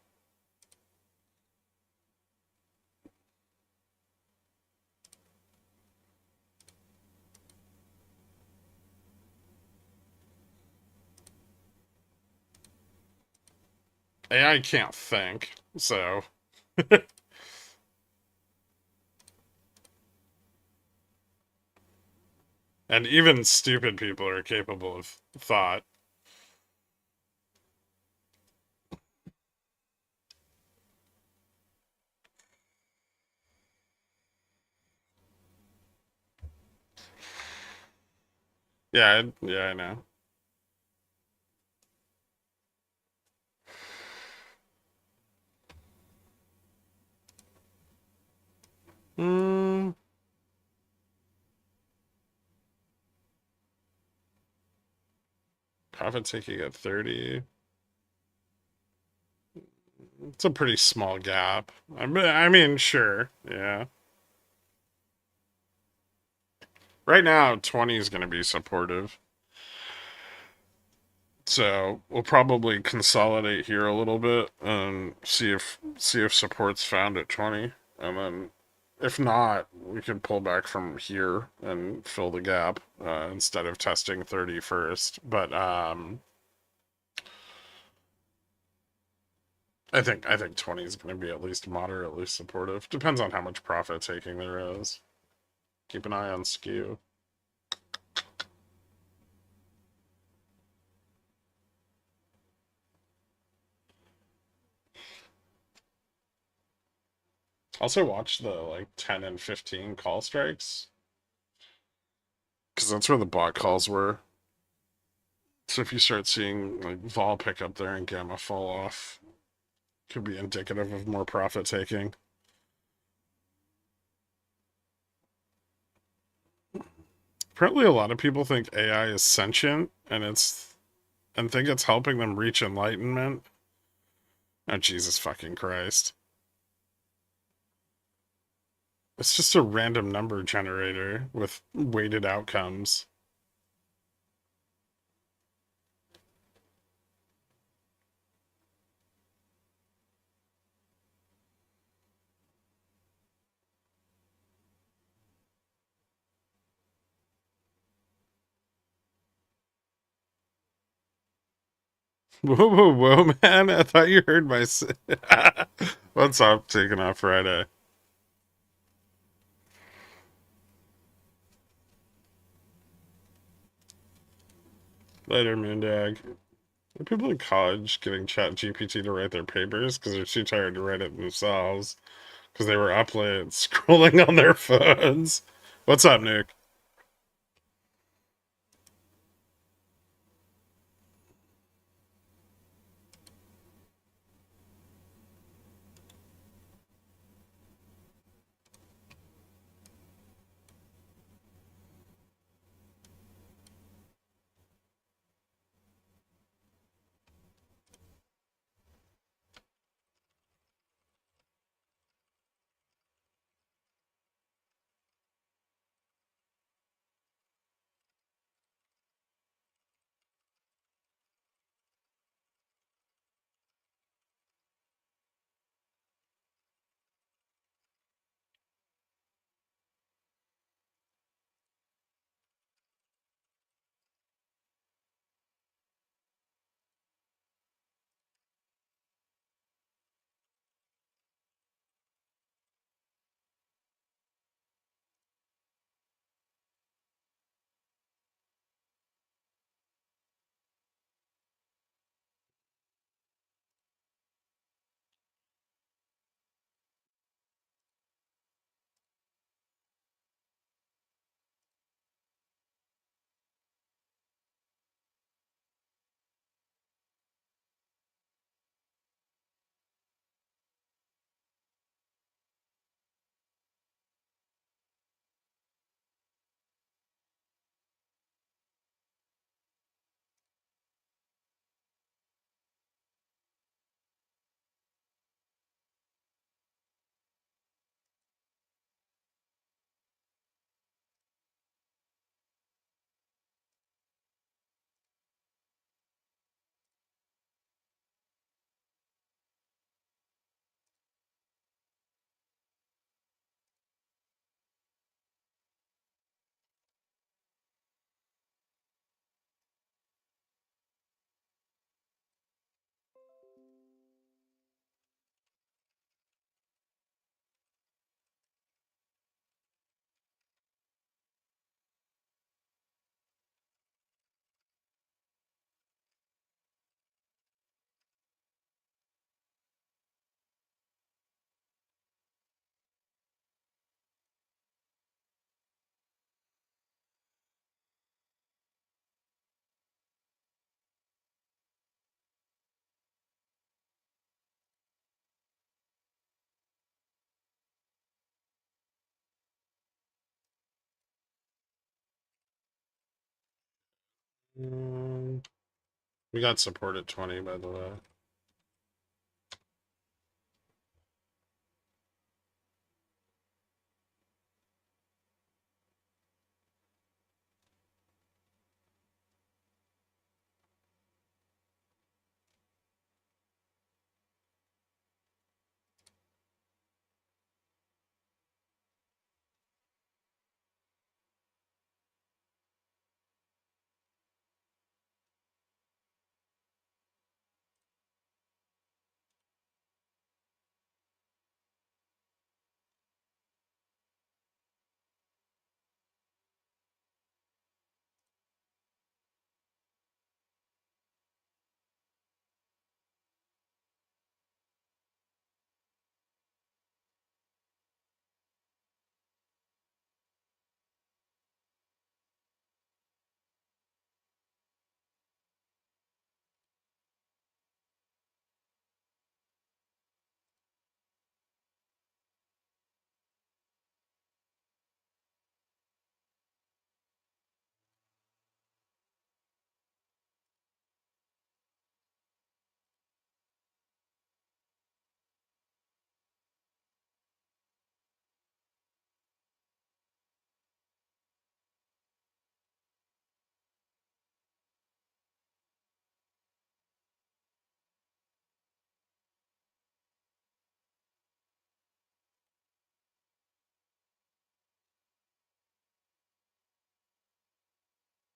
AI can't think, so... And even stupid people are capable of thought. Yeah, yeah, I know. Hmm. Profit taking at 30. It's a pretty small gap. I mean, sure, yeah. Right now, 20 is going to be supportive. So we'll probably consolidate here a little bit and see if support's found at 20, and then if not, we can pull back from here and fill the gap instead of testing 30 first. But I think 20 is going to be at least moderately supportive. Depends on how much profit taking there is. Keep an eye on skew. Also watch the like 10 and 15 call strikes, because that's where the bot calls were. So if you start seeing like vol pick up there and gamma fall off, could be indicative of more profit taking. Apparently a lot of people think AI is sentient and think it's helping them reach enlightenment. Oh, Jesus fucking Christ. It's just a random number generator with weighted outcomes. Whoa, whoa, whoa, man. I thought you heard my... What's up, taking off Friday? Later, Moondag. Are people in college getting ChatGPT to write their papers because they're too tired to write it themselves because they were up late scrolling on their phones? What's up, Nick? We got support at 20, by the way.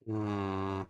Hmm.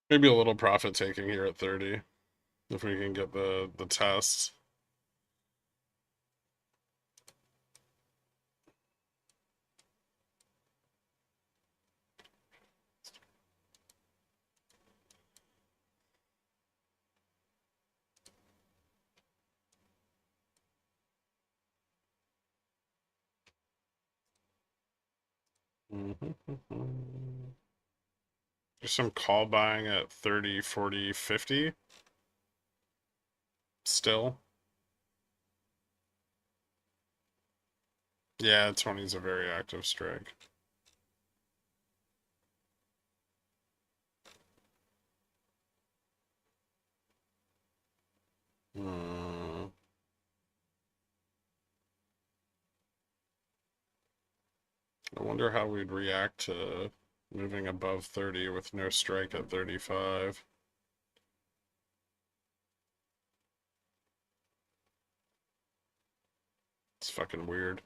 Maybe a little profit taking here at 30 if we can get the test. There's some call buying at 30, 40, 50. Still. Yeah, 20 is a very active strike. I wonder how we'd react to moving above 30 with no strike at 35. It's fucking weird.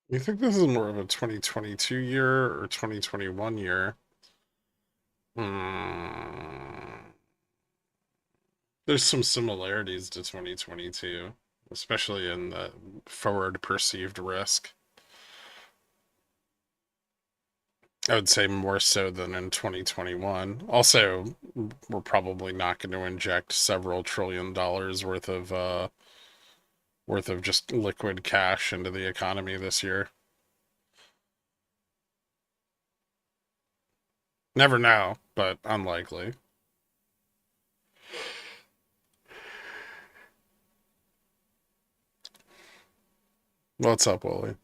You think this is more of a 2022 year or 2021 year? There's some similarities to 2022, especially in the forward perceived risk. I would say more so than in 2021. Also, we're probably not going to inject several $trillion worth of just liquid cash into the economy this year. Never know, but unlikely. What's up, Wooly?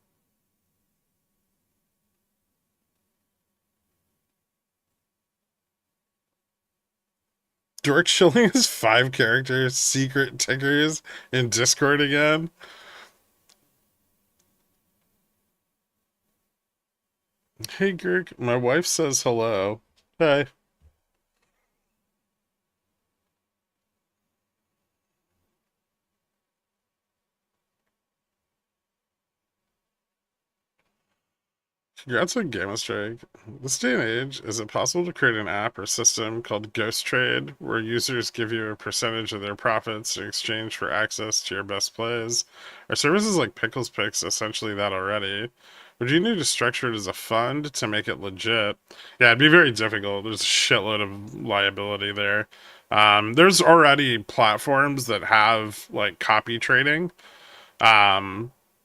Dork Shilling is 5 characters, secret tickers in Discord again. Hey, Gherk, my wife says hello. Hey. Congrats on Gamma Strike. This day and age, is it possible to create an app or system called Ghost Trade where users give you a percentage of their profits in exchange for access to your best plays? Are services like Pickles Picks essentially that already? Would you need to structure it as a fund to make it legit? Yeah, it'd be very difficult. There's a shitload of liability there. There's already platforms that have like copy trading.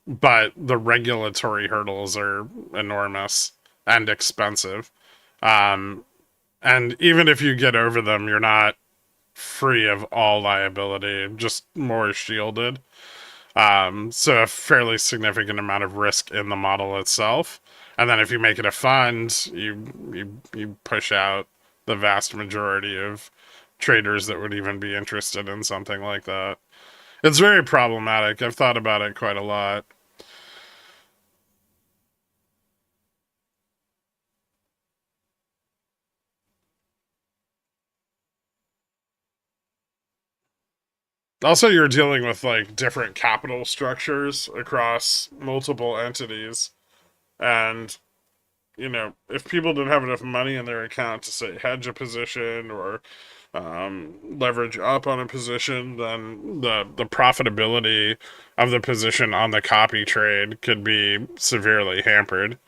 But the regulatory hurdles are enormous and expensive. And even if you get over them, you're not free of all liability, just more shielded. So a fairly significant amount of risk in the model itself. And then if you make it a fund, you push out the vast majority of traders that would even be interested in something like that. It's very problematic. I've thought about it quite a lot. Also, you're dealing with like different capital structures across multiple entities. And, you know, if people don't have enough money in their account to say hedge a position or leverage up on a position, then the profitability of the position on the copy trade could be severely hampered.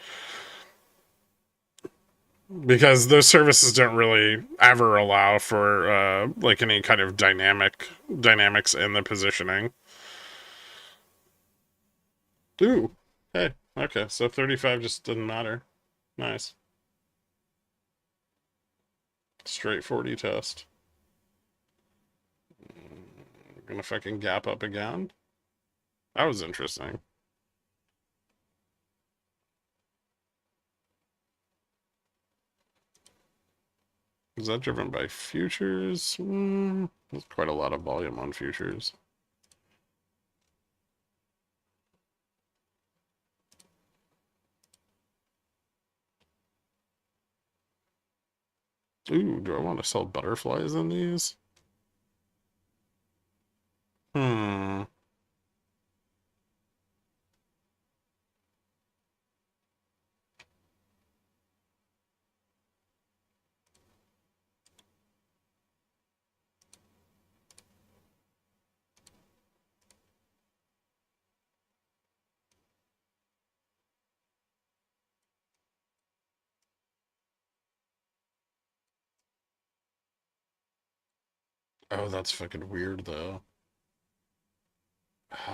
Because those services don't really ever allow for like any kind of dynamics in the positioning. Ooh, hey, okay, so 35 just didn't matter. Nice. Straight 40 test. Gonna fucking gap up again? That was interesting. Is that driven by futures? There's quite a lot of volume on futures. Ooh, do I want to sell butterflies in these? Hmm. Oh, that's fucking weird, though.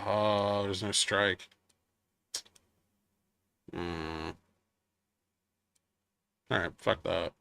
Oh, there's no strike. Hmm. Alright, fuck that.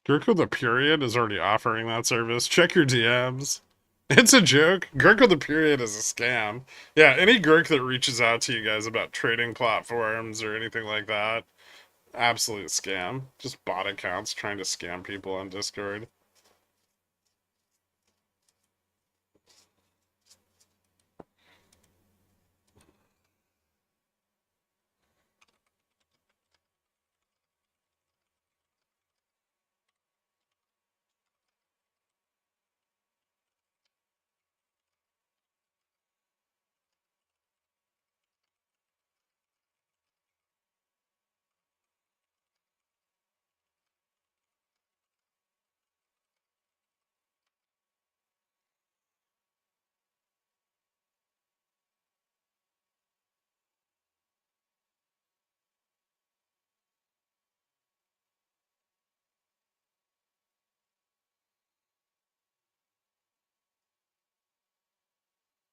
Gherkin the Period is already offering that service. Check your DMs. It's a joke. Gherkin the Period is a scam. Yeah, any Gherk that reaches out to you guys about trading platforms or anything like that, absolute scam. Just bot accounts trying to scam people on Discord.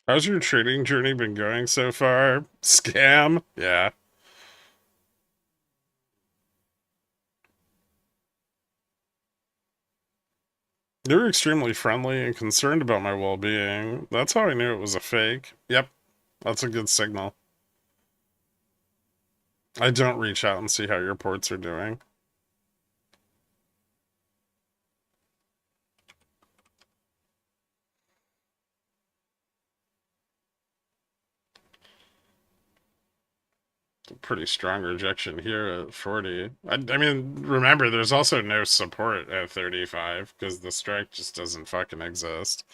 How's your trading journey been going so far? Scam? Yeah. They were extremely friendly and concerned about my well-being. That's how I knew it was a fake. Yep, that's a good signal. I don't reach out and see how your ports are doing. Pretty strong rejection here at 40. I mean, remember, there's also no support at 35 because the strike just doesn't fucking exist.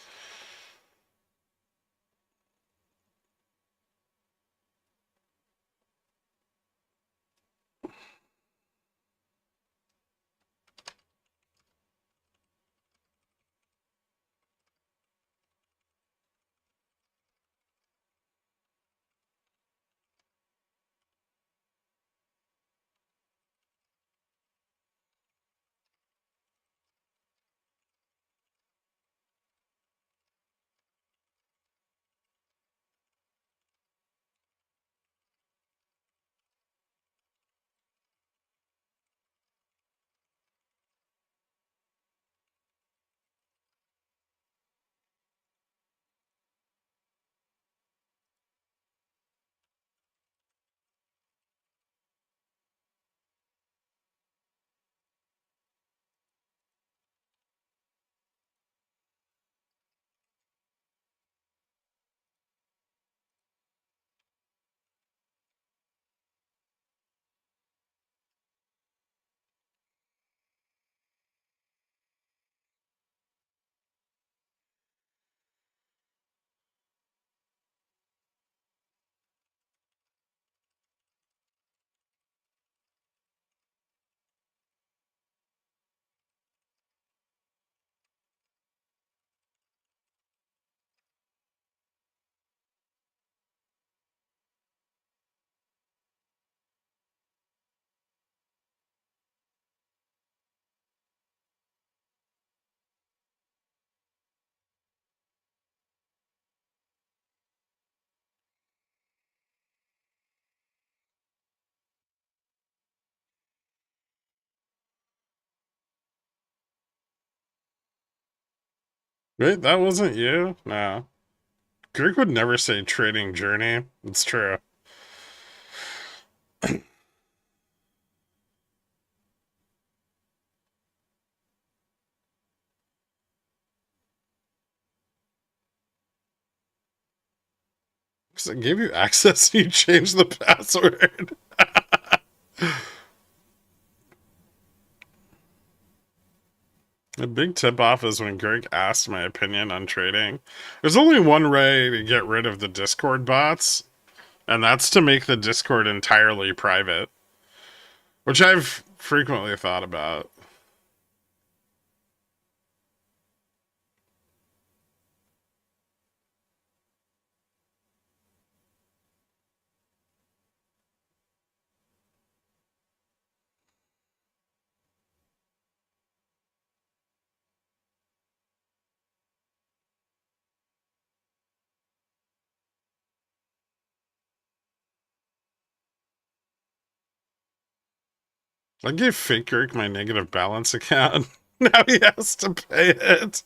Wait, that wasn't you? No. Greg would never say trading journey. It's true. Because it gave you access, you changed the password. A big tip-off is when Greg asked my opinion on trading. There's only one way to get rid of the Discord bots, and that's to make the Discord entirely private, which I've frequently thought about. I gave Fake Greg my negative balance account. Now he has to pay it.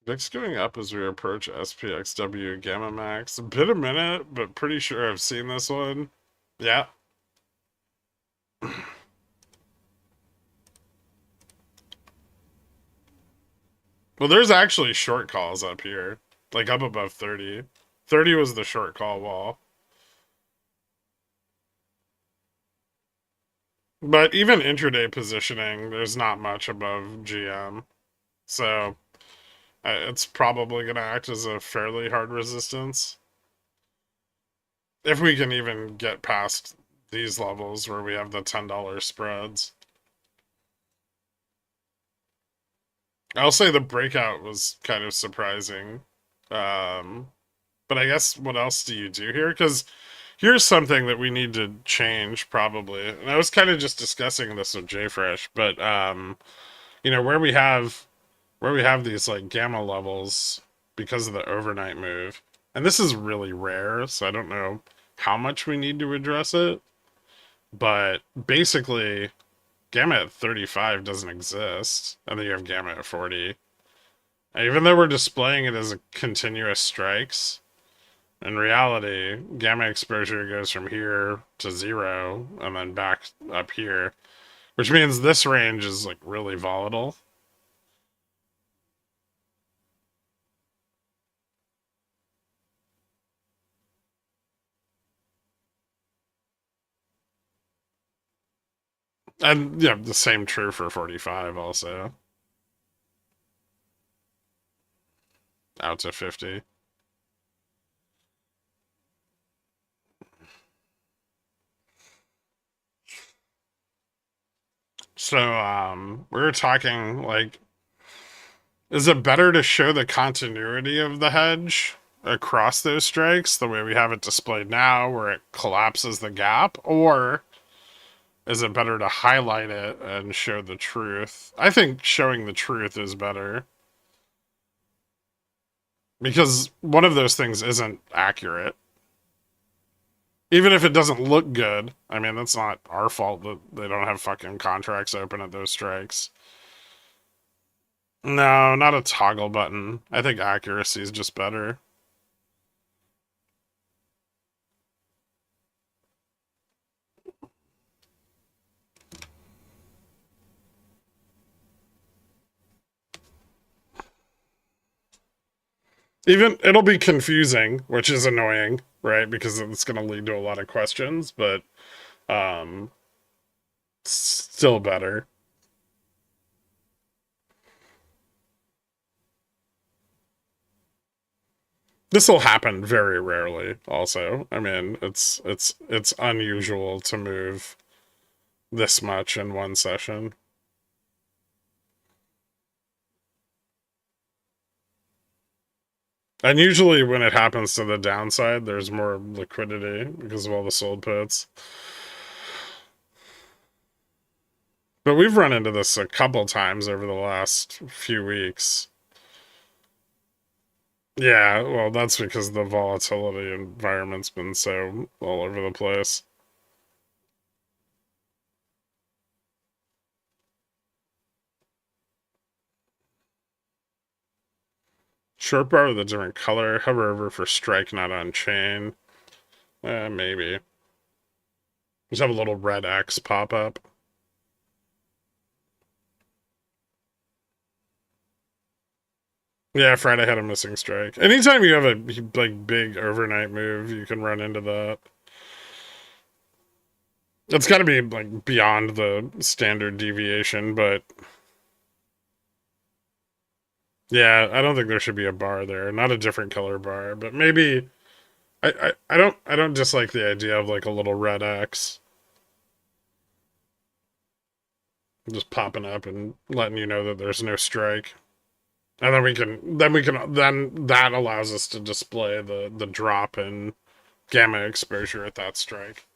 VIX going up as we approach SPXW Gamma Max. A bit a minute, but pretty sure I've seen this one. Yeah. Well, there's actually short calls up here. Like up above 30. 30 was the short call wall. But even intraday positioning, there's not much above GM. So it's probably going to act as a fairly hard resistance. If we can even get past these levels where we have the $10 spreads. I'll say the breakout was kind of surprising. But I guess what else do you do here? Because here's something that we need to change probably. And I was kind of just discussing this with JFresh, but you know, where we have these like gamma levels because of the overnight move. And this is really rare, so I don't know how much we need to address it. But basically, gamma at 35 doesn't exist. And then you have gamma at 40. And even though we're displaying it as a continuous strikes, in reality, gamma exposure goes from here to 0 and then back up here, which means this range is like really volatile. And yeah, the same true for 45 also. Out to 50. So, we were talking, like, is it better to show the continuity of the hedge across those strikes, the way we have it displayed now, where it collapses the gap? Or is it better to highlight it and show the truth? I think showing the truth is better. Because one of those things isn't accurate. Even if it doesn't look good, I mean, that's not our fault that they don't have fucking contracts open at those strikes. No, not a toggle button. I think accuracy is just better. Even, it'll be confusing, which is annoying, right? Because it's going to lead to a lot of questions, but still better. This will happen very rarely also. I mean, it's unusual to move this much in one session. And usually when it happens to the downside, there's more liquidity because of all the sold puts. But we've run into this a couple times over the last few weeks. Yeah, well, that's because the volatility environment's been so all over the place. Short bar with a different color. Hover over for strike not on chain. Maybe. Just have a little red X pop up. Yeah, Friday had a missing strike. Anytime you have a like big overnight move, you can run into that. It's got to be like beyond the standard deviation, but yeah, I don't think there should be a bar there. Not a different color bar, but maybe I don't dislike the idea of like a little red X just popping up and letting you know that there's no strike. And then that allows us to display the drop in gamma exposure at that strike.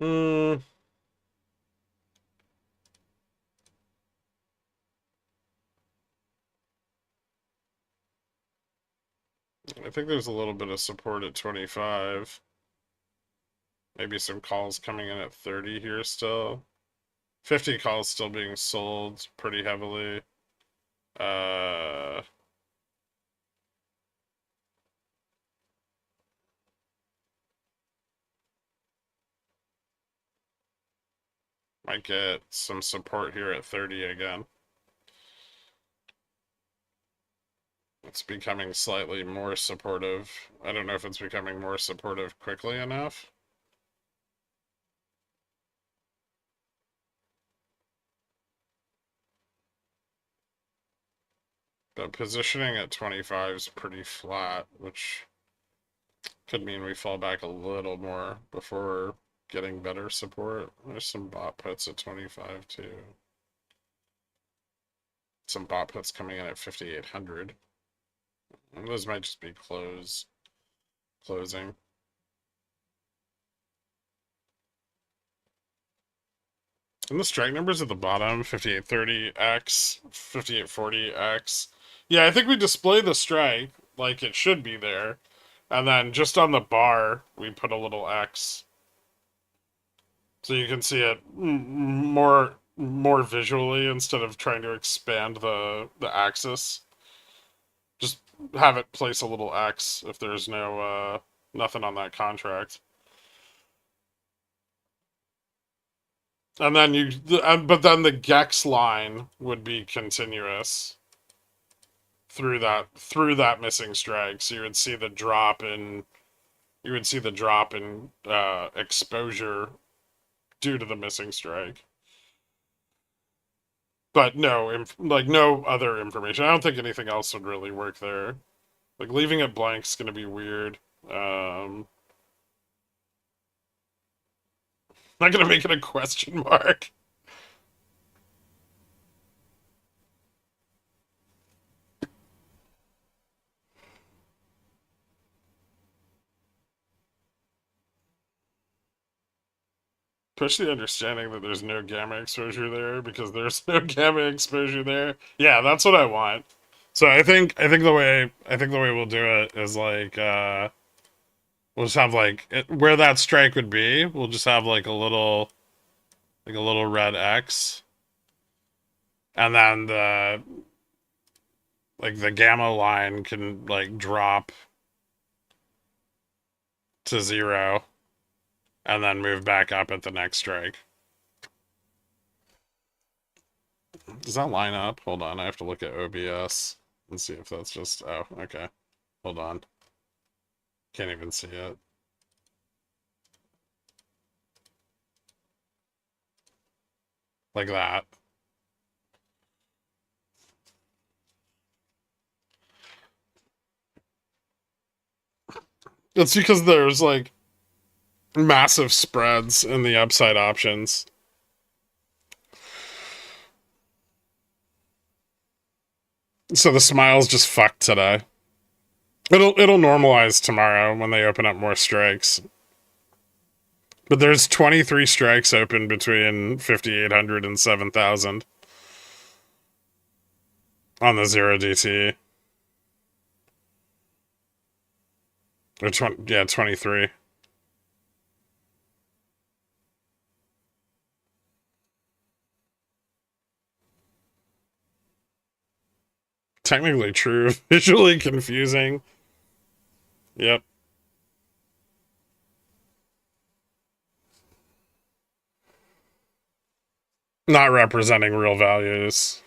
I think there's a little bit of support at 25. Maybe some calls coming in at 30 here still. 50 calls still being sold pretty heavily. Might get some support here at 30 again. It's becoming slightly more supportive. I don't know if it's becoming more supportive quickly enough. But positioning at 25 is pretty flat, which could mean we fall back a little more before getting better support. There's some bot puts at 25 too. Some bot puts coming in at 5,800. And those might just be closing. And the strike numbers at the bottom, 5830X, 5840X. Yeah, I think we display the strike like it should be there. And then just on the bar, we put a little X. So you can see it more visually instead of trying to expand the axis. Just have it place a little X if there's no Nothing on that contract. And then but then the Gex line would be continuous through that missing strike. So you would see the drop in exposure due to the missing strike. But no, no other information. I don't think anything else would really work there. Like leaving it blank is going to be weird. Not going to make it a question mark. Push the understanding that there's no gamma exposure there because there's no gamma exposure there. Yeah, that's what I want. So I think the way we'll do it is like we'll just have like where that strike would be, we'll just have like a little red X. And then the gamma line can like drop to 0 and then move back up at the next strike. Does that line up? Hold on, I have to look at OBS and see if that's just, oh, okay. Hold on. Can't even see it. Like that. It's because there's like massive spreads in the upside options. So the smile's just fucked today. It'll normalize tomorrow when they open up more strikes. But there's 23 strikes open between 5,800 and 7,000 on the 0 DT. Or 23. Technically true. Visually confusing. Yep. Not representing real values.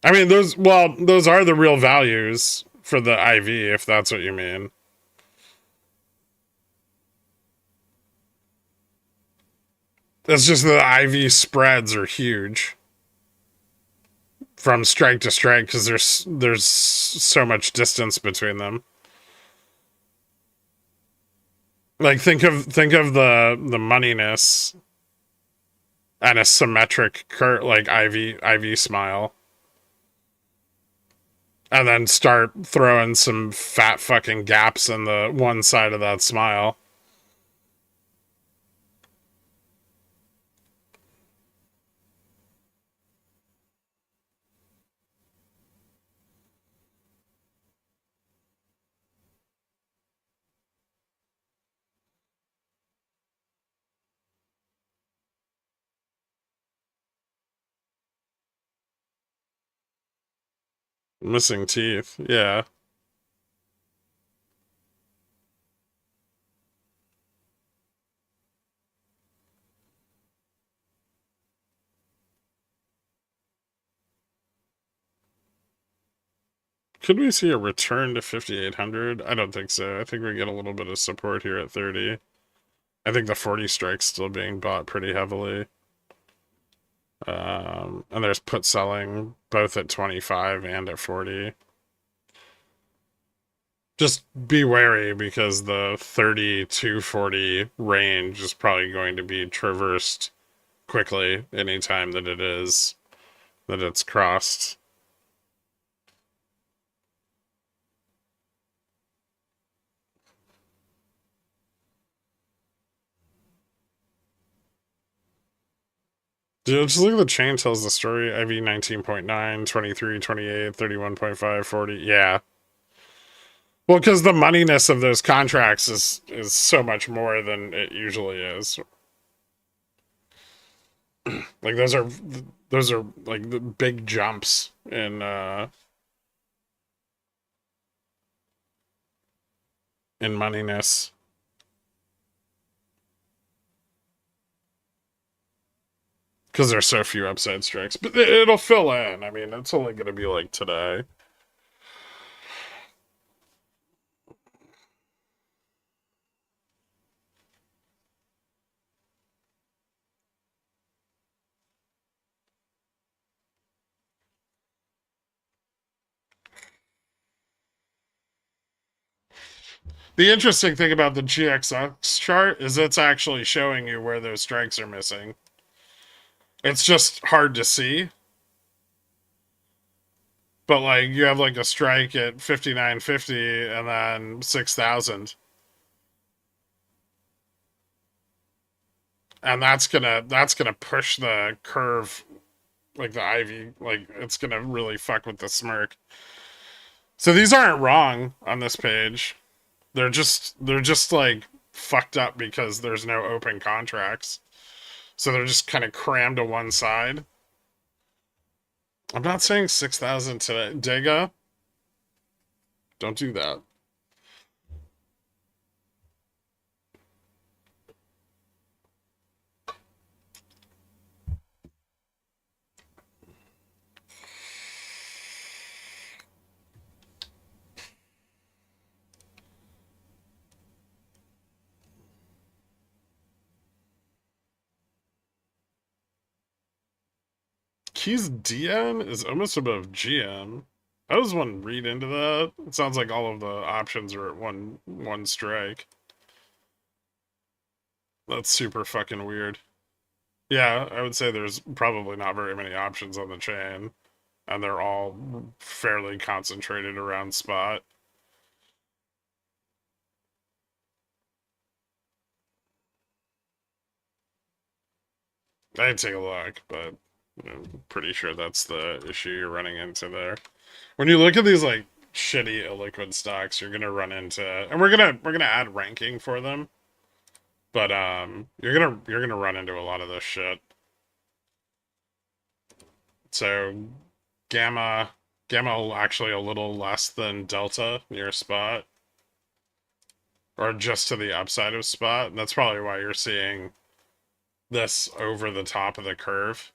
I mean, those are the real values for the IV, if that's what you mean. It's just the IV spreads are huge from strike to strike because there's so much distance between them. Like think of the moneyness and a symmetric like IV smile. And then start throwing some fat fucking gaps in the one side of that smile. Missing teeth, yeah. Could we see a return to 5,800? I don't think so. I think we get a little bit of support here at 30. I think the 40 strike's still being bought pretty heavily. And there's put selling both at 25 and at 40. Just be wary because the 30 to 40 range is probably going to be traversed quickly anytime that it's crossed. Dude, just look at the chain tells the story. IV 19.9, 23, 28, 31.5, 40. Yeah. Well, because the moneyness of those contracts is so much more than it usually is. Like those are like the big jumps in in moneyness. Because there's so few upside strikes. But it'll fill in. I mean, it's only going to be like today. The interesting thing about the GXX chart is it's actually showing you where those strikes are missing. It's just hard to see. But like you have like a strike at 59.50 and then 6,000. And that's gonna push the curve, like the Ivy, like it's gonna really fuck with the smirk. So these aren't wrong on this page. They're just like fucked up because there's no open contracts. So they're just kind of crammed to one side. I'm not saying 6,000 today. Dega, don't do that. Keys DM is almost above GM. I just want to read into that. It sounds like all of the options are at one strike. That's super fucking weird. Yeah, I would say there's probably not very many options on the chain, and they're all fairly concentrated around spot. I'd take a look, but I'm pretty sure that's the issue you're running into there. When you look at these like shitty illiquid stocks, you're gonna run into, and we're gonna add ranking for them, but you're gonna run into a lot of this shit. So gamma actually a little less than delta near spot, or just to the upside of spot. And that's probably why you're seeing this over the top of the curve.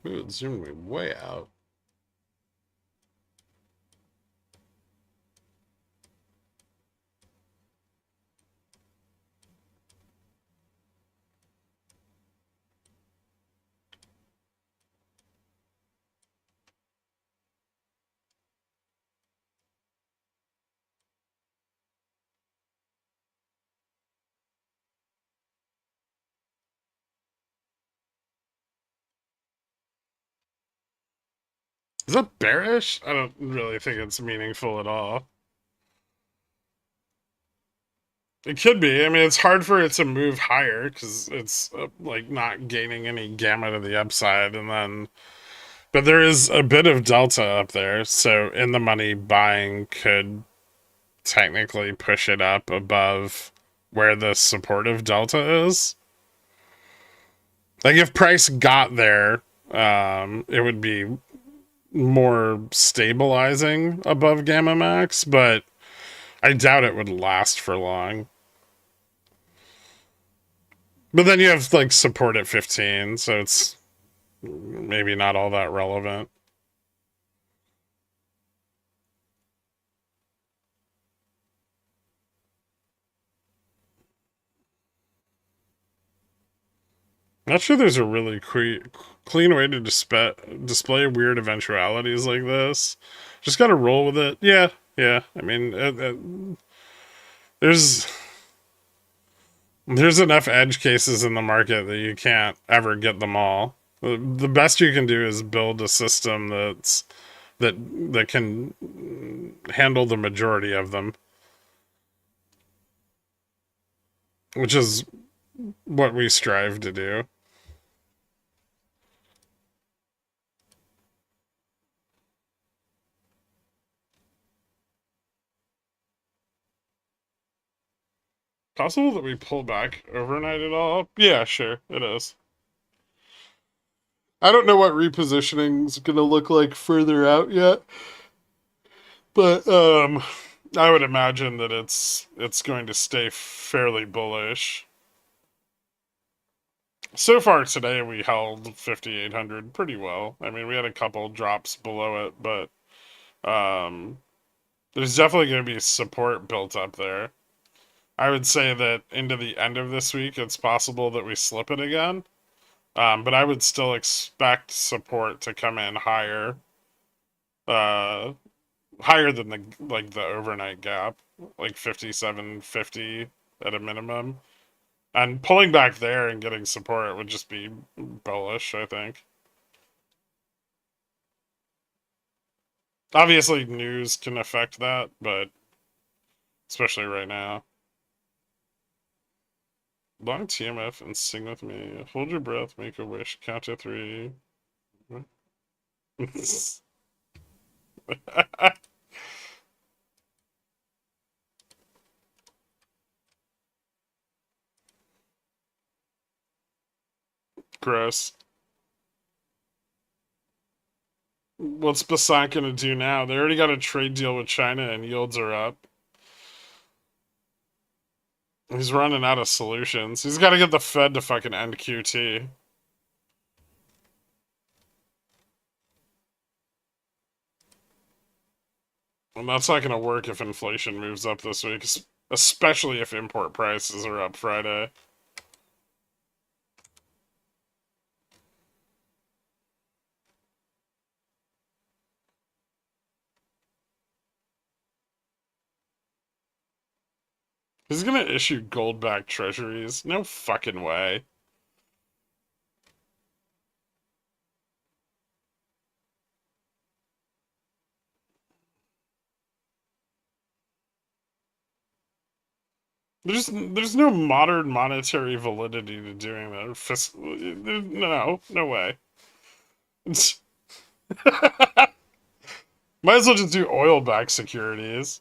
Ooh, it zoomed me way out. Is that bearish? I don't really think it's meaningful at all. It could be. I mean, it's hard for it to move higher because it's like not gaining any gamma to the upside, and then, but there is a bit of delta up there. So in the money buying could technically push it up above where the supportive delta is. Like if price got there, it would be more stabilizing above gamma max, but I doubt it would last for long. But then you have like support at 15, so it's maybe not all that relevant. Not sure there's a really clean way to display weird eventualities like this. Just gotta roll with it. Yeah. I mean, there's enough edge cases in the market that you can't ever get them all. The best you can do is build a system that can handle the majority of them, which is what we strive to do. Possible that we pull back overnight at all? Yeah, sure, it is. I don't know what repositioning's gonna look like further out yet, but I would imagine that it's going to stay fairly bullish. So far today, we held 5,800 pretty well. I mean, we had a couple drops below it, but there's definitely going to be support built up there. I would say that into the end of this week, it's possible that we slip it again. But I would still expect support to come in higher, higher than the overnight gap, like 57.50 at a minimum. And pulling back there and getting support would just be bullish, I think. Obviously, news can affect that, but especially right now. Long TMF and sing with me. Hold your breath, make a wish, count to 3. Gross. What's Basant gonna do now? They already got a trade deal with China and yields are up. He's running out of solutions. He's got to get the Fed to fucking end QT. And that's not going to work if inflation moves up this week, especially if import prices are up Friday. He's going to issue gold-backed treasuries? No fucking way. There's no modern monetary validity to doing that. No way. Might as well just do oil-backed securities.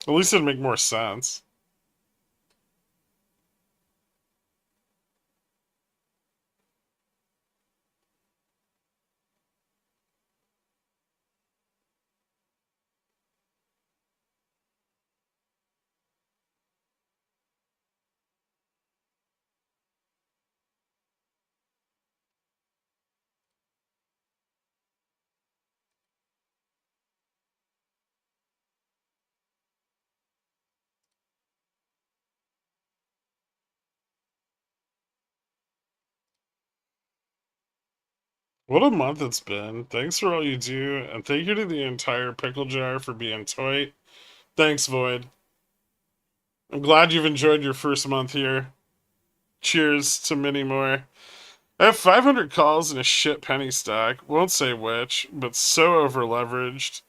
At least it'd make more sense. What a month it's been. Thanks for all you do, and thank you to the entire pickle jar for being toy. Thanks, Void. I'm glad you've enjoyed your first month here. Cheers to many more. I have 500 calls and a shit penny stack. Won't say which, but so over leveraged.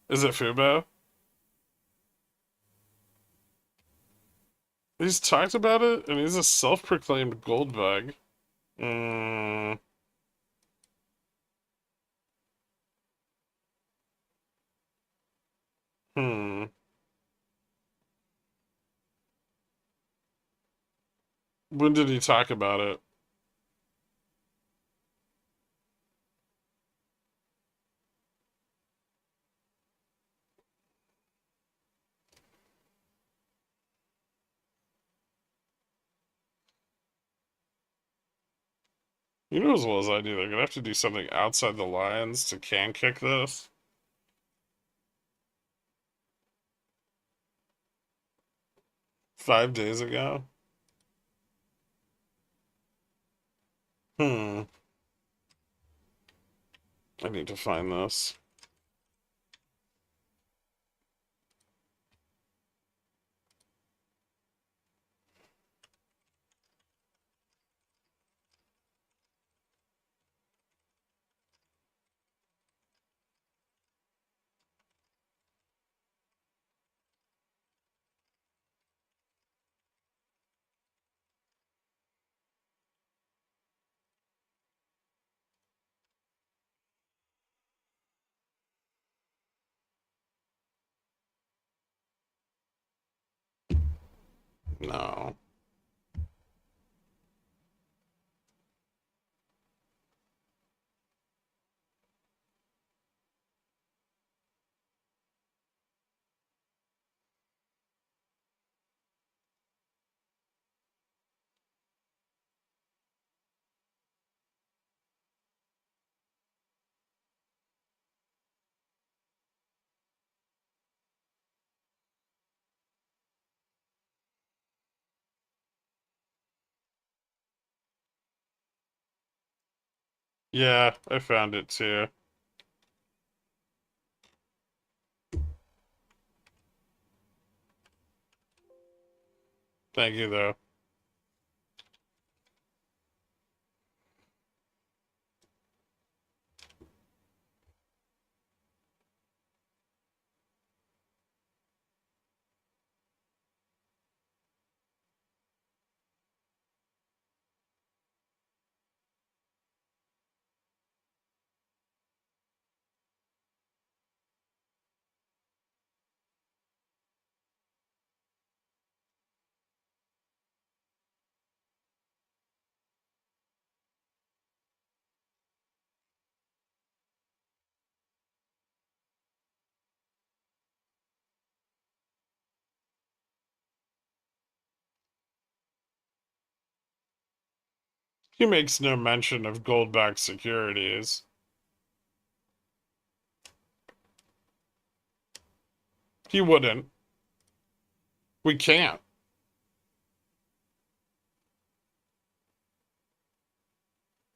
Is it Fubo? He's talked about it, and he's a self-proclaimed gold bug. Hmm. When did he talk about it? You know as well as I do, they're gonna have to do something outside the lines to can kick this. $5 ago? I need to find this. No. Yeah, I found it too. Thank you, though. He makes no mention of gold-backed securities. He wouldn't. We can't.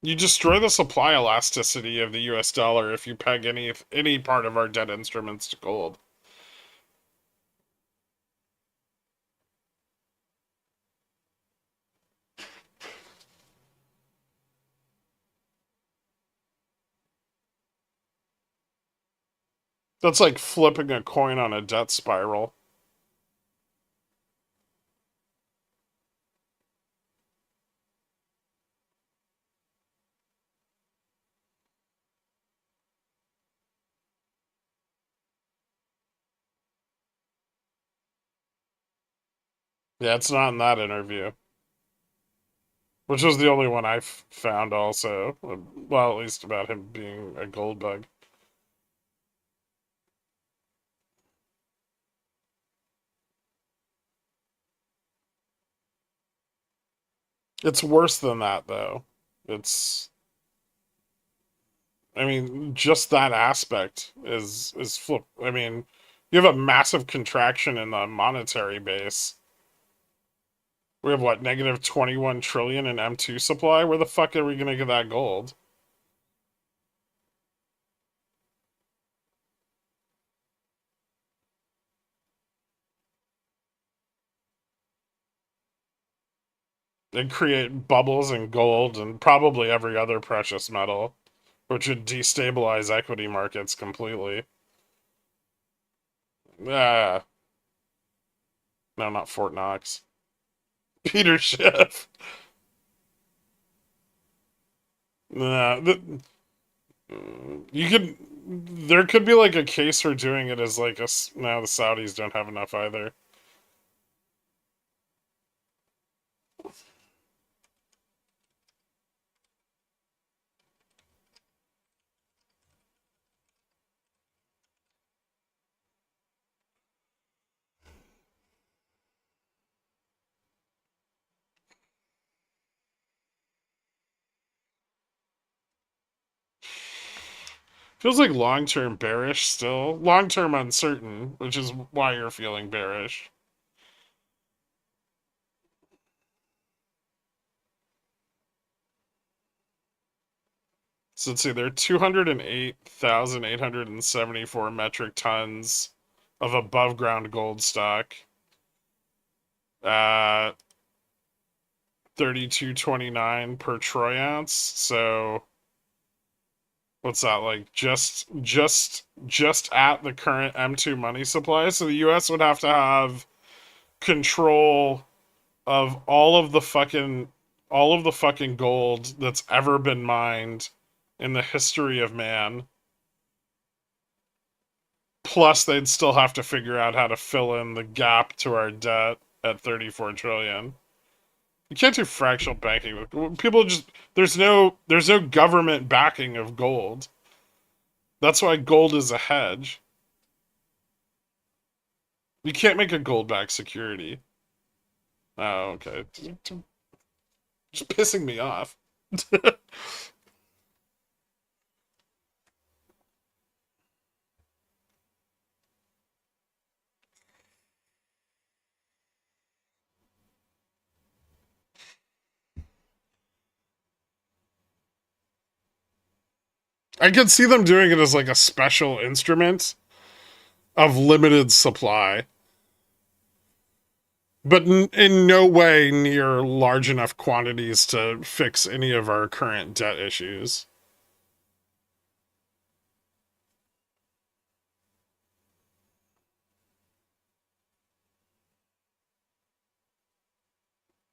You destroy the supply elasticity of the US dollar if you peg any part of our debt instruments to gold. That's like flipping a coin on a debt spiral. Yeah, it's not in that interview. Which was the only one I found also. Well, at least about him being a gold bug. It's worse than that, though. It's... I mean, just that aspect is flip. I mean, you have a massive contraction in the monetary base. We have what, negative 21 trillion in M2 supply? Where the fuck are we gonna get that gold? They create bubbles in gold and probably every other precious metal, which would destabilize equity markets completely. Ah, no, not Fort Knox. Peter Schiff. Nah, you could. There could be like a case for doing it as like a. Now the Saudis don't have enough either. Feels like long-term bearish still. Long-term uncertain, which is why you're feeling bearish. So let's see, there are 208,874 metric tons of above ground gold stock. 32.29 per troy ounce. So what's that, like just at the current M2 money supply? So the US would have to have control of all of the fucking gold that's ever been mined in the history of man. Plus, they'd still have to figure out how to fill in the gap to our debt at 34 trillion. You can't do fractional banking. People just there's no government backing of gold. That's why gold is a hedge. You can't make a gold-backed security. Oh, okay. Just pissing me off. I could see them doing it as like a special instrument of limited supply, but in no way near large enough quantities to fix any of our current debt issues.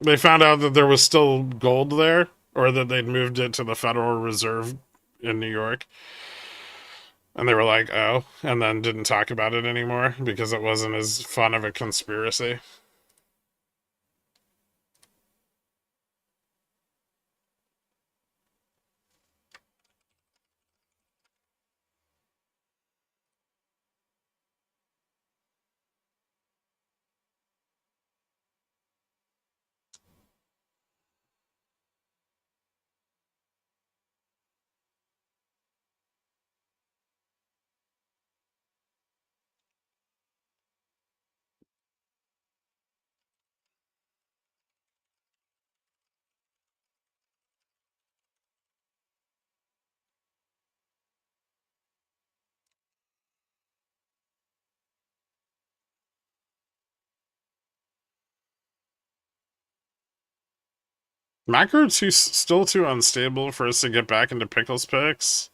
They found out that there was still gold there, or that they'd moved it to the Federal Reserve in New York. And they were like, oh, and then didn't talk about it anymore because it wasn't as fun of a conspiracy. Macro still too unstable for us to get back into pickles picks.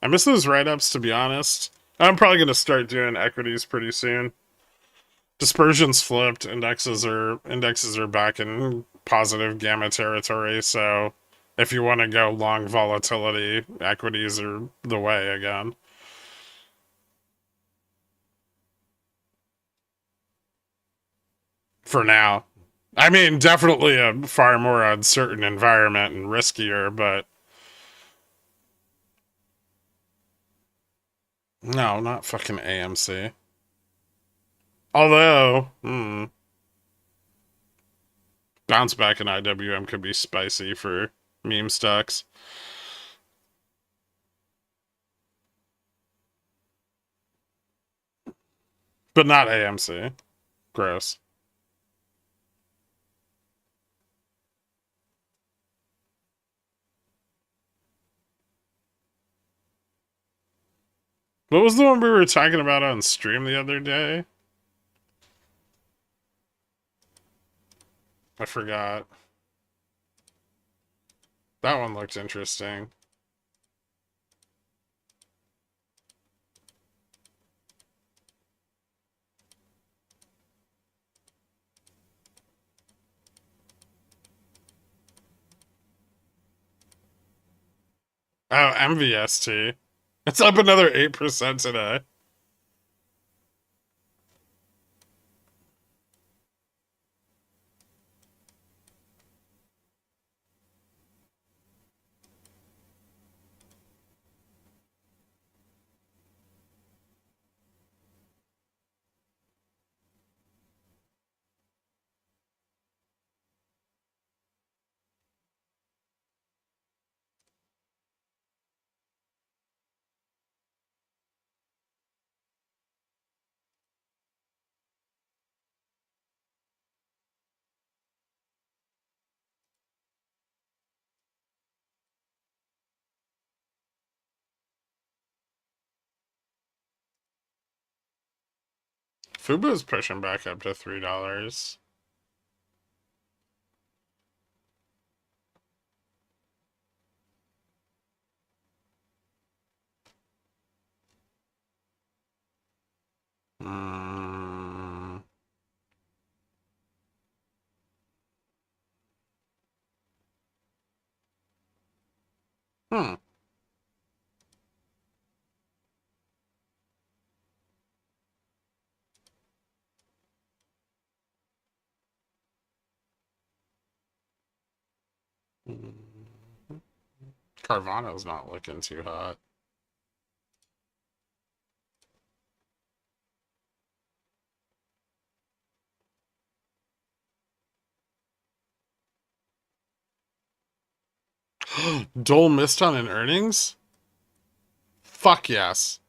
I miss those write-ups, to be honest. I'm probably going to start doing equities pretty soon. Dispersion's flipped. Indexes are back in positive gamma territory. So if you want to go long volatility, equities are the way again. For now. I mean, definitely a far more uncertain environment and riskier, but no, not fucking AMC. Although, bounce back in IWM could be spicy for meme stocks. But not AMC. Gross. What was the one we were talking about on stream the other day? I forgot. That one looked interesting. Oh, MVST. It's up another 8% today. Fubo's pushing back up to $3. Hmm. Carvana's not looking too hot. Dole missed on in earnings? Fuck yes.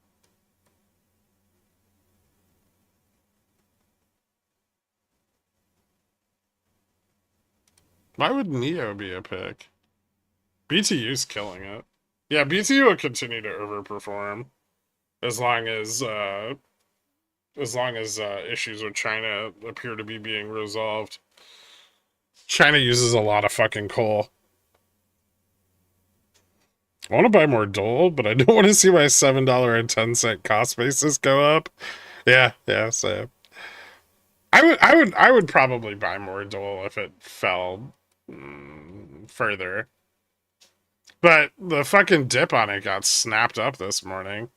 Why would Neo be a pick? BTU's killing it. Yeah, BTU will continue to overperform as long as issues with China appear to be being resolved. China uses a lot of fucking coal. I want to buy more Dole, but I don't want to see my $7.10 cost basis go up. Yeah, so I would probably buy more Dole if it fell further. But the fucking dip on it got snapped up this morning.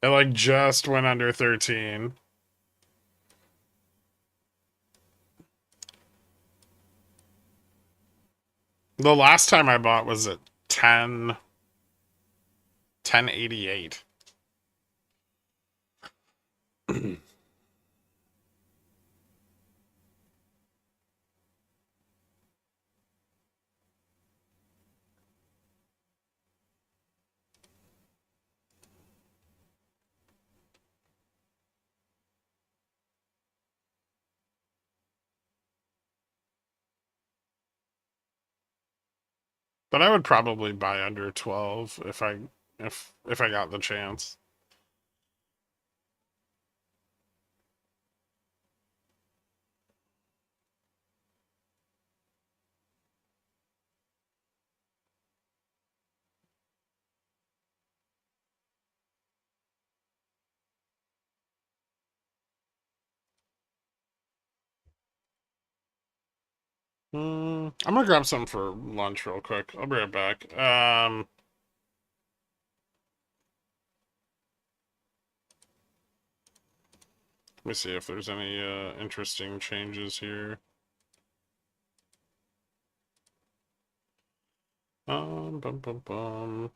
It like just went under 13. The last time I bought was at 1088. But I would probably buy under 12 if I got the chance. I'm gonna grab some for lunch real quick. I'll be right back. Let me see if there's any interesting changes here. Bum, bum, bum.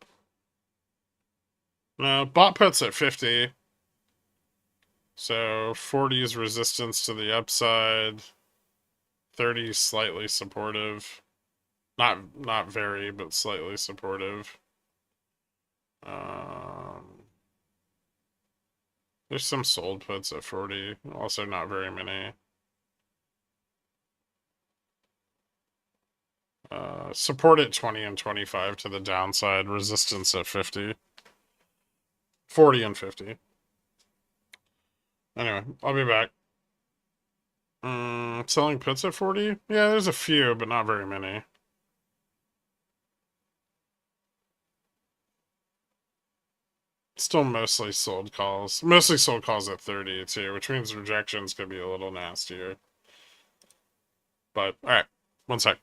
No, bot puts at 50. So 40 is resistance to the upside. 30 slightly supportive. Not very, but slightly supportive. There's some sold puts at 40. Also not very many. Support at 20 and 25 to the downside. Resistance at 50. 40 and 50. Anyway, I'll be back. Selling puts at 40? Yeah, there's a few, but not very many. Still mostly sold calls. Mostly sold calls at 30, too, which means rejections could be a little nastier. But, alright. One sec.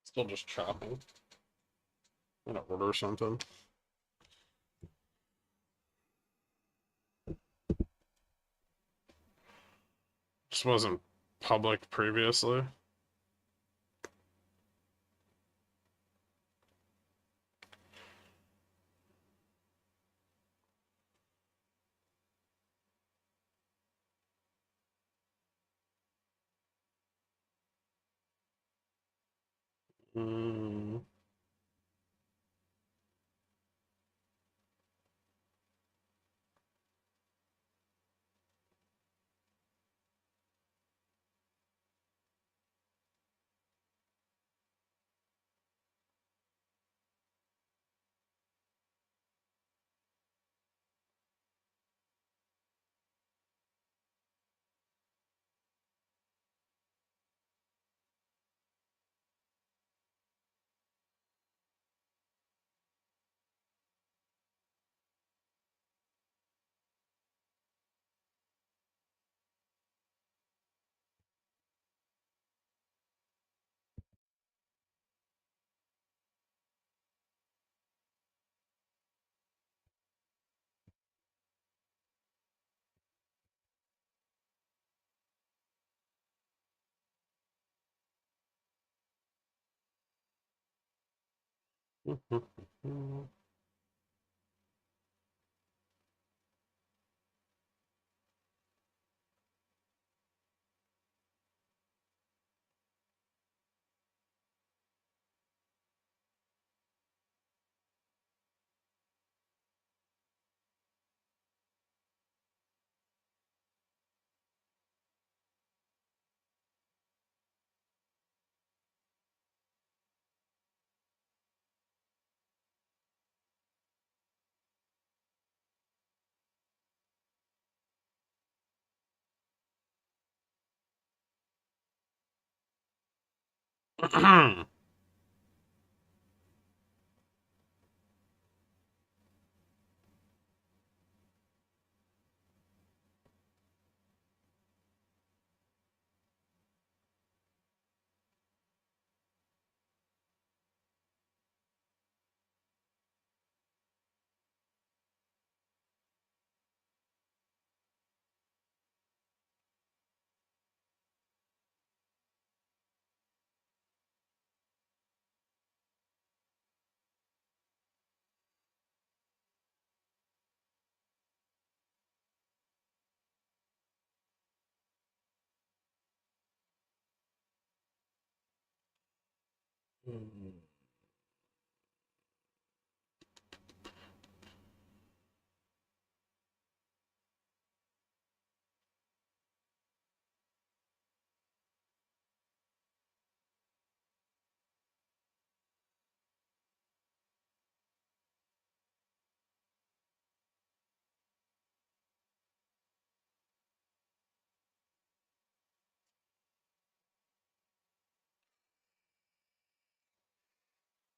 Still just chopping. I'm gonna order something. This wasn't public previously. Mm.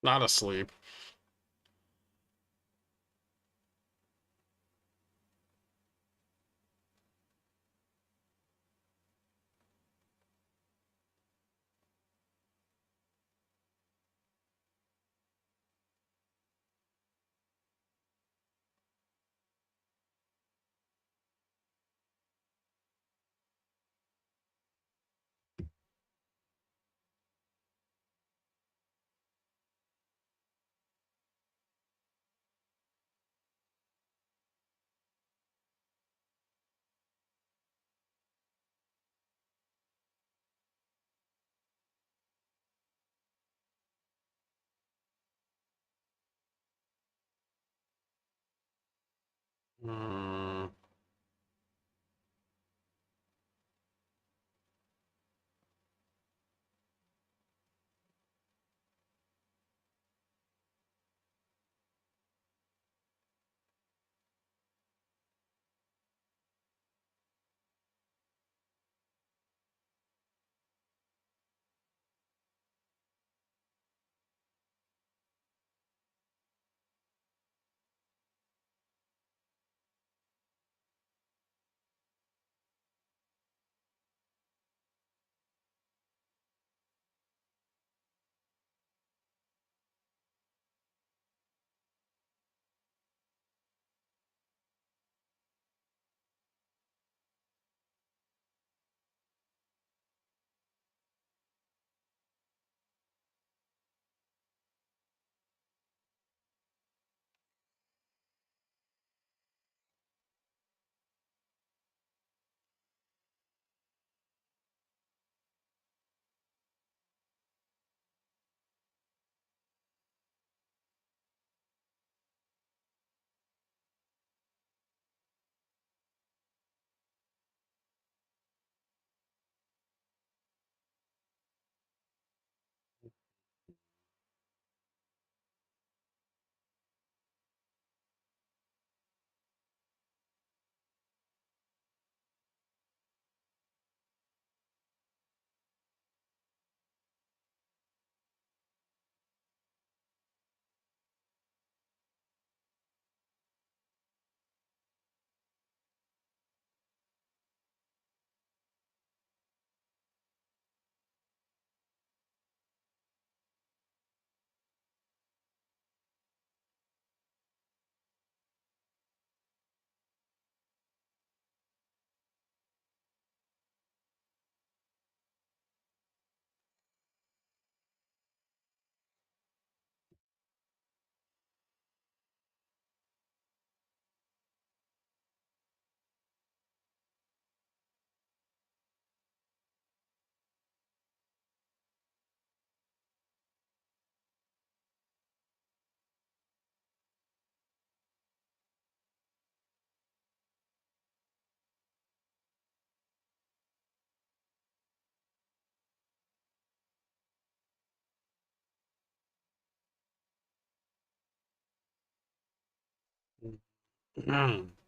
Not asleep. Mm.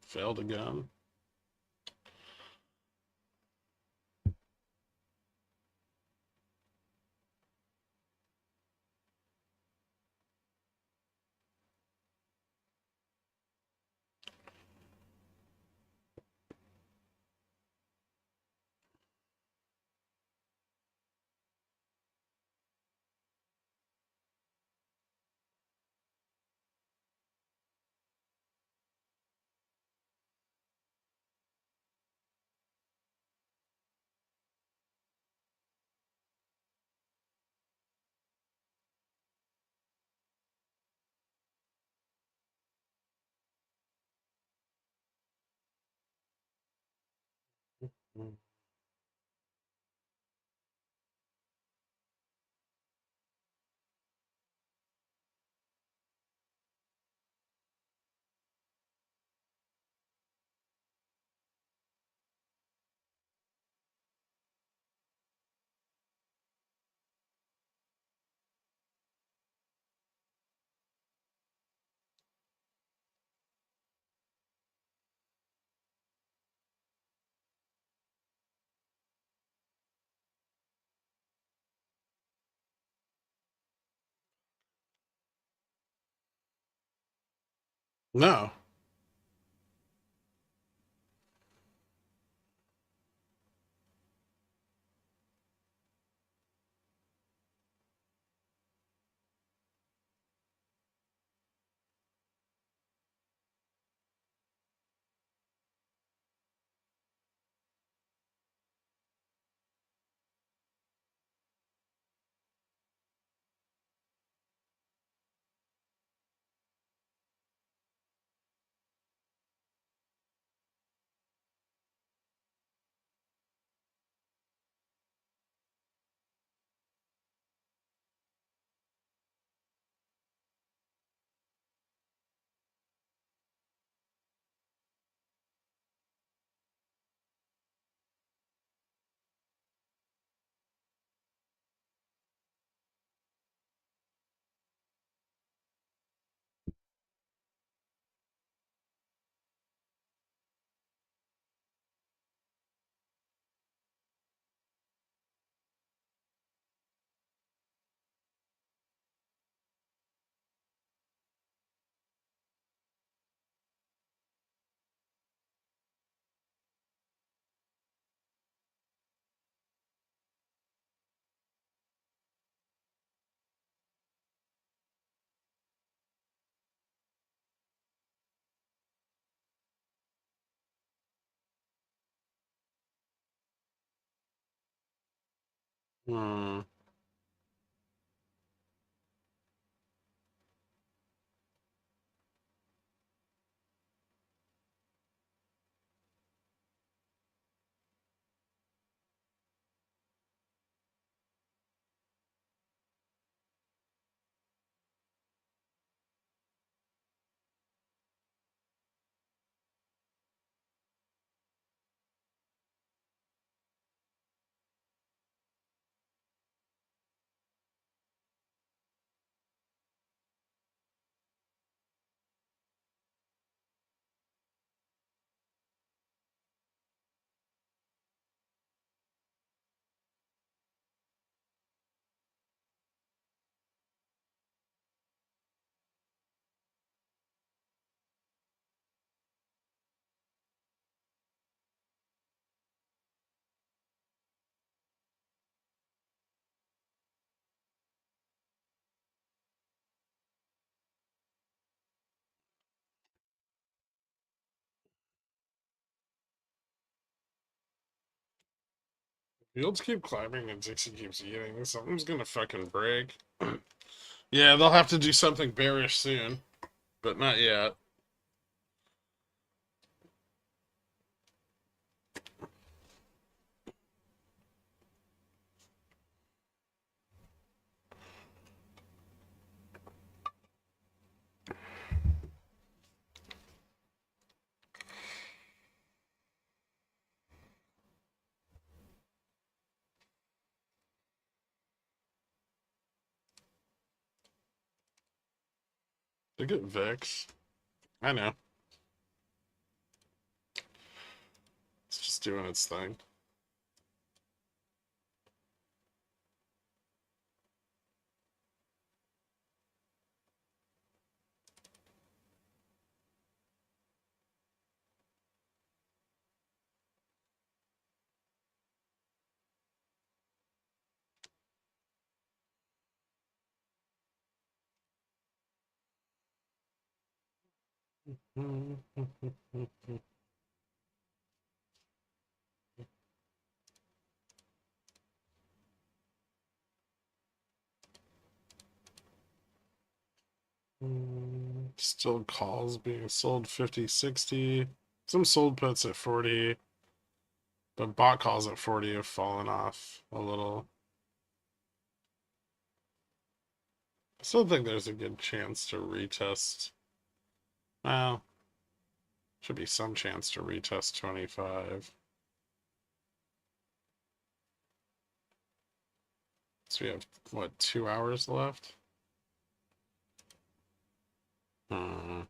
Failed again. No. Hmm. Yields keep climbing and Dixie keeps eating. Something's gonna fucking break. Yeah, they'll have to do something bearish soon, but not yet. Look at VIX. I know. doing its thing. Still calls being sold 50, 60. Some sold puts at 40. But bot calls at 40 have fallen off a little. I still think there's a good chance to retest. Well, should be some chance to retest 25. So we have, what, 2 hours left? Hmm.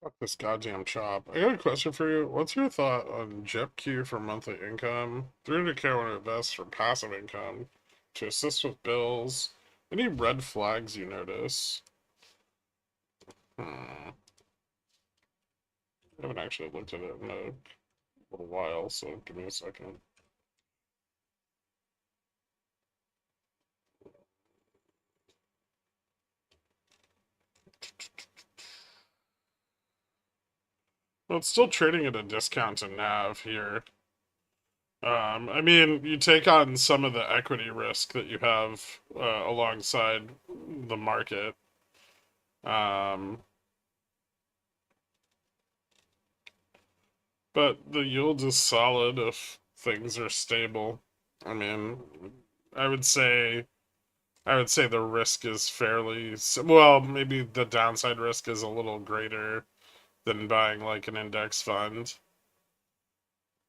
Fuck this goddamn chop. I got a question for you. What's your thought on JEPQ for monthly income? 300K want to invest for passive income to assist with bills. Any red flags you notice? I haven't actually looked at it in a little while, so give me a second. Well, it's still trading at a discount to NAV here. I mean, you take on some of the equity risk that you have alongside the market. But the yield is solid if things are stable. I mean, I would say the risk is fairly well, maybe the downside risk is a little greater than buying like an index fund.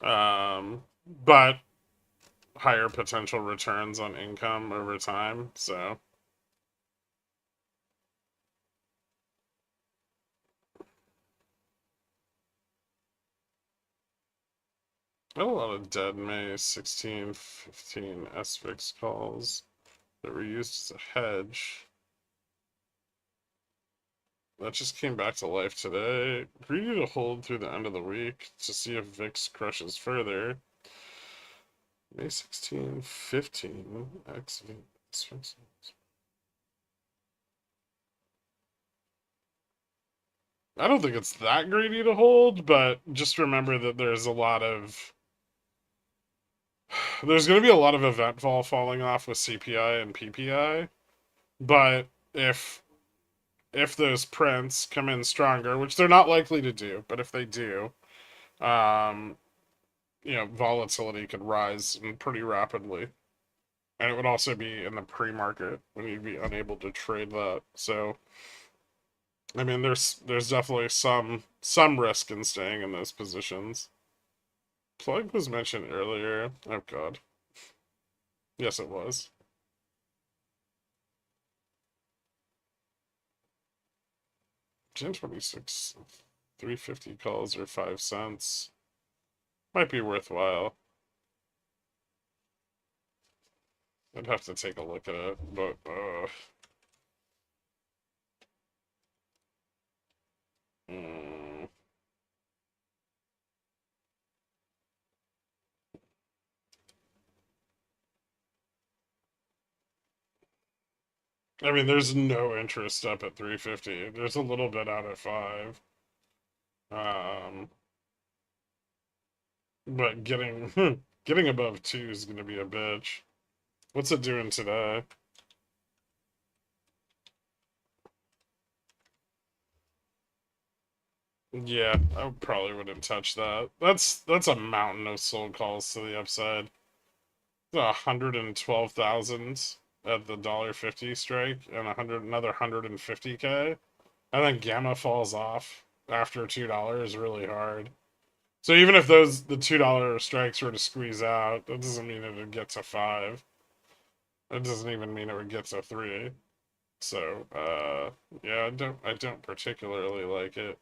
But higher potential returns on income over time, so a lot of dead May 16, 15 SVIX calls that were used as a hedge. That just came back to life today. Greedy to hold through the end of the week to see if VIX crushes further. May 16, 15, SVIX. I don't think it's that greedy to hold, but just remember that there's a lot of... There's going to be a lot of event vol falling off with CPI and PPI, but if those prints come in stronger, which they're not likely to do, but if they do, you know, volatility could rise pretty rapidly. And it would also be in the pre-market when you'd be unable to trade that. So, I mean, there's definitely some risk in staying in those positions. Plug was mentioned earlier. Oh, God. Yes, it was. Jan 26, 350 calls or 5 cents. Might be worthwhile. I'd have to take a look at it, but I mean, there's no interest up at 350. There's a little bit out at 5. But getting above 2 is going to be a bitch. What's it doing today? Yeah, I probably wouldn't touch that. That's a mountain of sold calls to the upside. 112,000 at the $1.50 strike and another 150K. And then Gamma falls off after $2 really hard. So even if the $2 strikes were to squeeze out, that doesn't mean it would get to 5. That doesn't even mean it would get to 3. So yeah, I don't particularly like it.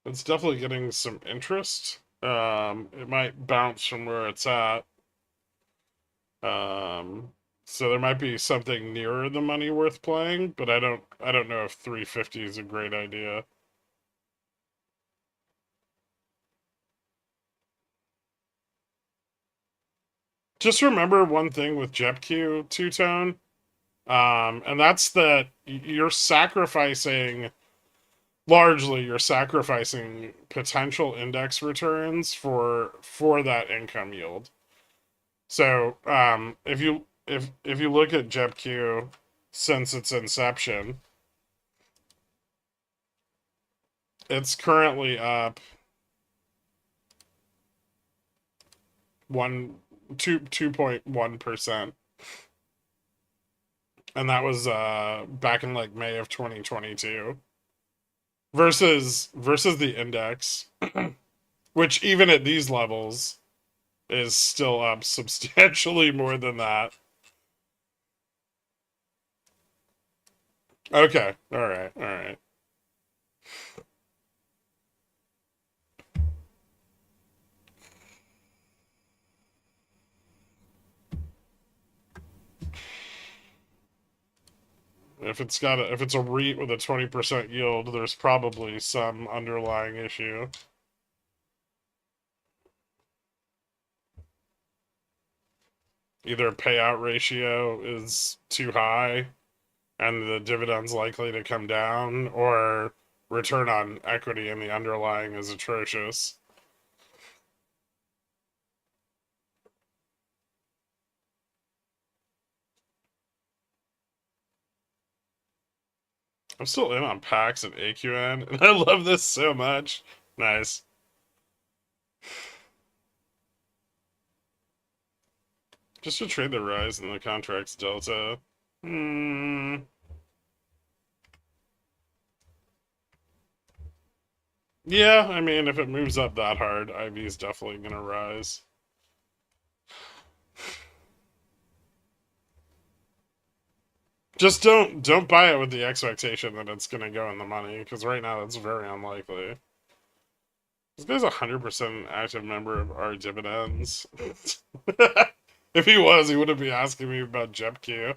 It's definitely getting some interest. It might bounce from where it's at. So there might be something nearer the money worth playing, but I don't know if 350 is a great idea. Just remember one thing with JEPQ two-tone, and that's that largely you're sacrificing potential index returns for that income yield. So if you look at JEPQ since its inception, it's currently up 2.1%. And that was back in like May of 2022. Versus the index, which even at these levels is still up substantially more than that. Okay, all right, all right. If it's a REIT with a 20% yield, there's probably some underlying issue. Either payout ratio is too high and the dividend's likely to come down, or return on equity in the underlying is atrocious. I'm still in on PAX and AQN, and I love this so much. Nice. Just to trade the rise in the contract's delta. Yeah, I mean, if it moves up that hard, IV's definitely gonna rise. Just don't buy it with the expectation that it's gonna go in the money, because right now that's very unlikely. This guy's 100% active member of our dividends. If he was, he wouldn't be asking me about JEPQ.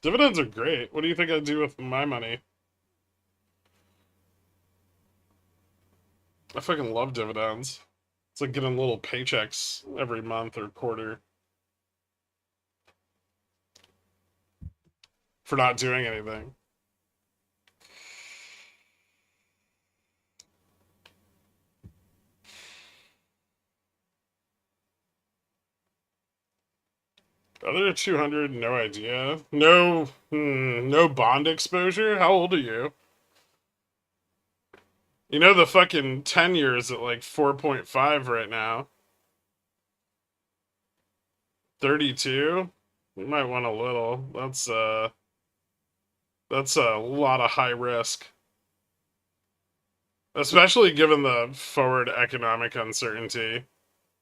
Dividends are great. What do you think I'd do with my money? I fucking love dividends. It's like getting little paychecks every month or quarter for not doing anything. Other 200, no idea. No, no bond exposure? How old are you? You know the fucking 10 years at like 4.5 right now. 32? You might want a little. That's a lot of high risk. Especially given the forward economic uncertainty.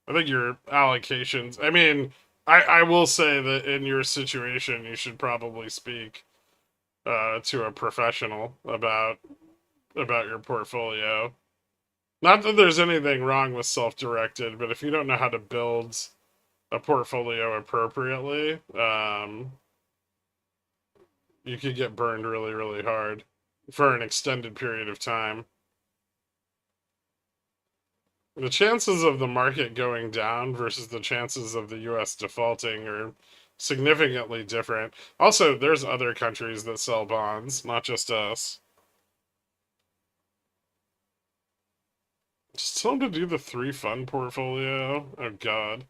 I think your allocations, I mean, I will say that in your situation, you should probably speak to a professional about your portfolio. Not that there's anything wrong with self-directed, but if you don't know how to build a portfolio appropriately, you could get burned really, really hard for an extended period of time. The chances of the market going down versus the chances of the US defaulting are significantly different. Also, there's other countries that sell bonds, not just us. Just tell him to do the 3-fund portfolio. Oh, God.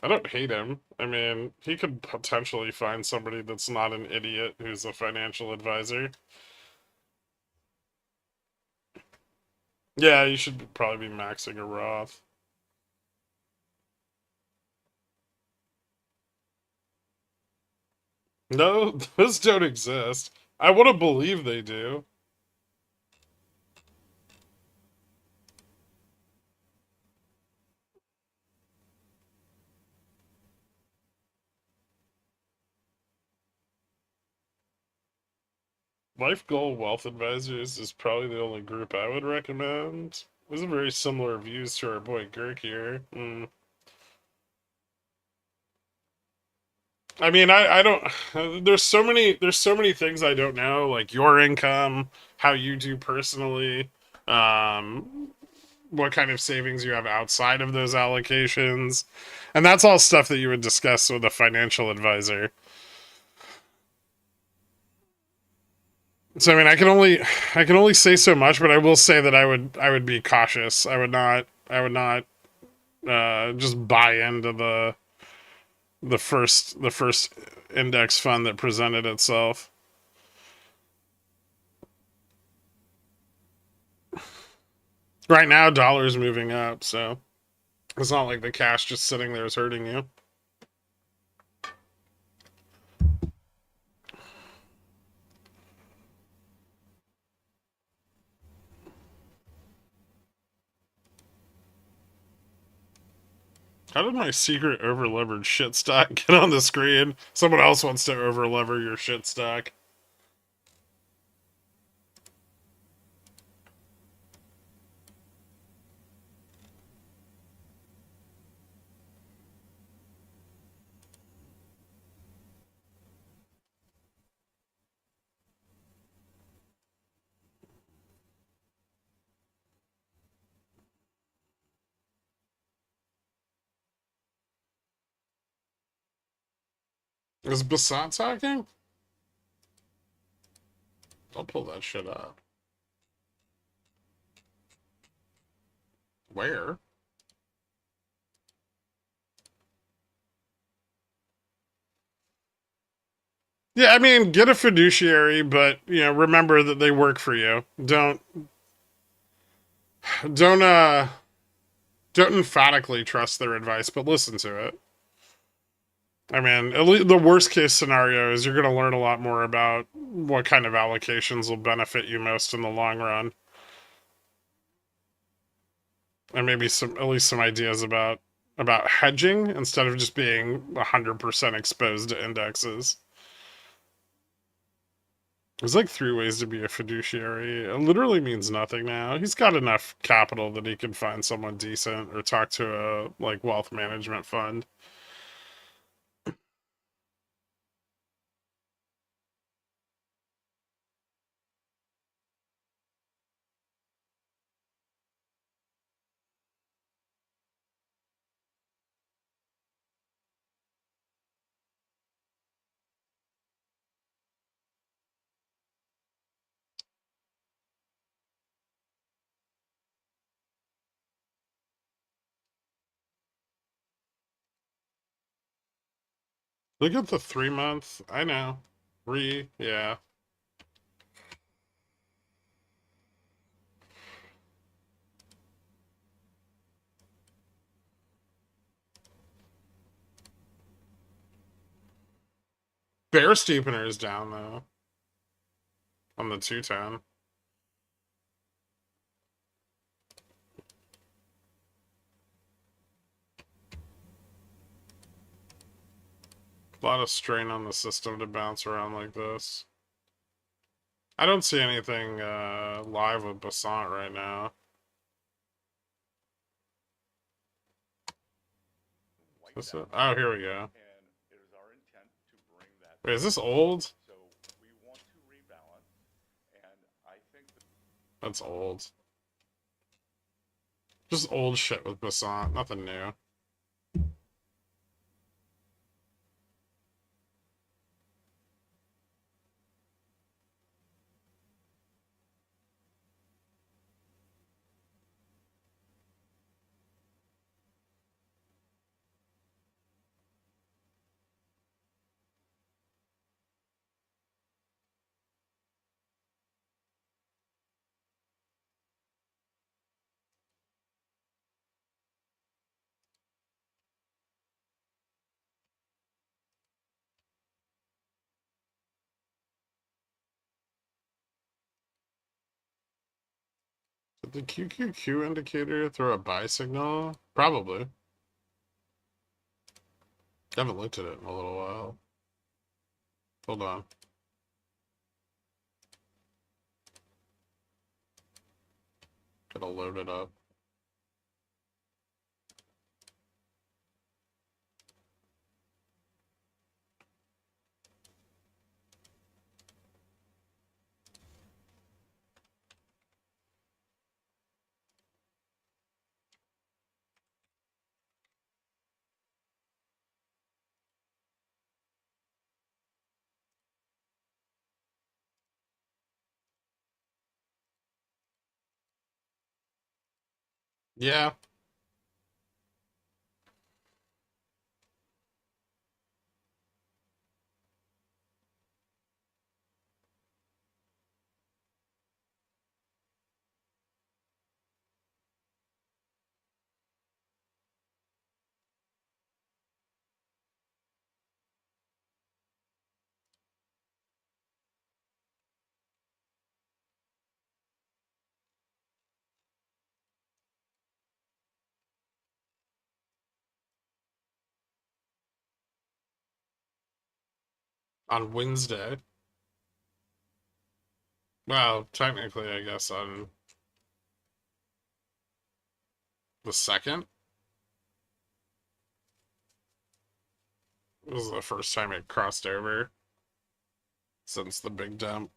I don't hate him. I mean, he could potentially find somebody that's not an idiot who's a financial advisor. Yeah, you should probably be maxing a Roth. No, those don't exist. I want to believe they do. Life Goal Wealth Advisors is probably the only group I would recommend. Those are very similar views to our boy Gherkin here. I mean, I don't. There's so many things I don't know, like your income, how you do personally, what kind of savings you have outside of those allocations, and that's all stuff that you would discuss with a financial advisor. So I mean, I can only say so much, but I will say that I would be cautious. I would not just buy into the first index fund that presented itself. Right now, dollar's moving up, so it's not like the cash just sitting there is hurting you. How did my secret over-levered shit stack get on the screen? Someone else wants to over-lever your shit stack. Is Basant talking? I'll pull that shit up. Where? Yeah, I mean, get a fiduciary, but, you know, remember that they work for you. Don't emphatically trust their advice, but listen to it. I mean, at least the worst case scenario is you're going to learn a lot more about what kind of allocations will benefit you most in the long run. And maybe at least some ideas about hedging instead of just being 100% exposed to indexes. There's like 3 ways to be a fiduciary. It literally means nothing now. He's got enough capital that he can find someone decent or talk to a like wealth management fund. Look at the 3-month. I know. Yeah. Bear steepener is down though. On the 210. A lot of strain on the system to bounce around like this. I don't see anything live with Basant right now. Oh, here we go. Wait, is this old? That's old. Just old shit with Basant, nothing new. Did the QQQ indicator throw a buy signal? Probably. I haven't looked at it in a little while. Hold on. Gotta load it up. Yeah. On Wednesday. Well, technically, I guess on the 2nd. This is the first time it crossed over since the big dump.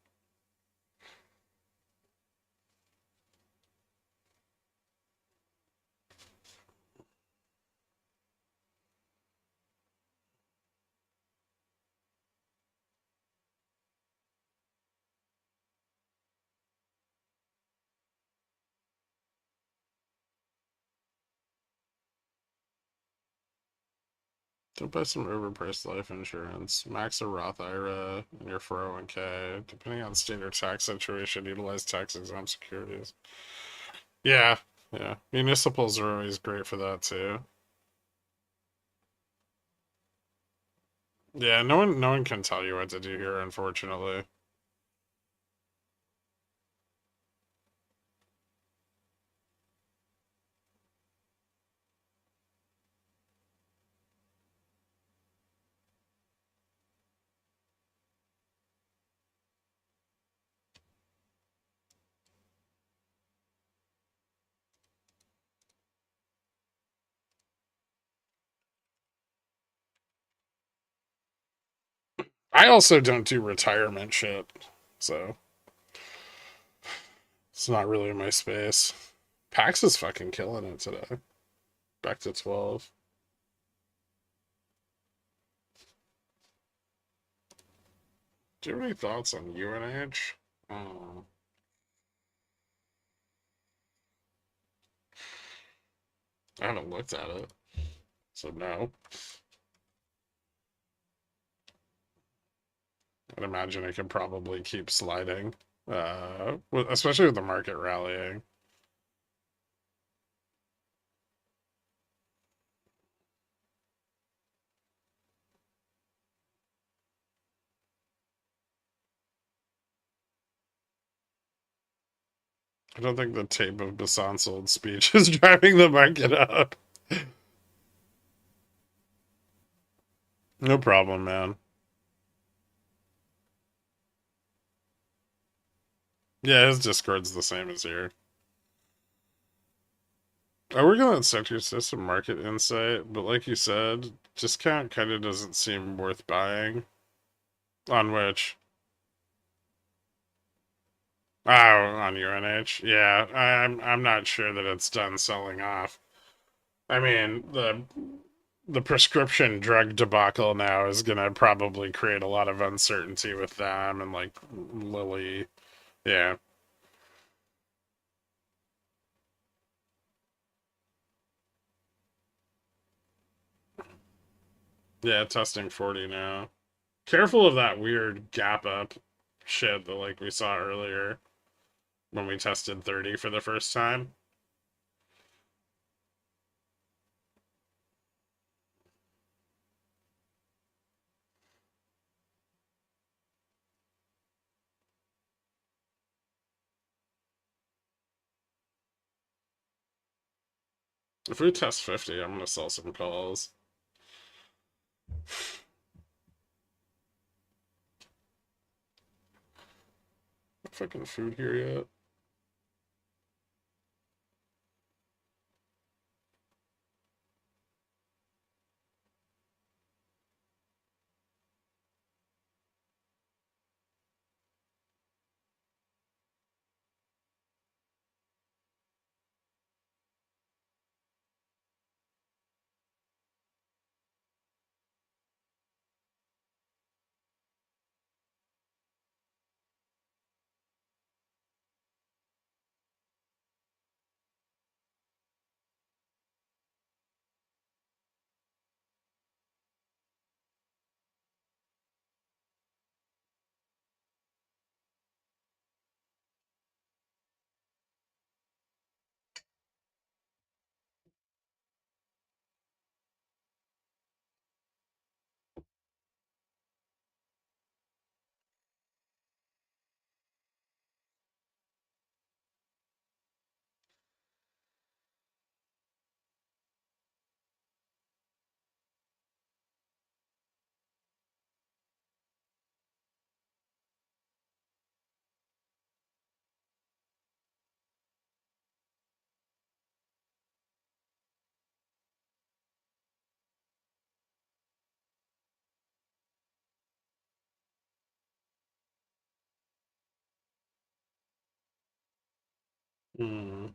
Don't buy some overpriced life insurance. Max a Roth IRA in your 401k. Depending on state or tax situation, utilize tax exempt securities. Yeah, yeah. Municipals are always great for that too. Yeah, no one can tell you what to do here, unfortunately. I also don't do retirement shit, so it's not really my space. Pax is fucking killing it today. Back to 12. Do you have any thoughts on UNH? I haven't looked at it, so no. I'd imagine it could probably keep sliding, especially with the market rallying. I don't think the tape of Bassan's old speech is driving the market up. No problem, man. Yeah, his Discord's the same as here. I work on that sector system market insight, but like you said, discount kind of doesn't seem worth buying. On which? Oh, on UNH. Yeah, I'm not sure that it's done selling off. I mean, the prescription drug debacle now is gonna probably create a lot of uncertainty with them and like Lilly. Yeah. Yeah, testing 40 now. Careful of that weird gap up shit that like we saw earlier when we tested 30 for the first time. If we test 50, I'm gonna sell some calls. Fucking food here yet? Hmm.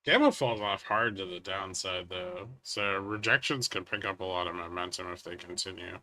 Gamma falls off hard to the downside, though, so rejections could pick up a lot of momentum if they continue.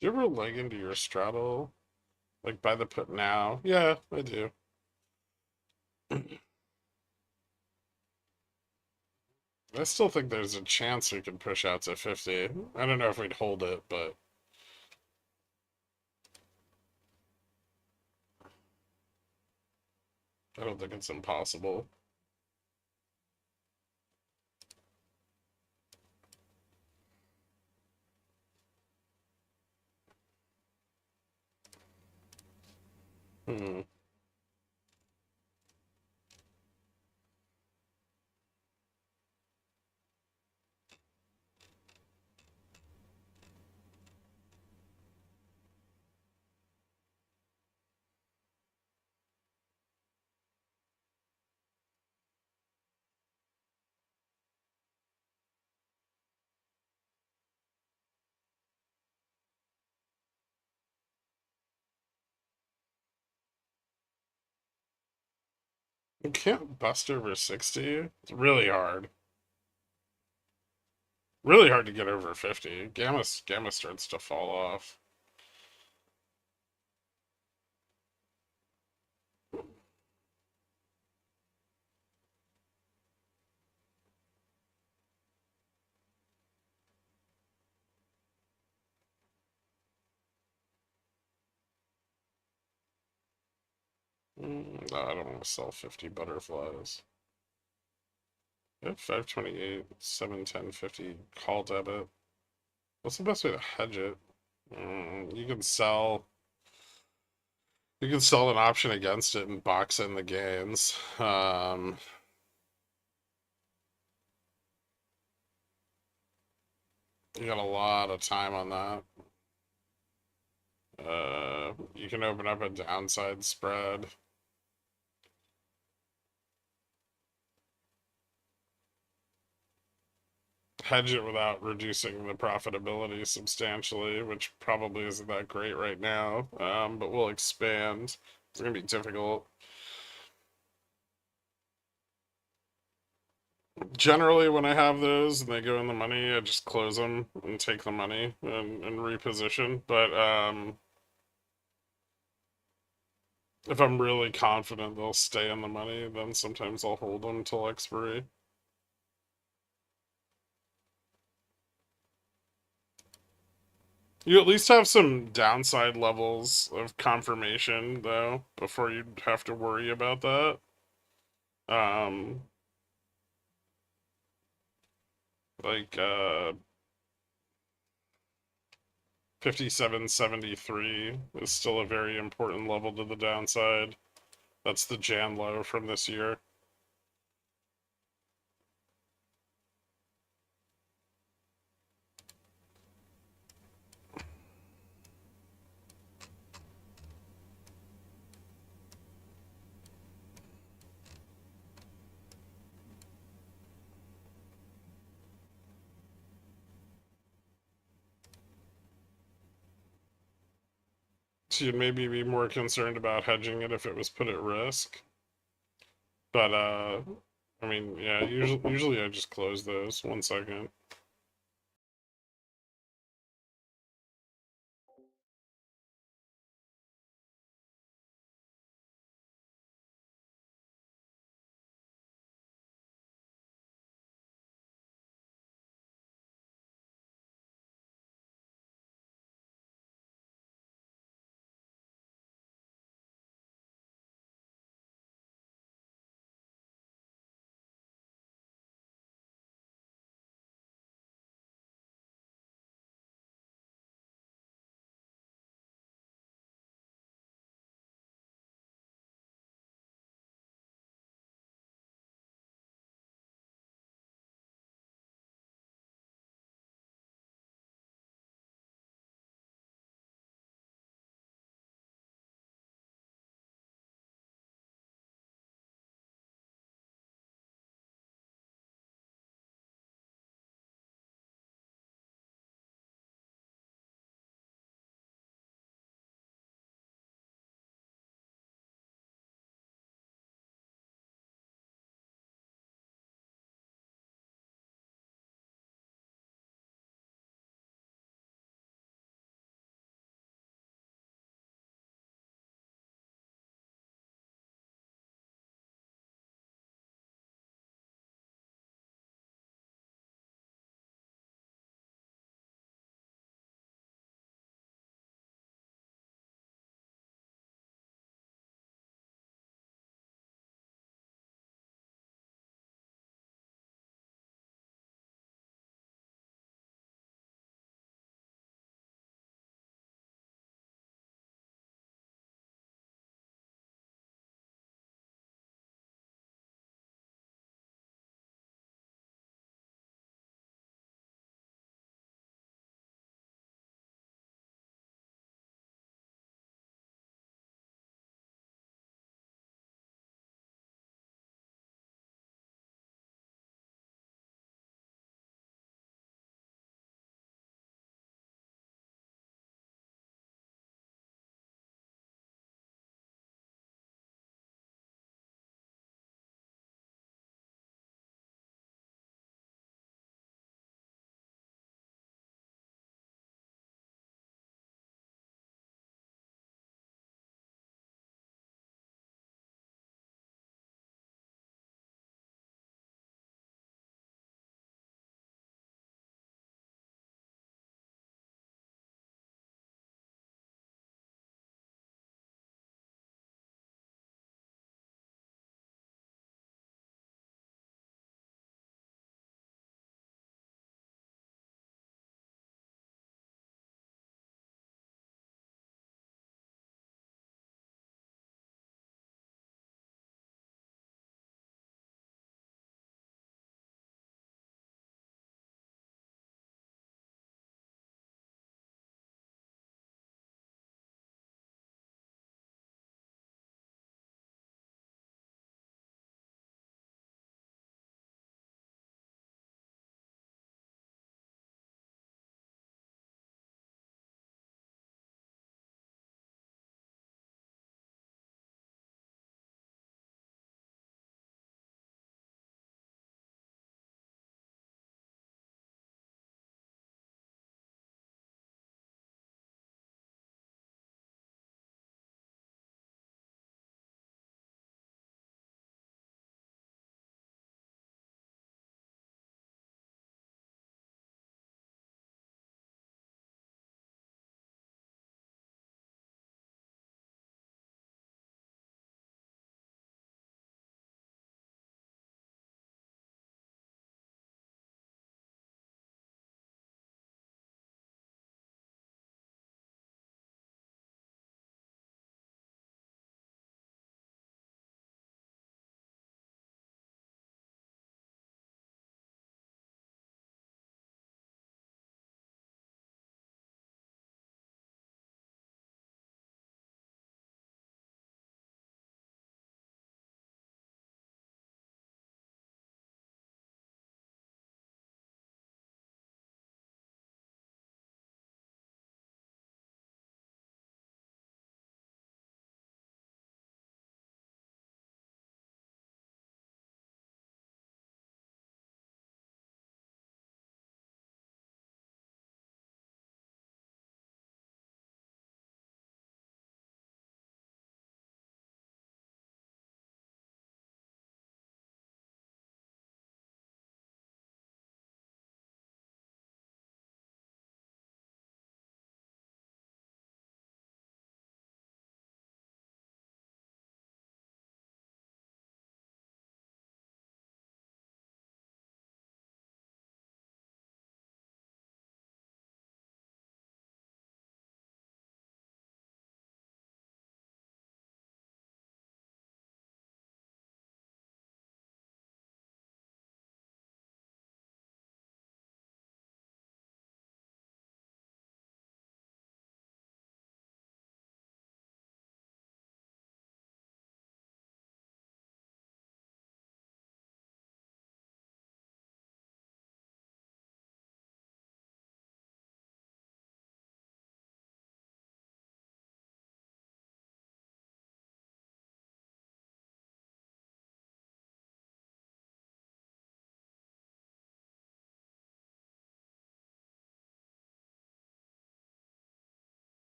Do you ever leg into your straddle? Like by the put now? Yeah, I do. I still think there's a chance we could push out to 50. I don't know if we'd hold it, but I don't think it's impossible. Hmm. You can't bust over 60. It's really hard. Really hard to get over 50. Gamma starts to fall off. No, I don't want to sell 50 butterflies. Yep, 528, 710, 50 call debit. What's the best way to hedge it? You can sell. You can sell an option against it and box in the gains. You got a lot of time on that. You can open up a downside spread. hedge it without reducing the profitability substantially, which probably isn't that great right now. But we'll expand. It's gonna be difficult. Generally, when I have those and they go in the money, I just close them and take the money and reposition. But if I'm really confident they'll stay in the money, then sometimes I'll hold them till expiry. You at least have some downside levels of confirmation, though, before you have to worry about that. Like 57.73 is still a very important level to the downside. That's the Jan low from this year. So you'd maybe be more concerned about hedging it if it was put at risk. But I mean, yeah, usually I just close those. 1 second.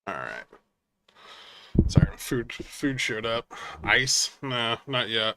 All right. Sorry, food showed up. Ice? No, not yet.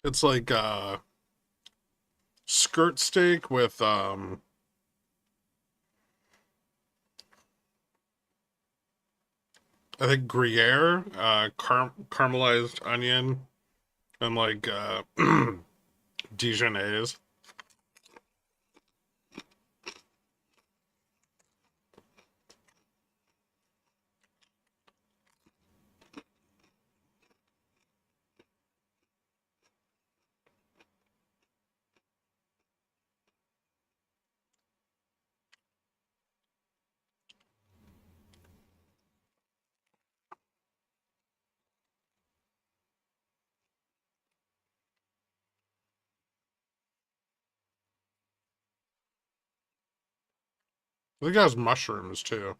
It's like skirt steak with I think Gruyere, caramelized onion, and like Dijonnaise. I think it has mushrooms too.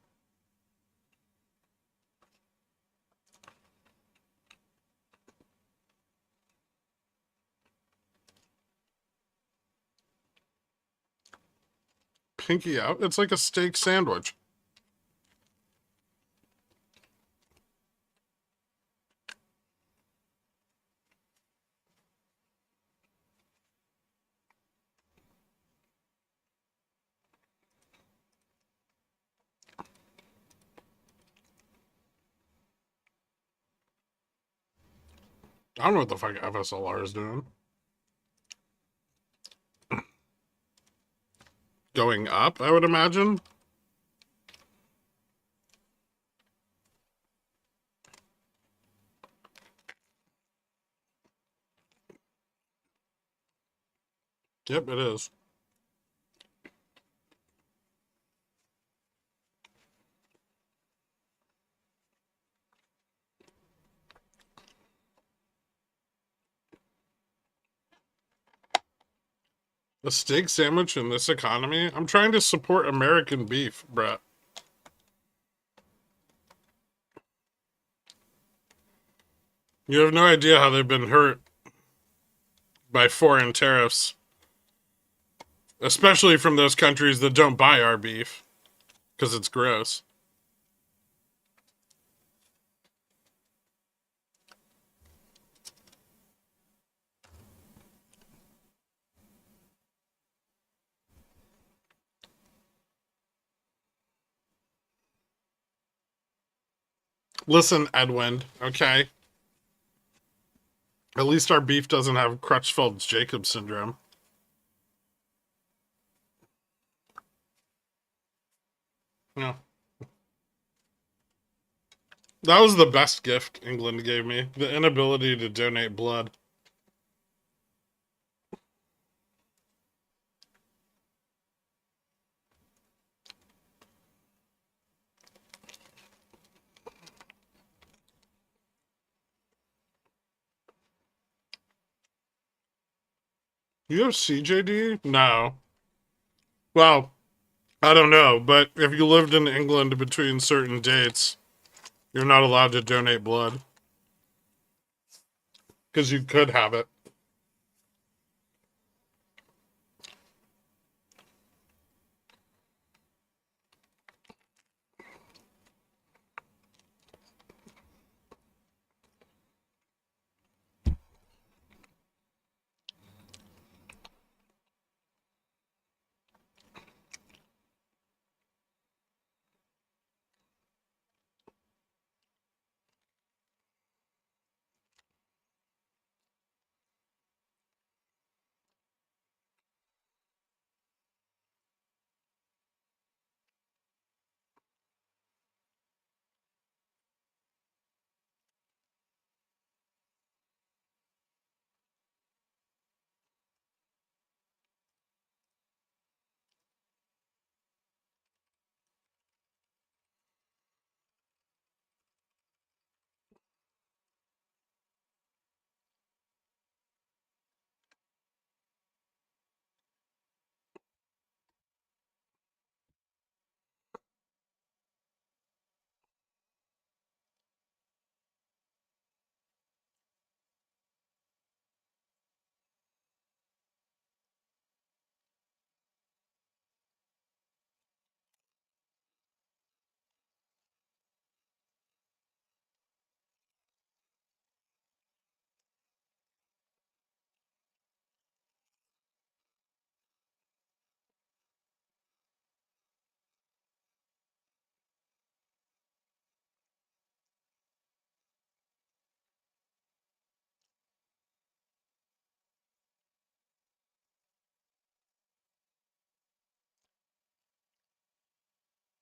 Pinky out. It's like a steak sandwich. I don't know what the fuck FSLR is doing. Going up, I would imagine. Yep, it is. A steak sandwich in this economy? I'm trying to support American beef, Brett. You have no idea how they've been hurt by foreign tariffs, especially from those countries that don't buy our beef because it's gross. Listen, Edwin, okay? At least our beef doesn't have Crutchfield-Jacob syndrome. No. That was the best gift England gave me. The inability to donate blood. You have CJD? No. Well, I don't know, but if you lived in England between certain dates, you're not allowed to donate blood. Because you could have it.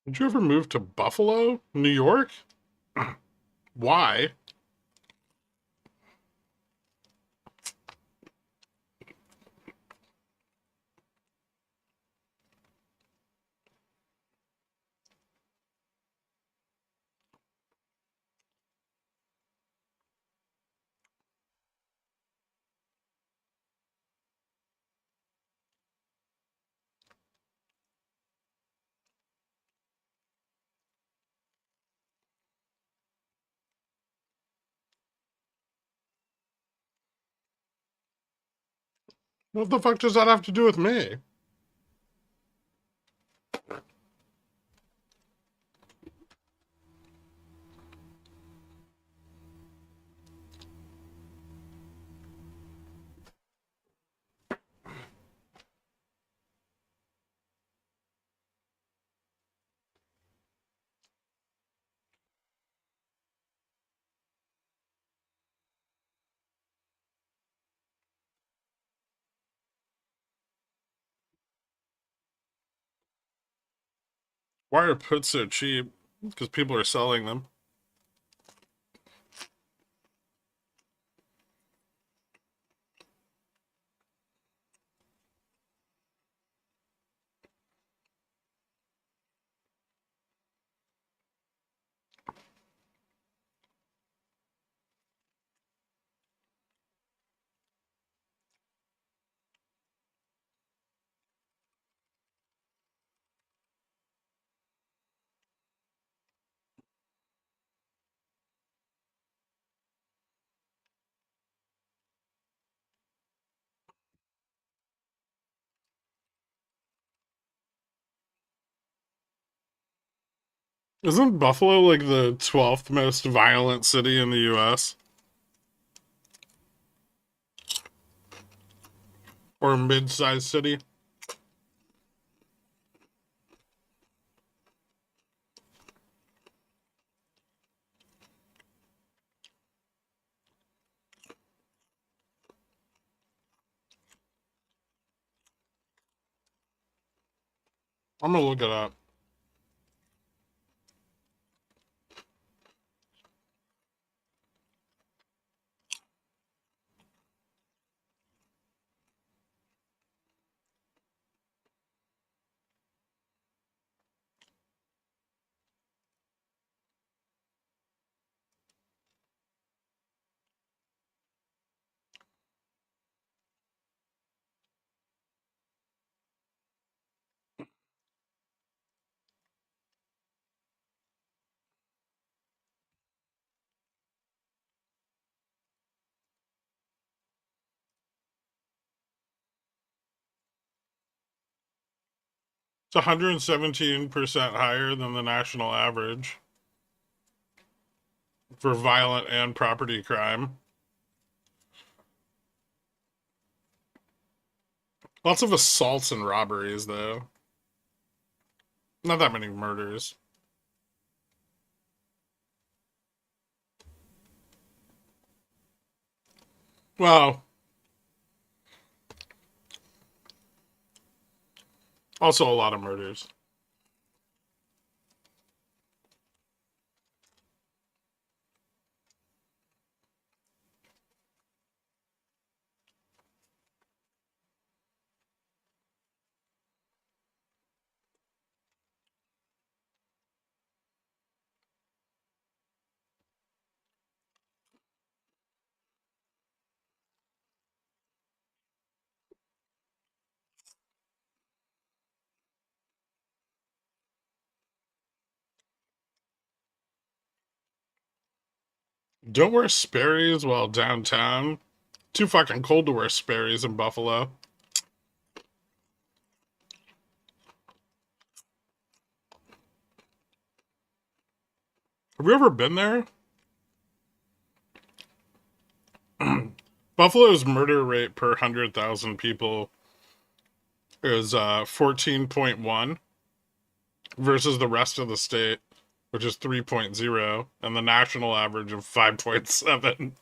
Did you ever move to Buffalo, New York? Why? What the fuck does that have to do with me? Why are puts so cheap? Because people are selling them. Isn't Buffalo like the 12th most violent city in the US? Or a mid-sized city? I'm gonna look it up. It's 117% higher than the national average for violent and property crime. Lots of assaults and robberies, though. Not that many murders. Well, also a lot of murders. Don't wear Sperry's while downtown. Too fucking cold to wear Sperry's in Buffalo. Have you ever been there? Buffalo's murder rate per 100,000 people is 14.1 versus the rest of the state, which is 3.0, and the national average of 5.7.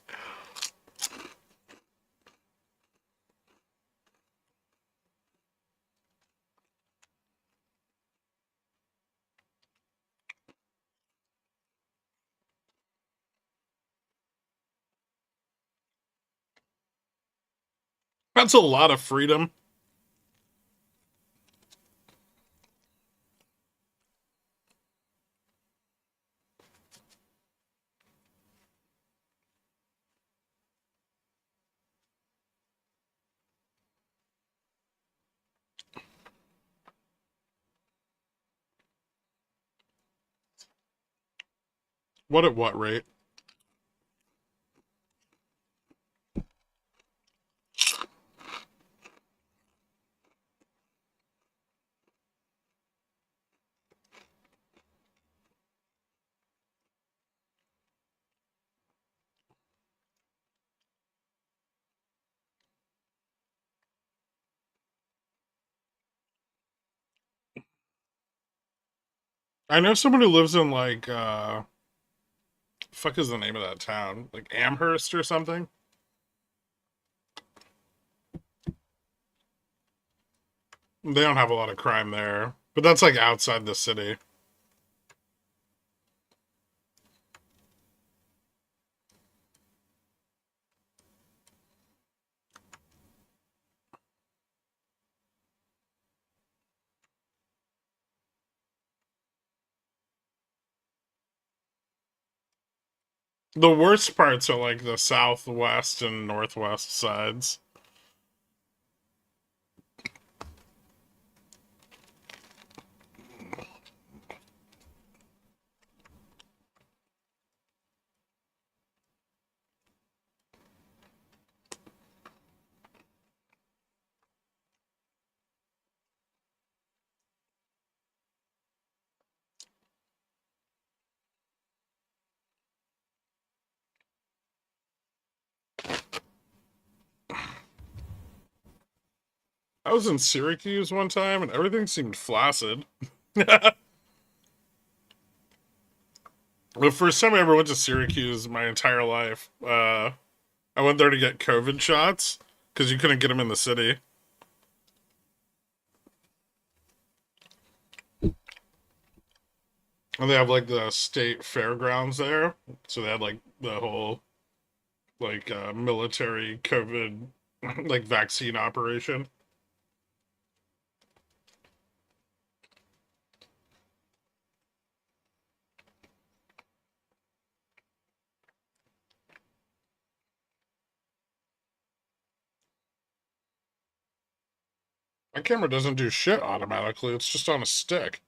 That's a lot of freedom. What at what rate? I know someone who lives in like fuck is the name of that town? Like Amherst or something? They don't have a lot of crime there, but that's like outside the city. The worst parts are like the southwest and northwest sides. I was in Syracuse one time and everything seemed flaccid. The first time I ever went to Syracuse my entire life, I went there to get COVID shots because you couldn't get them in the city. And they have like the state fairgrounds there, so they had like the whole like military COVID like vaccine operation. My camera doesn't do shit automatically, it's just on a stick.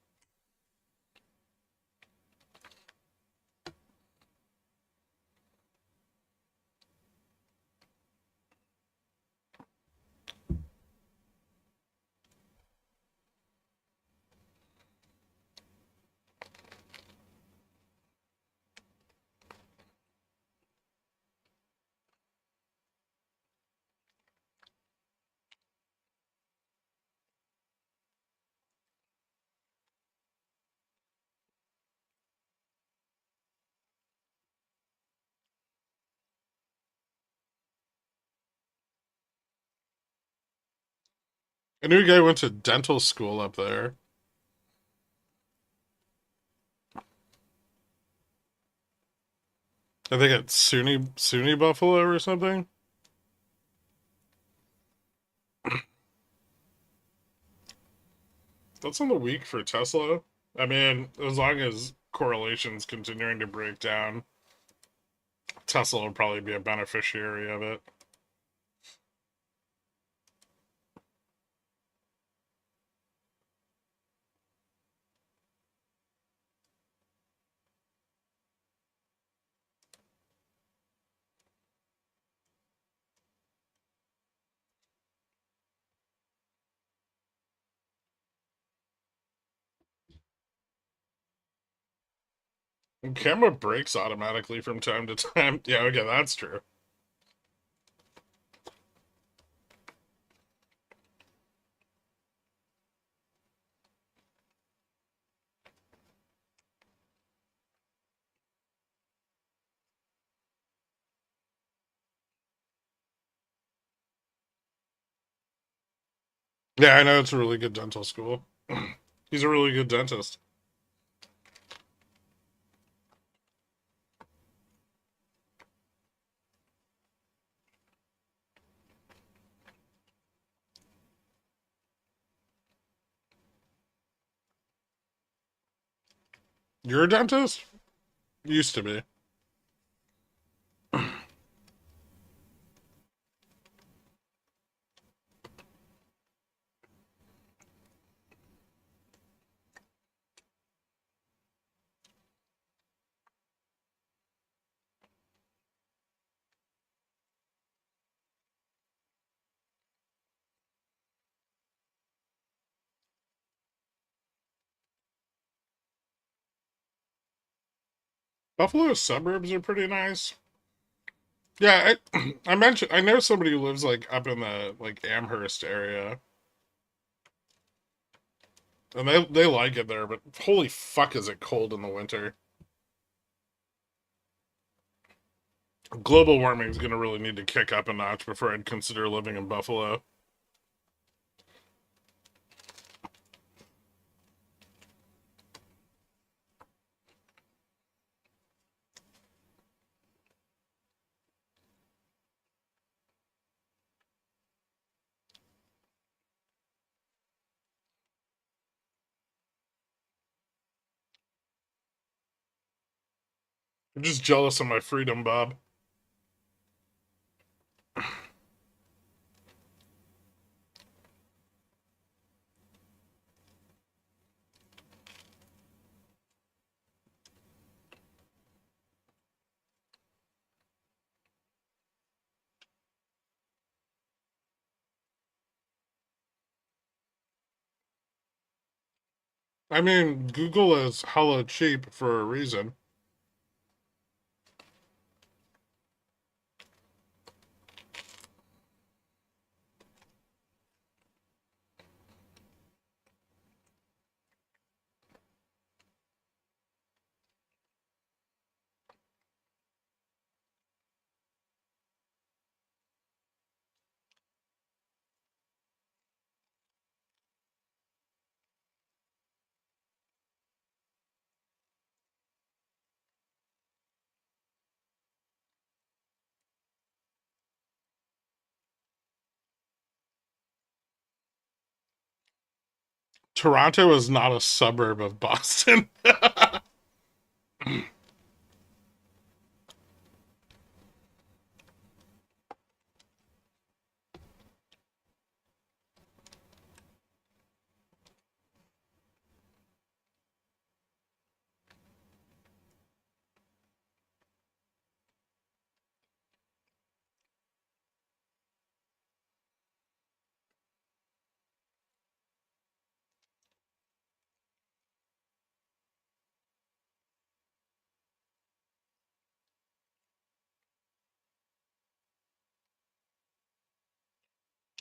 I knew a guy went to dental school up there. I think at SUNY Buffalo or something. That's on the week for Tesla. I mean, as long as correlation's continuing to break down, Tesla will probably be a beneficiary of it. And camera breaks automatically from time to time. Yeah, okay, that's true. Yeah, I know it's a really good dental school. He's a really good dentist. You're a dentist? Used to be. Buffalo suburbs are pretty nice. Yeah, I mentioned I know somebody who lives like up in the like Amherst area. And they like it there, but holy fuck is it cold in the winter. Global warming is going to really need to kick up a notch before I'd consider living in Buffalo. I'm just jealous of my freedom, Bob. I mean, Google is hella cheap for a reason. Toronto is not a suburb of Boston.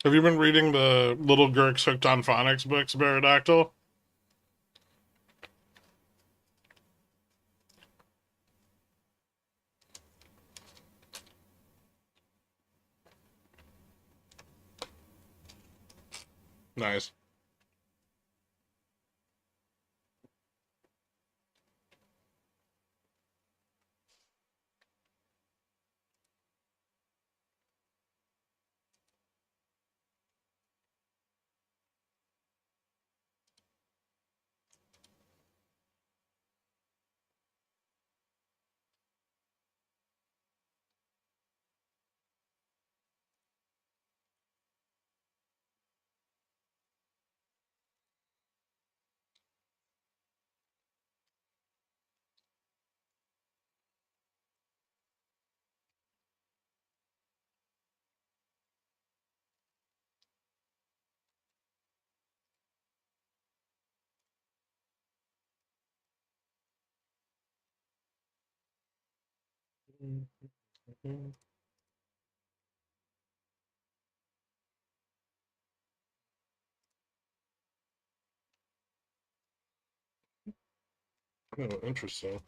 Have you been reading the Little Gherk's Hooked on Phonics books, Pterodactyl? Nice. Oh, interesting.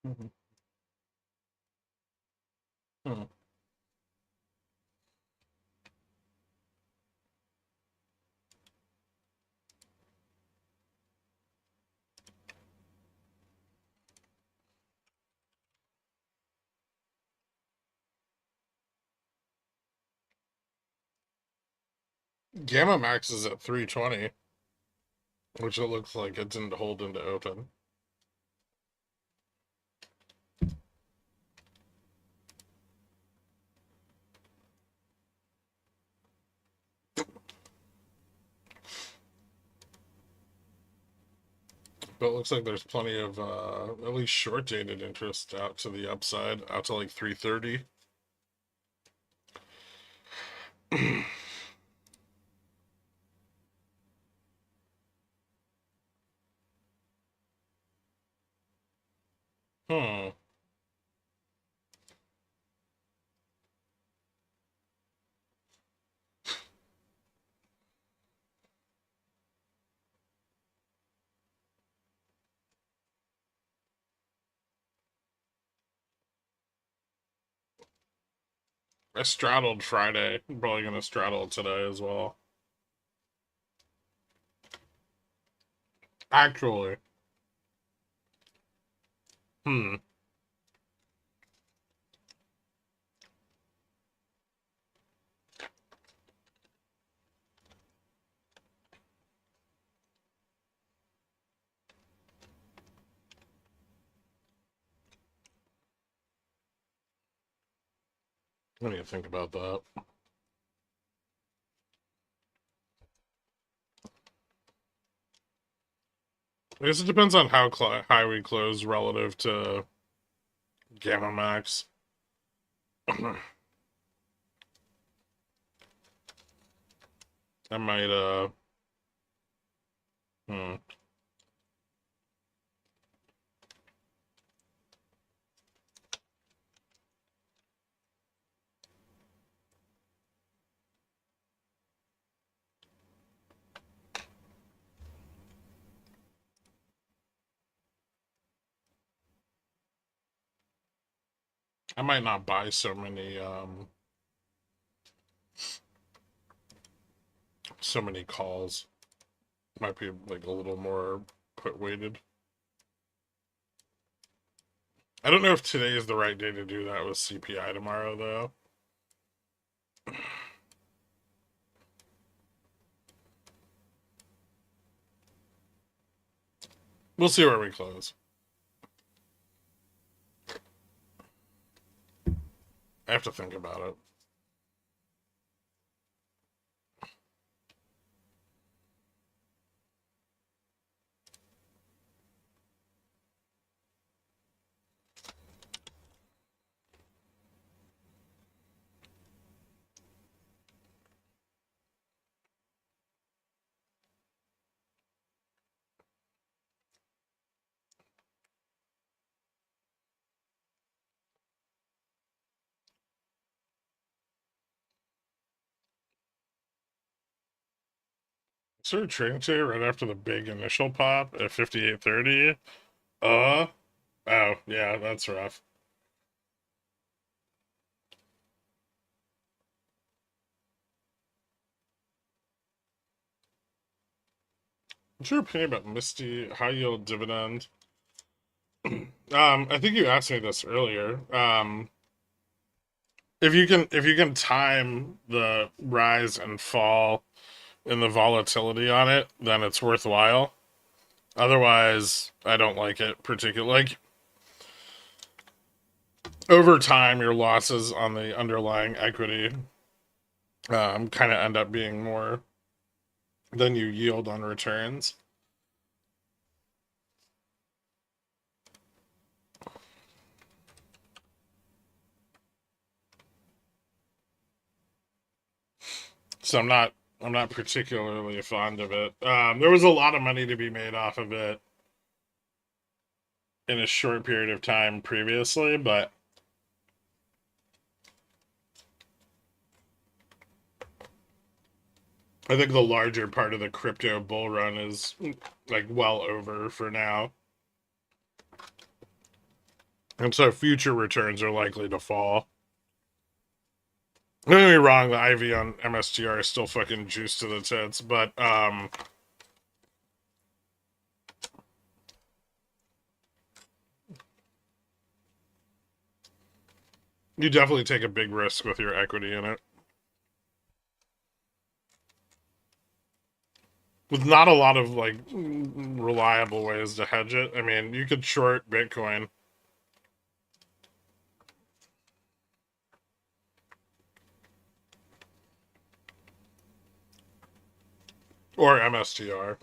Mhm. Hmm. Gamma Max is at 320, which it looks like it didn't hold into open. But it looks like there's plenty of at least short dated interest out to the upside, out to like 330. Hmm. I straddled Friday. I'm probably gonna straddle today as well. Actually. Hmm. I need to think about that. I guess it depends on how high we close relative to Gamma Max. I might, hmm. I might not buy so many calls. Might be like a little more put weighted. I don't know if today is the right day to do that with CPI tomorrow though. We'll see where we close. I have to think about it. Started trading today right after the big initial pop at 58.30. Oh, yeah, that's rough. What's your opinion about Misty high yield dividend? I think you asked me this earlier. If you can time the rise and fall in the volatility on it, then it's worthwhile. Otherwise, I don't like it particularly. Like, over time, your losses on the underlying equity kind of end up being more than you yield on returns. So I'm not particularly fond of it. There was a lot of money to be made off of it in a short period of time previously, but I think the larger part of the crypto bull run is like well over for now. And so future returns are likely to fall. Don't get me wrong, the IV on MSTR is still fucking juiced to the tits, but you definitely take a big risk with your equity in it. With not a lot of, like, reliable ways to hedge it. I mean, you could short Bitcoin. Or MSTR.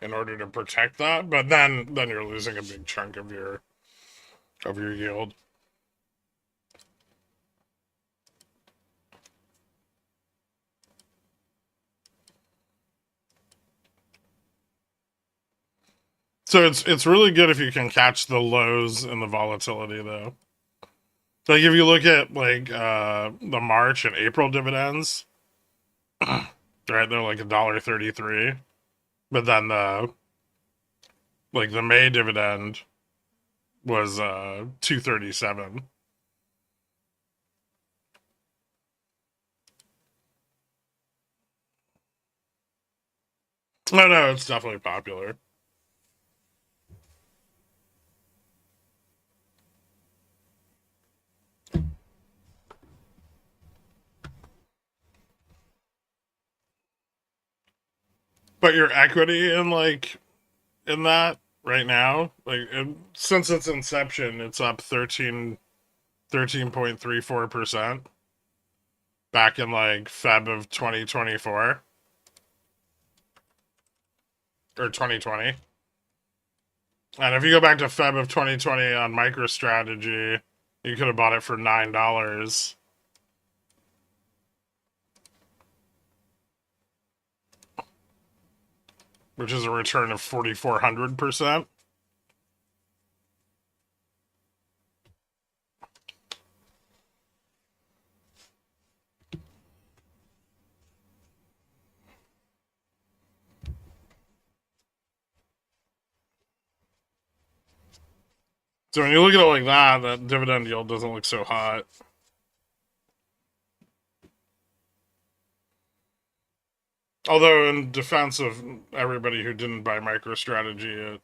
In order to protect that, but then you're losing a big chunk of your yield. So it's really good if you can catch the lows in the volatility, though. Like if you look at like the March and April dividends, right? They're like $1.33, but then the May dividend was $2.37. No, it's definitely popular. But your equity in that right now, since its inception, it's up 13.34% back in like Feb of 2024 or 2020. And if you go back to Feb of 2020 on MicroStrategy, you could have bought it for $9. Which is a return of 4,400%. So when you look at it like that, that dividend yield doesn't look so hot. Although in defense of everybody who didn't buy MicroStrategy at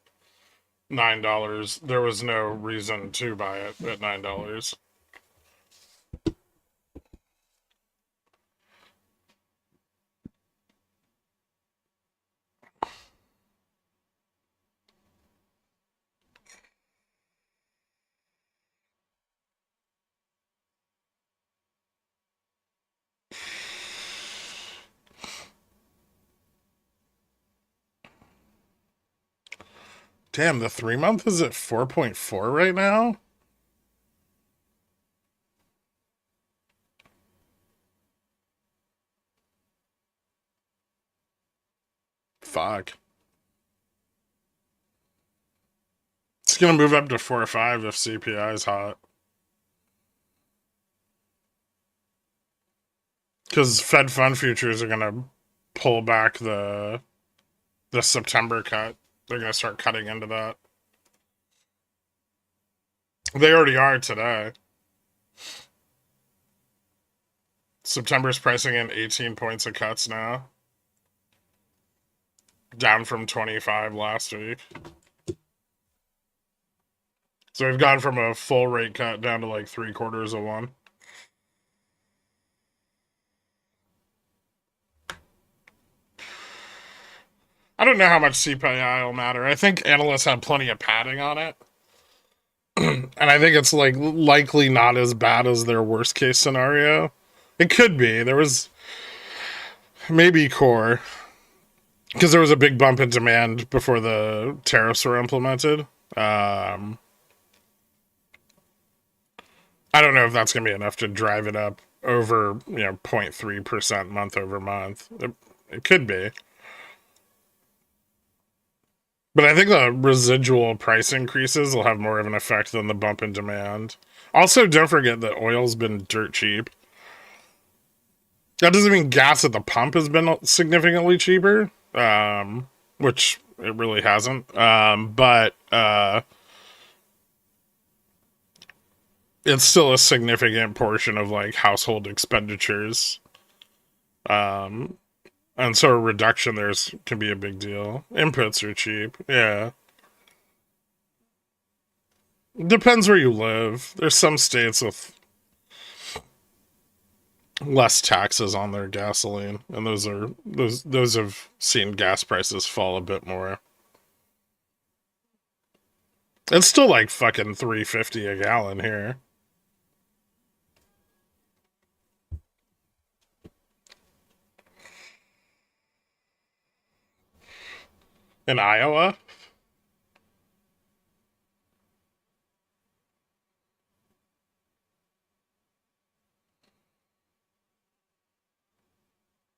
$9, there was no reason to buy it at $9. Damn, the 3-month is at 4.4 right now? Fuck. It's gonna move up to 4 or 5 if CPI is hot. Because Fed fund futures are gonna pull back the September cut. They're gonna start cutting into that. They already are today. September's pricing in 18 points of cuts now. Down from 25 last week. So we've gone from a full rate cut down to like 3/4 of one. I don't know how much CPI will matter. I think analysts have plenty of padding on it. And I think it's like likely not as bad as their worst case scenario. It could be. There was maybe core. Because there was a big bump in demand before the tariffs were implemented. I don't know if that's going to be enough to drive it up over, 0.3% month over month. It could be. But I think the residual price increases will have more of an effect than the bump in demand. Also, don't forget that oil's been dirt cheap. That doesn't mean gas at the pump has been significantly cheaper. which it really hasn't. But it's still a significant portion of like household expenditures. And so a reduction there can be a big deal. Inputs are cheap. Yeah. Depends where you live. There's some states with less taxes on their gasoline, and those have seen gas prices fall a bit more. It's still like fucking $3.50 a gallon here. In Iowa?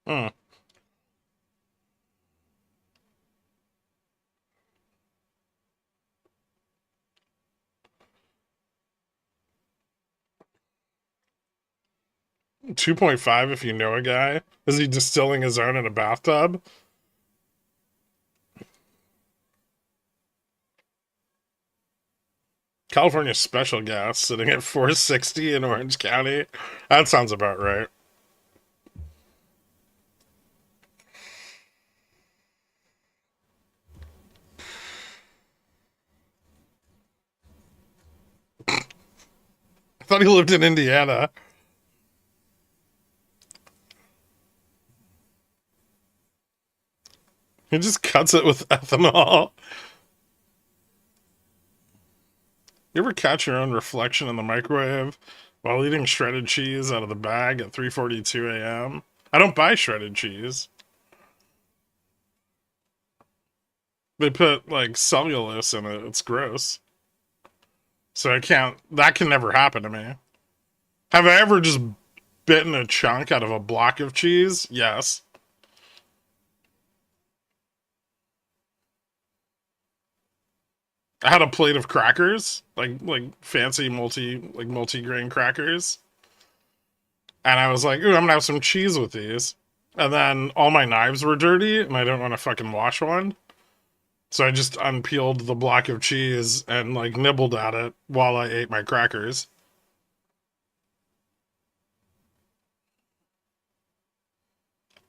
Hmm. $2.5 if you know a guy. Is he distilling his own in a bathtub? California special gas sitting at $4.60 in Orange County. That sounds about right. I thought he lived in Indiana. He just cuts it with ethanol. You ever catch your own reflection in the microwave while eating shredded cheese out of the bag at 3:42 a.m.? I don't buy shredded cheese. They put, like, cellulose in it. It's gross. So that can never happen to me. Have I ever just bitten a chunk out of a block of cheese? Yes. I had a plate of crackers, like fancy multi-grain crackers. And I was like, ooh, I'm gonna have some cheese with these. And then all my knives were dirty, and I don't want to fucking wash one. So I just unpeeled the block of cheese and, like, nibbled at it while I ate my crackers.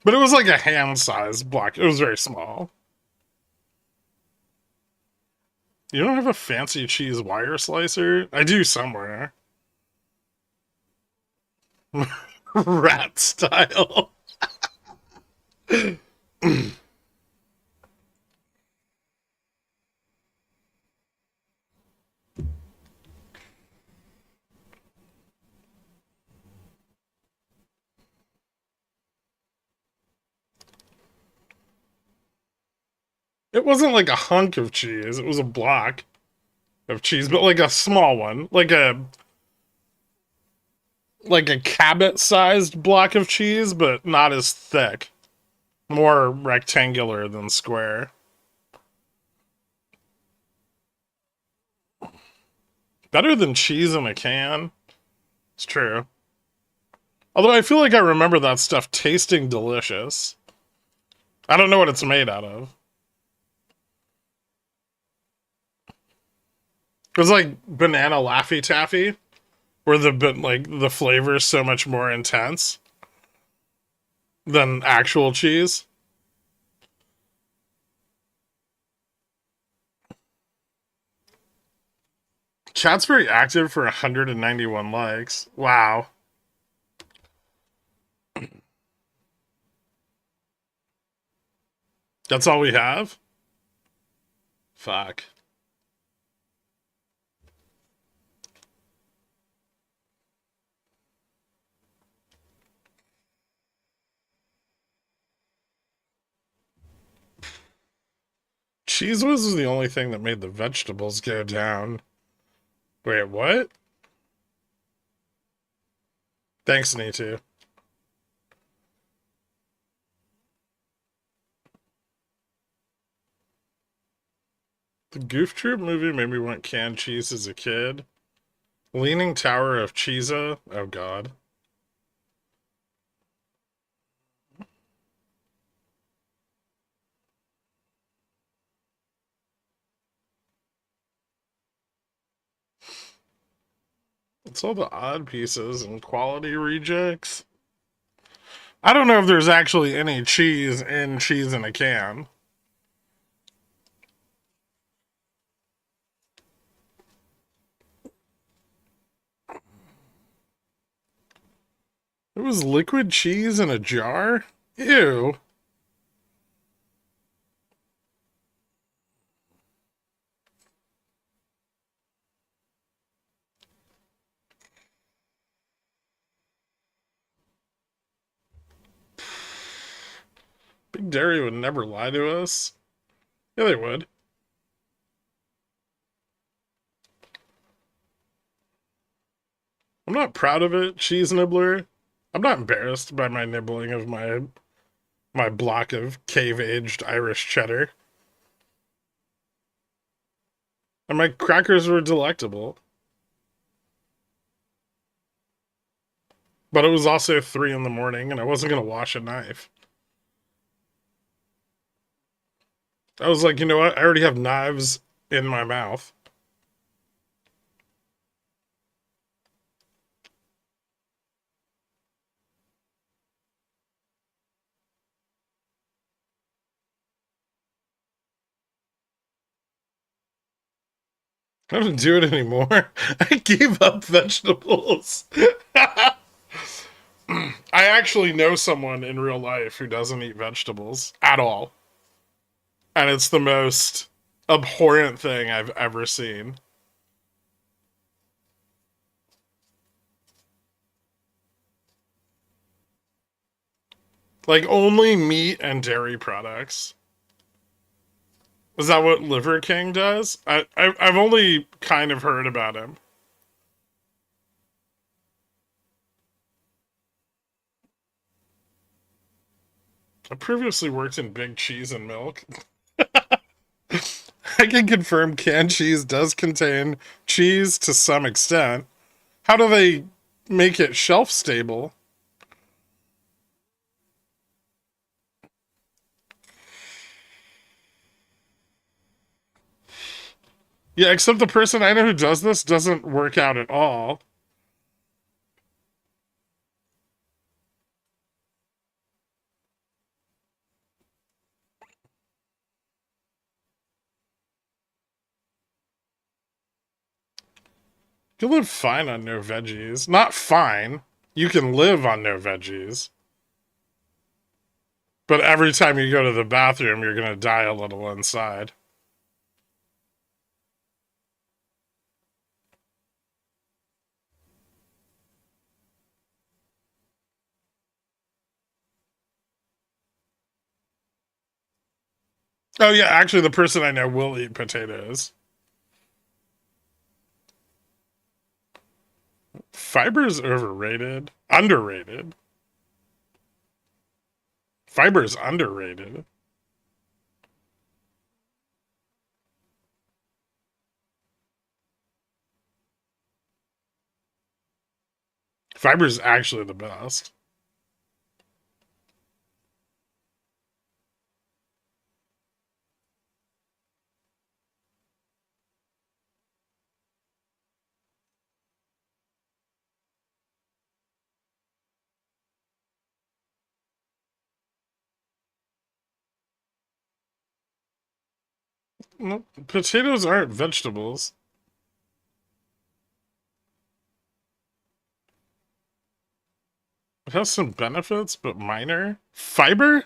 But it was like a hand-sized block. It was very small. You don't have a fancy cheese wire slicer? I do somewhere. Rat style. It wasn't like a hunk of cheese. It was a block of cheese, but like a small one. Like a Cabot-sized block of cheese, but not as thick. More rectangular than square. Better than cheese in a can. It's true. Although I feel like I remember that stuff tasting delicious. I don't know what it's made out of. It was like banana Laffy Taffy, where the flavor is so much more intense than actual cheese. Chat's very active for 191 likes. Wow. That's all we have? Fuck. Cheese Whiz was the only thing that made the vegetables go down. Wait, what? Thanks, Nitu. The Goof Troop movie made me want canned cheese as a kid. Leaning Tower of Cheesa. Oh, God. It's all the odd pieces and quality rejects. I don't know if there's actually any cheese in a can. It was liquid cheese in a jar? Ew. Big Dairy would never lie to us. Yeah, they would. I'm not proud of it, cheese nibbler. I'm not embarrassed by my nibbling of my block of cave-aged Irish cheddar. And my crackers were delectable. But it was also 3 in the morning, and I wasn't going to wash a knife. I was like, you know what? I already have knives in my mouth. I don't do it anymore. I gave up vegetables. I actually know someone in real life who doesn't eat vegetables at all. And it's the most abhorrent thing I've ever seen. Like, only meat and dairy products. Is that what Liver King does? I've only kind of heard about him. I previously worked in Big Cheese and Milk. I can confirm canned cheese does contain cheese to some extent. How do they make it shelf stable? Yeah, except the person I know who does this doesn't work out at all. You live fine on no veggies. Not fine. You can live on no veggies. But every time you go to the bathroom, you're going to die a little inside. Oh, yeah, actually, the person I know will eat potatoes. Fiber's overrated. Underrated. Fiber's underrated. Fiber's actually the best. No, potatoes aren't vegetables. It has some benefits, but minor. Fiber?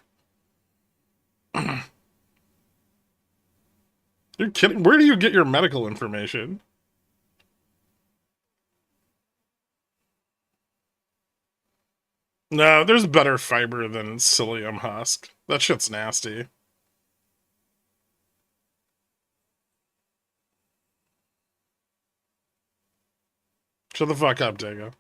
You're kidding? Where do you get your medical information? No, there's better fiber than psyllium husk. That shit's nasty. Shut the fuck up, Dago.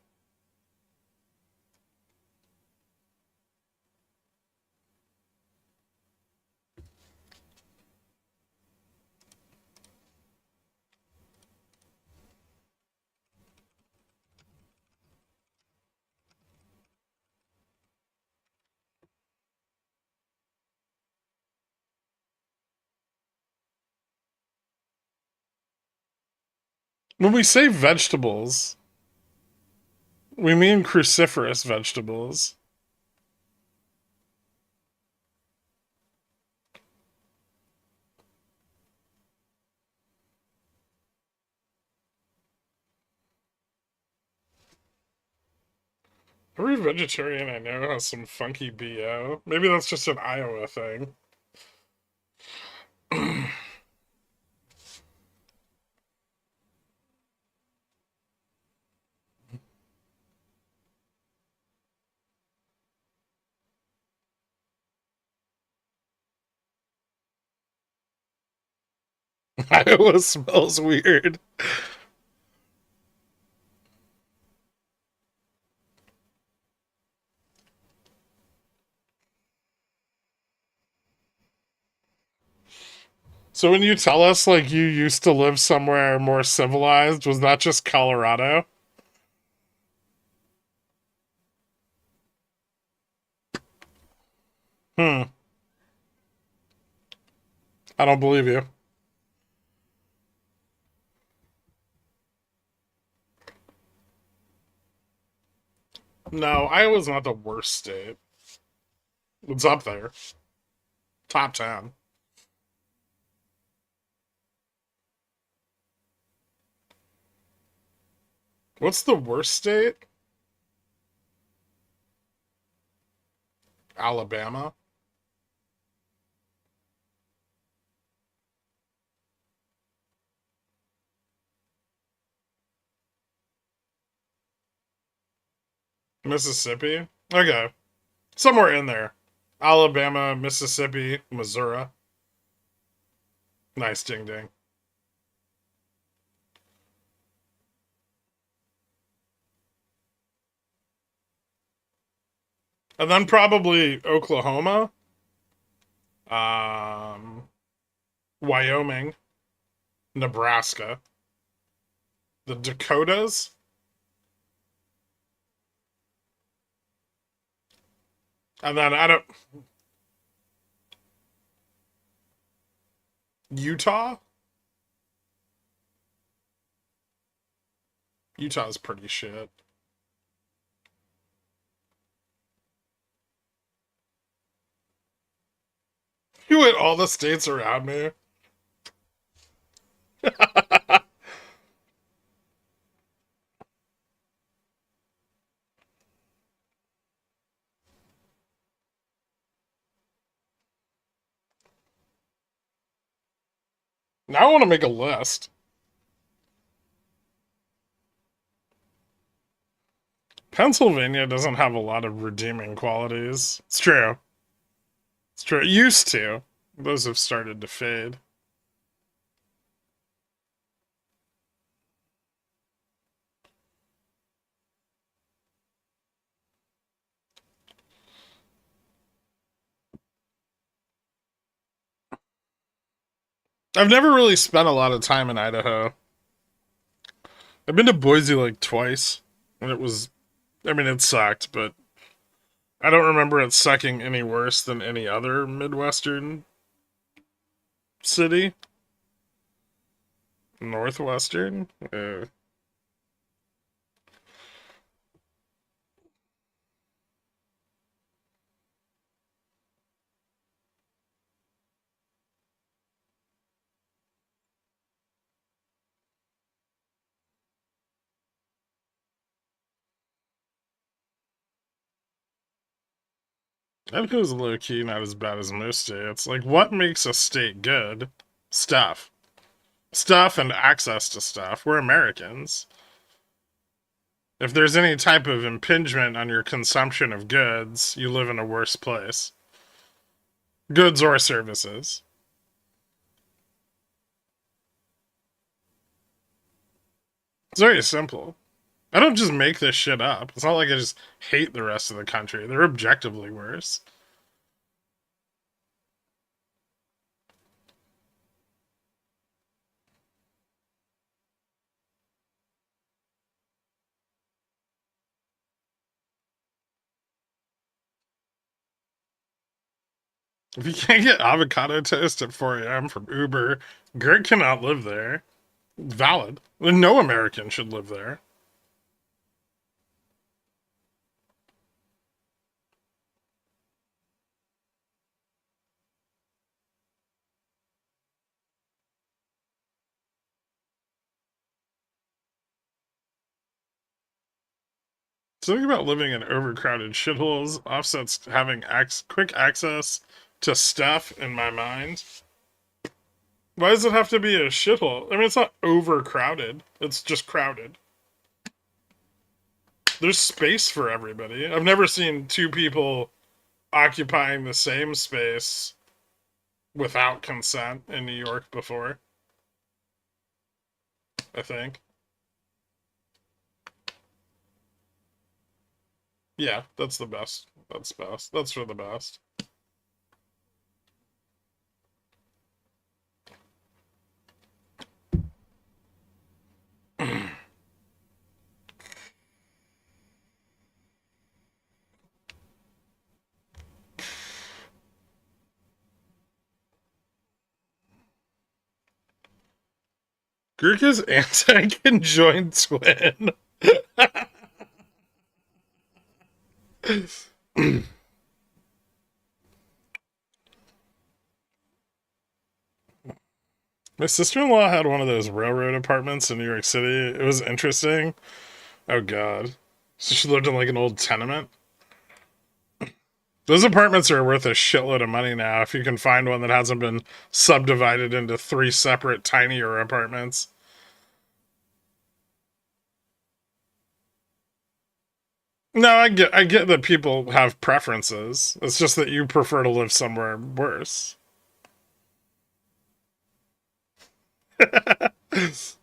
When we say vegetables, We mean cruciferous vegetables. Every vegetarian I know has some funky BO. Maybe that's just an Iowa thing. Iowa smells weird. So when you tell us, like, you used to live somewhere more civilized, was that just Colorado? I don't believe you. No, Iowa's not the worst state. It's up there. Top 10. What's the worst state? Alabama. Mississippi? Okay. Somewhere in there. Alabama, Mississippi, Missouri. Nice ding ding. And then probably Oklahoma. Wyoming. Nebraska. The Dakotas. And then I don't... Utah? Utah's pretty shit. You went all the states around me. Now I want to make a list. Pennsylvania doesn't have a lot of redeeming qualities. It's true. It's true. It used to. Those have started to fade. I've never really spent a lot of time in Idaho. I've been to Boise like twice, and it was, I mean, it sucked, but I don't remember it sucking any worse than any other Midwestern city. Northwestern? I think it was low-key not as bad as most states. Like, what makes a state good? Stuff. Stuff and access to stuff. We're Americans. If there's any type of impingement on your consumption of goods, you live in a worse place. Goods or services. It's very simple. I don't just make this shit up. It's not like I just hate the rest of the country. They're objectively worse. If you can't get avocado toast at 4 a.m. from Uber, Gherkin cannot live there. Valid. No American should live there. Something about living in overcrowded shitholes offsets having quick access to stuff in my mind. Why does it have to be a shithole? I mean, it's not overcrowded. It's just crowded. There's space for everybody. I've never seen two people occupying the same space without consent in New York before. I think. Yeah, that's the best. That's best. That's for the best. Gurkha's anti-conjoined twin. My sister-in-law had one of those railroad apartments in New York City. It was interesting. Oh, God. So she lived in, like, an old tenement. Those apartments are worth a shitload of money now if you can find one that hasn't been subdivided into 3 separate, tinier apartments. No, I get that people have preferences. It's just that you prefer to live somewhere worse. It's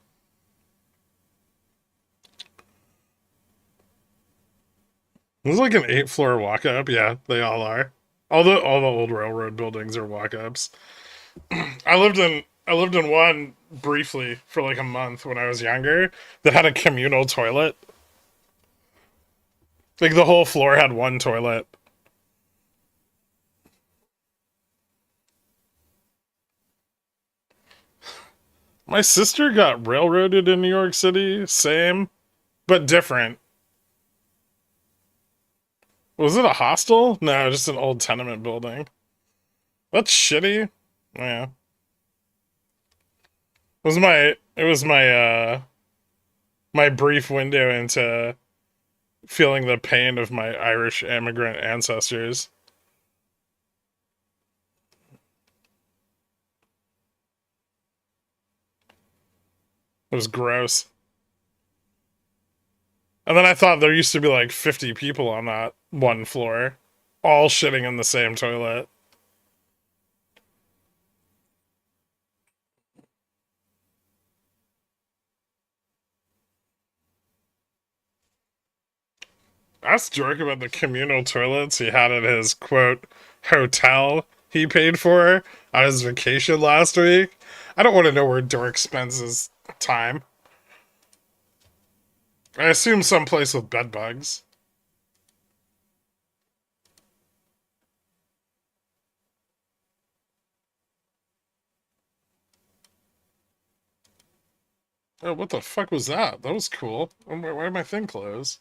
like an 8-floor walk-up. Yeah, they all are. All the old railroad buildings are walk-ups. I lived in one briefly for like a month when I was younger that had a communal toilet. Like the whole floor had one toilet. My sister got railroaded in New York City. Same, but different. Was it a hostel? No, just an old tenement building. That's shitty. Yeah. It was my brief window into feeling the pain of my Irish immigrant ancestors. It was gross. And then I thought there used to be like 50 people on that one floor, all shitting in the same toilet. Asked Jork about the communal toilets he had at his, quote, hotel he paid for on his vacation last week. I don't want to know where Dork spends his time. I assume someplace with bed bugs. Oh, what the fuck was that? That was cool. Why did my thing close?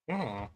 Oh.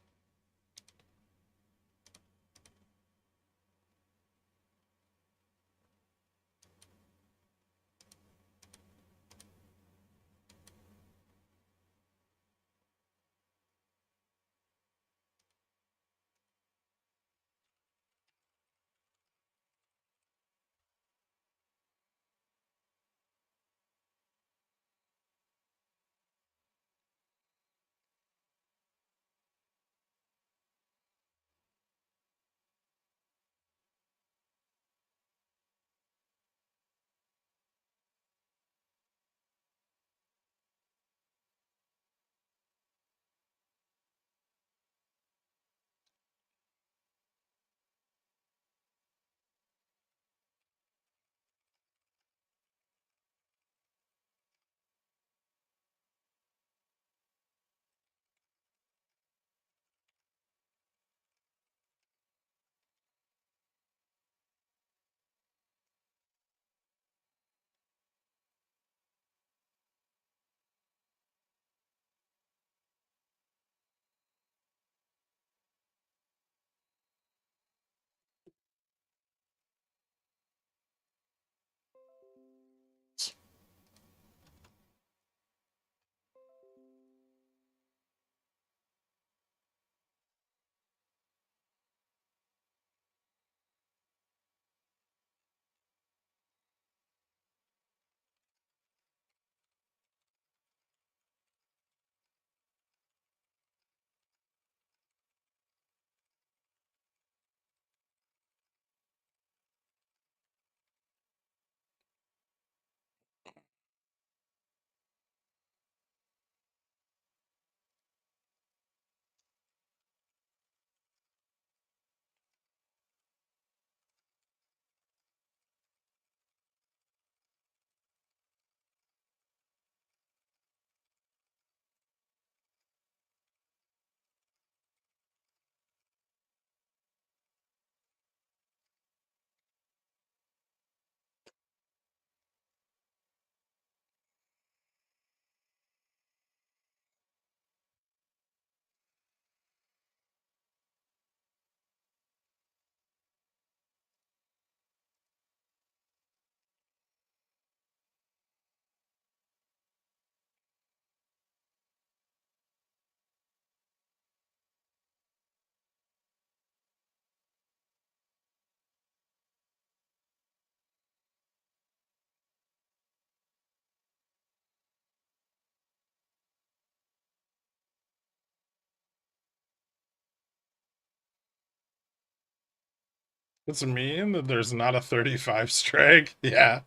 It's mean that there's not a 35 strike. Yeah.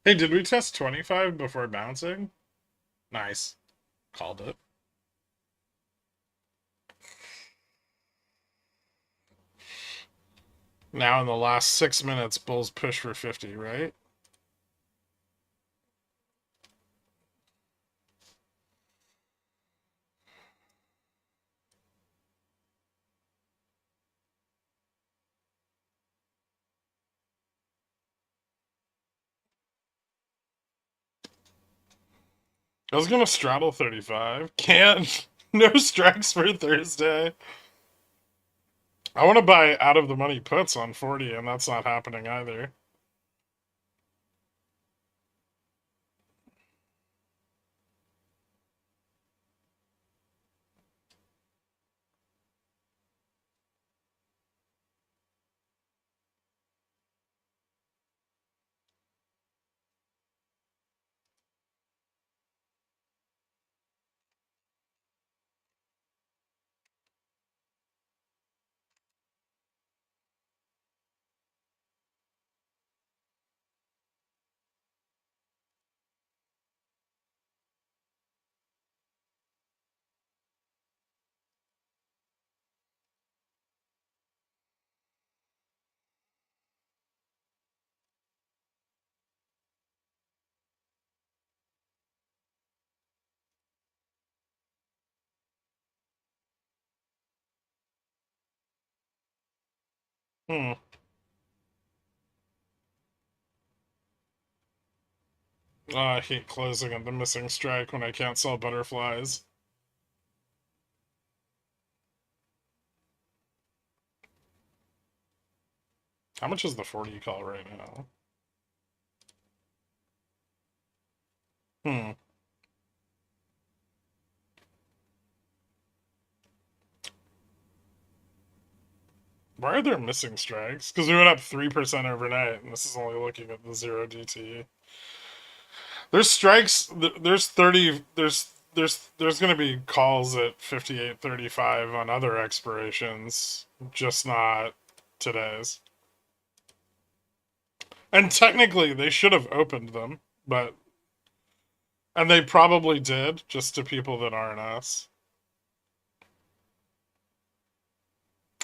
Hey, did we test 25 before bouncing? Nice. Called it. Now in the last 6 minutes, bulls push for 50, right? I was gonna straddle 35. Can't. No strikes for Thursday. I want to buy out of the money puts on 40, and that's not happening either. Hmm. I hate closing on the missing strike when I can't sell butterflies. How much is the 40 call right now? Hmm. Why are there missing strikes? Because we went up 3% overnight, and this is only looking at the 0 DT. There's strikes. There's 30. There's going to be calls at 58.35 on other expirations, just not today's. And technically, they should have opened them, but and they probably did, just to people that aren't us.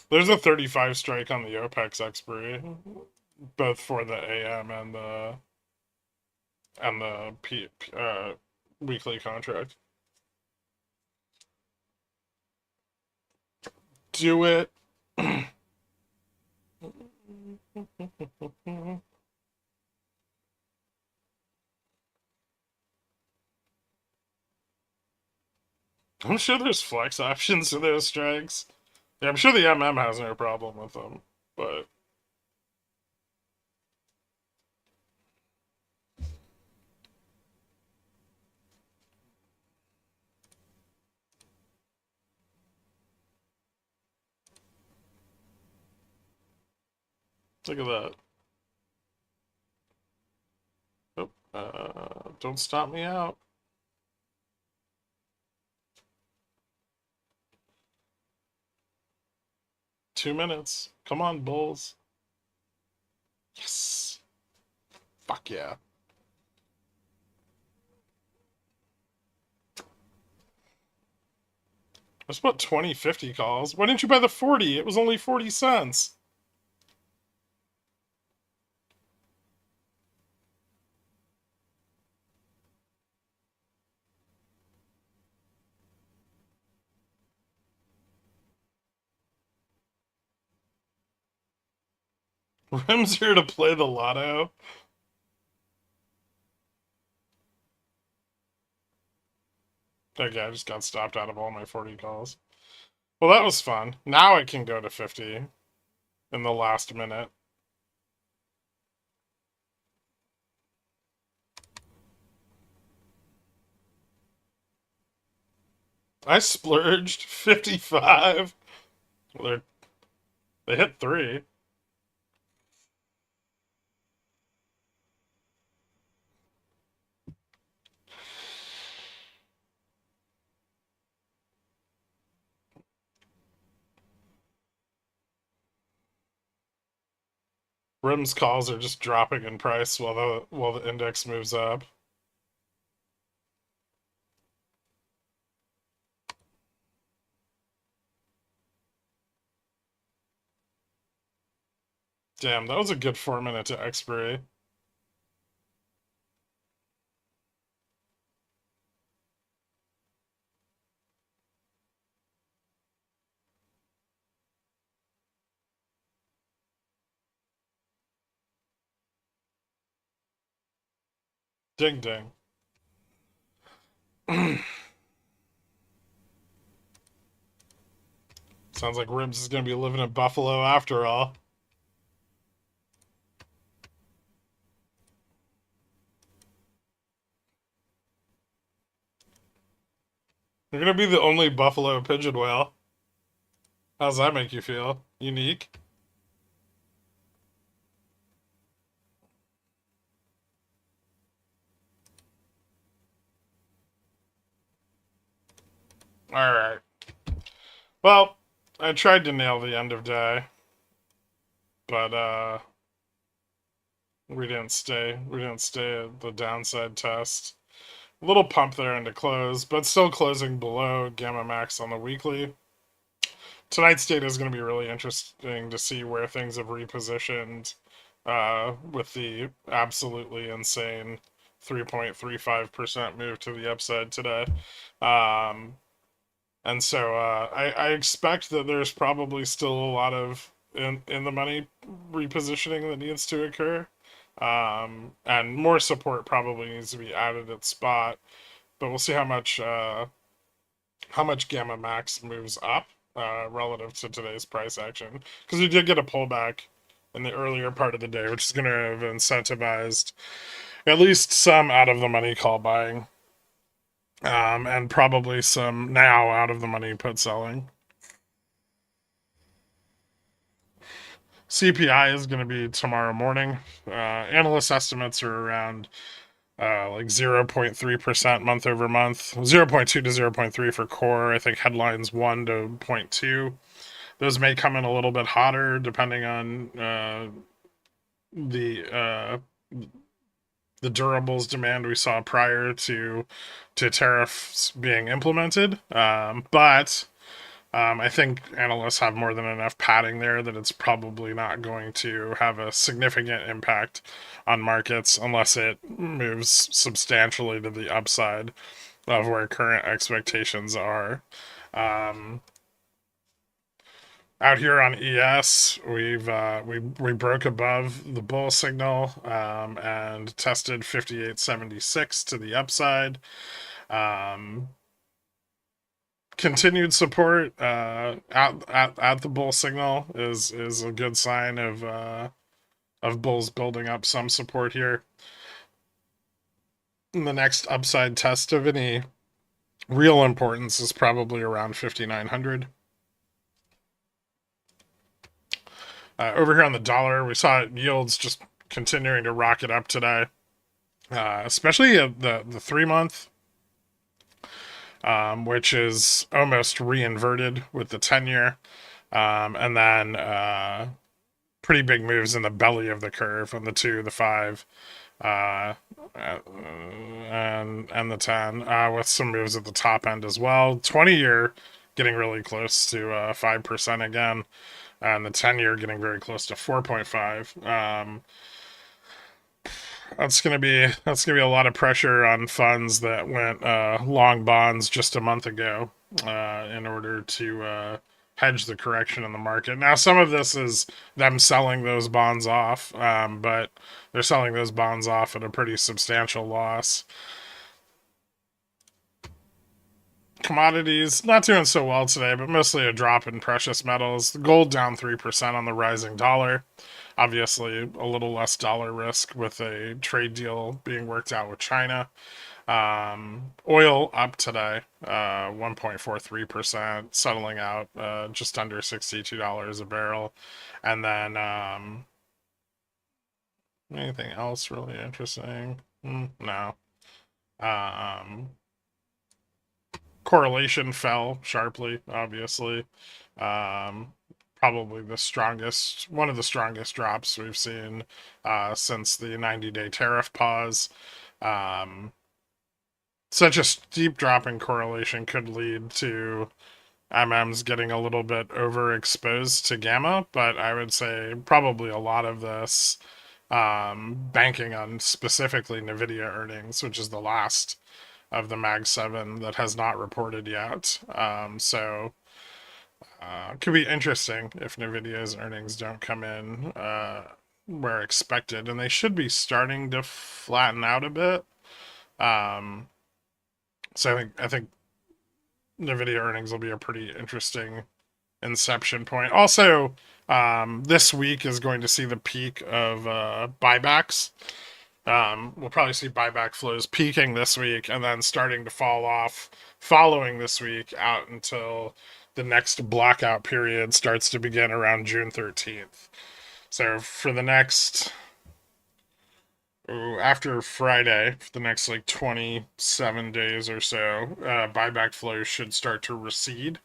There's a 35 strike on the OPEX expiry, both for the AM and the weekly contract. Do it. I'm sure there's flex options to those strikes. Yeah, I'm sure the MM has no problem with them, but look at that. Oh, don't stop me out. Two minutes. Come on, bulls. Yes. Fuck yeah. That's about 2050 calls. Why didn't you buy the 40? It was only 40 cents. Rim's here to play the lotto. Okay, I just got stopped out of all my 40 calls. Well, that was fun. Now I can go to 50 in the last minute. I splurged 55. Well, they hit 3. RIMS calls are just dropping in price while the index moves up. Damn, that was a good 4-minute to expiry. Ding ding. Sounds like Ribs is going to be living in Buffalo after all. You're going to be the only Buffalo pigeon whale. How's that make you feel? Unique? Alright. Well, I tried to nail the end of day. But, we didn't stay at the downside test. A little pump there into close, but still closing below Gamma Max on the weekly. Tonight's data is going to be really interesting to see where things have repositioned with the absolutely insane 3.35% move to the upside today. And so I expect that there's probably still a lot of in the money repositioning that needs to occur. And more support probably needs to be added at spot. But we'll see how much Gamma Max moves up relative to today's price action. Because we did get a pullback in the earlier part of the day, which is going to have incentivized at least some out of the money call buying. And probably some now out of the money put selling. CPI is going to be tomorrow morning. Analyst estimates are around like 0.3% month over month, 0.2 to 0.3 for core. I think headlines 1 to 0.2. Those may come in a little bit hotter depending on the durables demand we saw prior to tariffs being implemented. But I think analysts have more than enough padding there that it's probably not going to have a significant impact on markets unless it moves substantially to the upside of where current expectations are. Out here on ES, we broke above the bull signal and tested 58.76 to the upside. Continued support at the bull signal is a good sign of bulls building up some support here. The next upside test of any real importance is probably around 5,900. Over here on the dollar, we saw yields just continuing to rocket up today, especially the 3-month, which is almost reinverted with the 10-year, and then pretty big moves in the belly of the curve on the 2, the 5, and the 10, with some moves at the top end as well. 20-year getting really close to 5% again. And the 10-year getting very close to 4.5. That's gonna be a lot of pressure on funds that went long bonds just a month ago in order to hedge the correction in the market. Now, some of this is them selling those bonds off, but they're selling those bonds off at a pretty substantial loss. Commodities not doing so well today, but mostly a drop in precious metals. Gold down 3% on the rising dollar. Obviously, a little less dollar risk with a trade deal being worked out with China. Oil up today, 1.43%, settling out just under $62 a barrel. And then anything else really interesting? No. Correlation fell sharply, obviously. probably the strongest, one of the strongest drops we've seen since the 90-day tariff pause. Such a steep drop in correlation could lead to MMs getting a little bit overexposed to gamma, but I would say probably a lot of this banking on specifically NVIDIA earnings, which is the last of the Mag 7 that has not reported yet. So it could be interesting if NVIDIA's earnings don't come in where expected, and they should be starting to flatten out a bit. So I think NVIDIA earnings will be a pretty interesting inception point. Also, this week is going to see the peak of buybacks. We'll probably see buyback flows peaking this week and then starting to fall off following this week out until the next blackout period starts to begin around June 13th. So for the next, after Friday, for the next like 27 days or so, buyback flows should start to recede.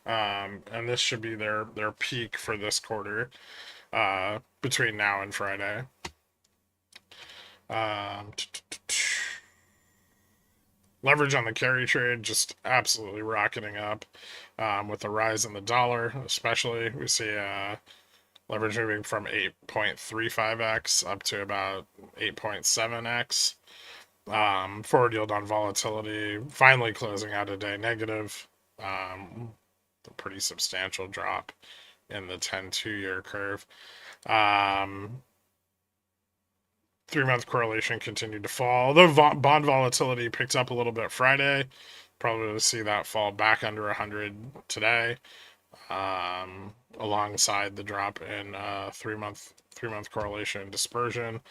And this should be their peak for this quarter between now and Friday. Leverage on the carry trade just absolutely rocketing up with the rise in the dollar, especially. We see leverage moving from 8.35x up to about 8.7x. Forward yield on volatility finally closing out a day negative. A pretty substantial drop in the 10-2-year curve. 3-month correlation continued to fall, although bond volatility picked up a little bit Friday. Probably to see that fall back under 100 today, alongside the drop in 3-month correlation and dispersion.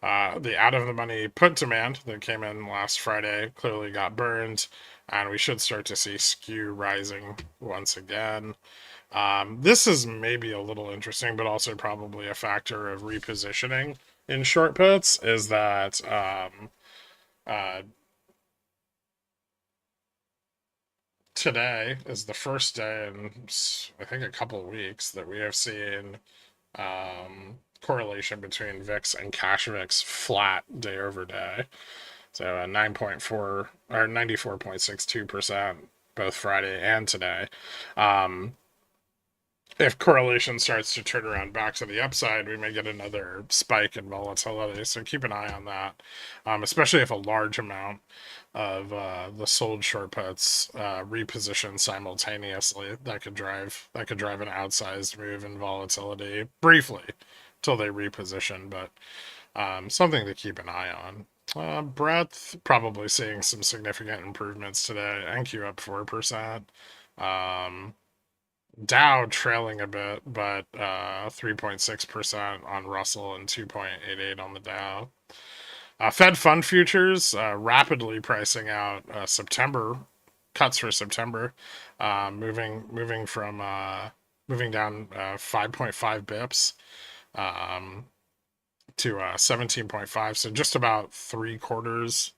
The out of the money put demand that came in last Friday clearly got burned, and we should start to see skew rising once again. This is maybe a little interesting, but also probably a factor of repositioning in short puts, is that today is the first day in, I think, a couple of weeks that we have seen correlation between VIX and cash VIX flat day over day. So 9.4 or 94.62% both Friday and today. If correlation starts to turn around back to the upside, we may get another spike in volatility. So keep an eye on that, especially if a large amount of the sold short puts reposition simultaneously. That could drive an outsized move in volatility briefly till they reposition, but something to keep an eye on. Breadth probably seeing some significant improvements today. NQ up 4%. Dow trailing a bit, but 3.6% on Russell and 2.88 on the Dow. Fed fund futures rapidly pricing out September cuts for September, moving down 5.5 bips to 17.5. So just about 3/4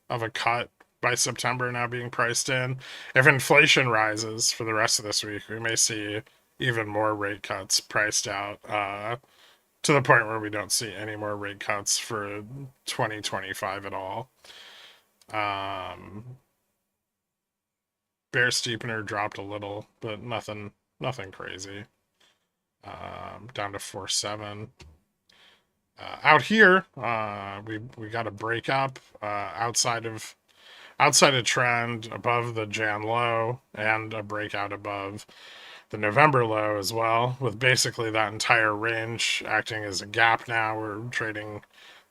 of a cut by September now being priced in. If inflation rises for the rest of this week, we may see even more rate cuts priced out to the point where we don't see any more rate cuts for 2025 at all. Bear steepener dropped a little, but nothing crazy. Down to 4.7. Out here, we got a breakup outside of trend above the Jan low and a breakout above the November low as well, with basically that entire range acting as a gap now. We're trading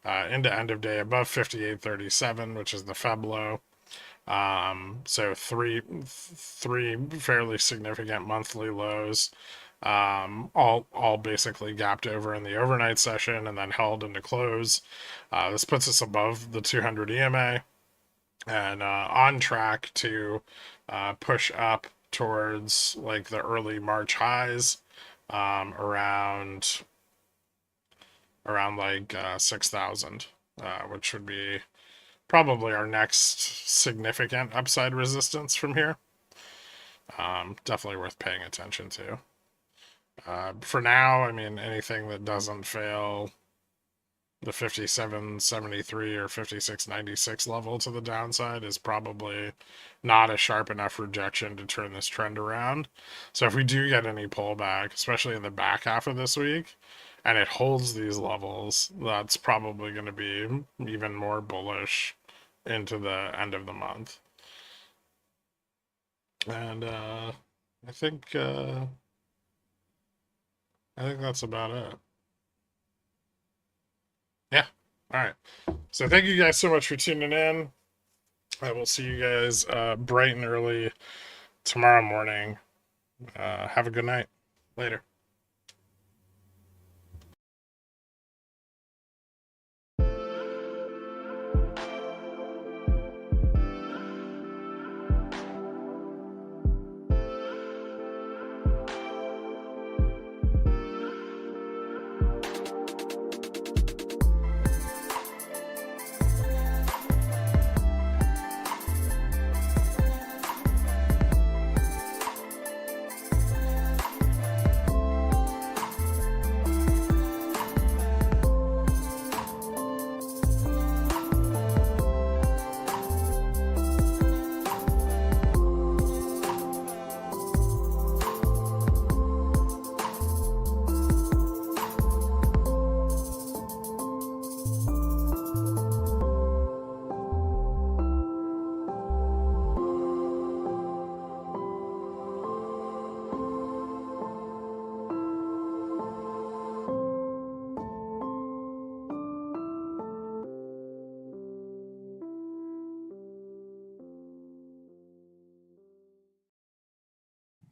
into end of day above 58.37, which is the Feb low. So three fairly significant monthly lows, all basically gapped over in the overnight session and then held into close. This puts us above the 200 EMA. And on track to push up towards like the early March highs, around like 6,000, which would be probably our next significant upside resistance from here. Definitely worth paying attention to. For now, I mean, anything that doesn't fail the 57.73 or 56.96 level to the downside is probably not a sharp enough rejection to turn this trend around. So if we do get any pullback, especially in the back half of this week, and it holds these levels, that's probably going to be even more bullish into the end of the month. And I think that's about it. Yeah. All right. So thank you guys so much for tuning in. I will see you guys bright and early tomorrow morning. Have a good night. Later.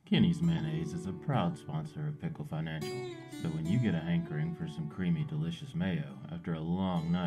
Kinney's Mayonnaise is a proud sponsor of Pickle Financial, so when you get a hankering for some creamy, delicious mayo after a long night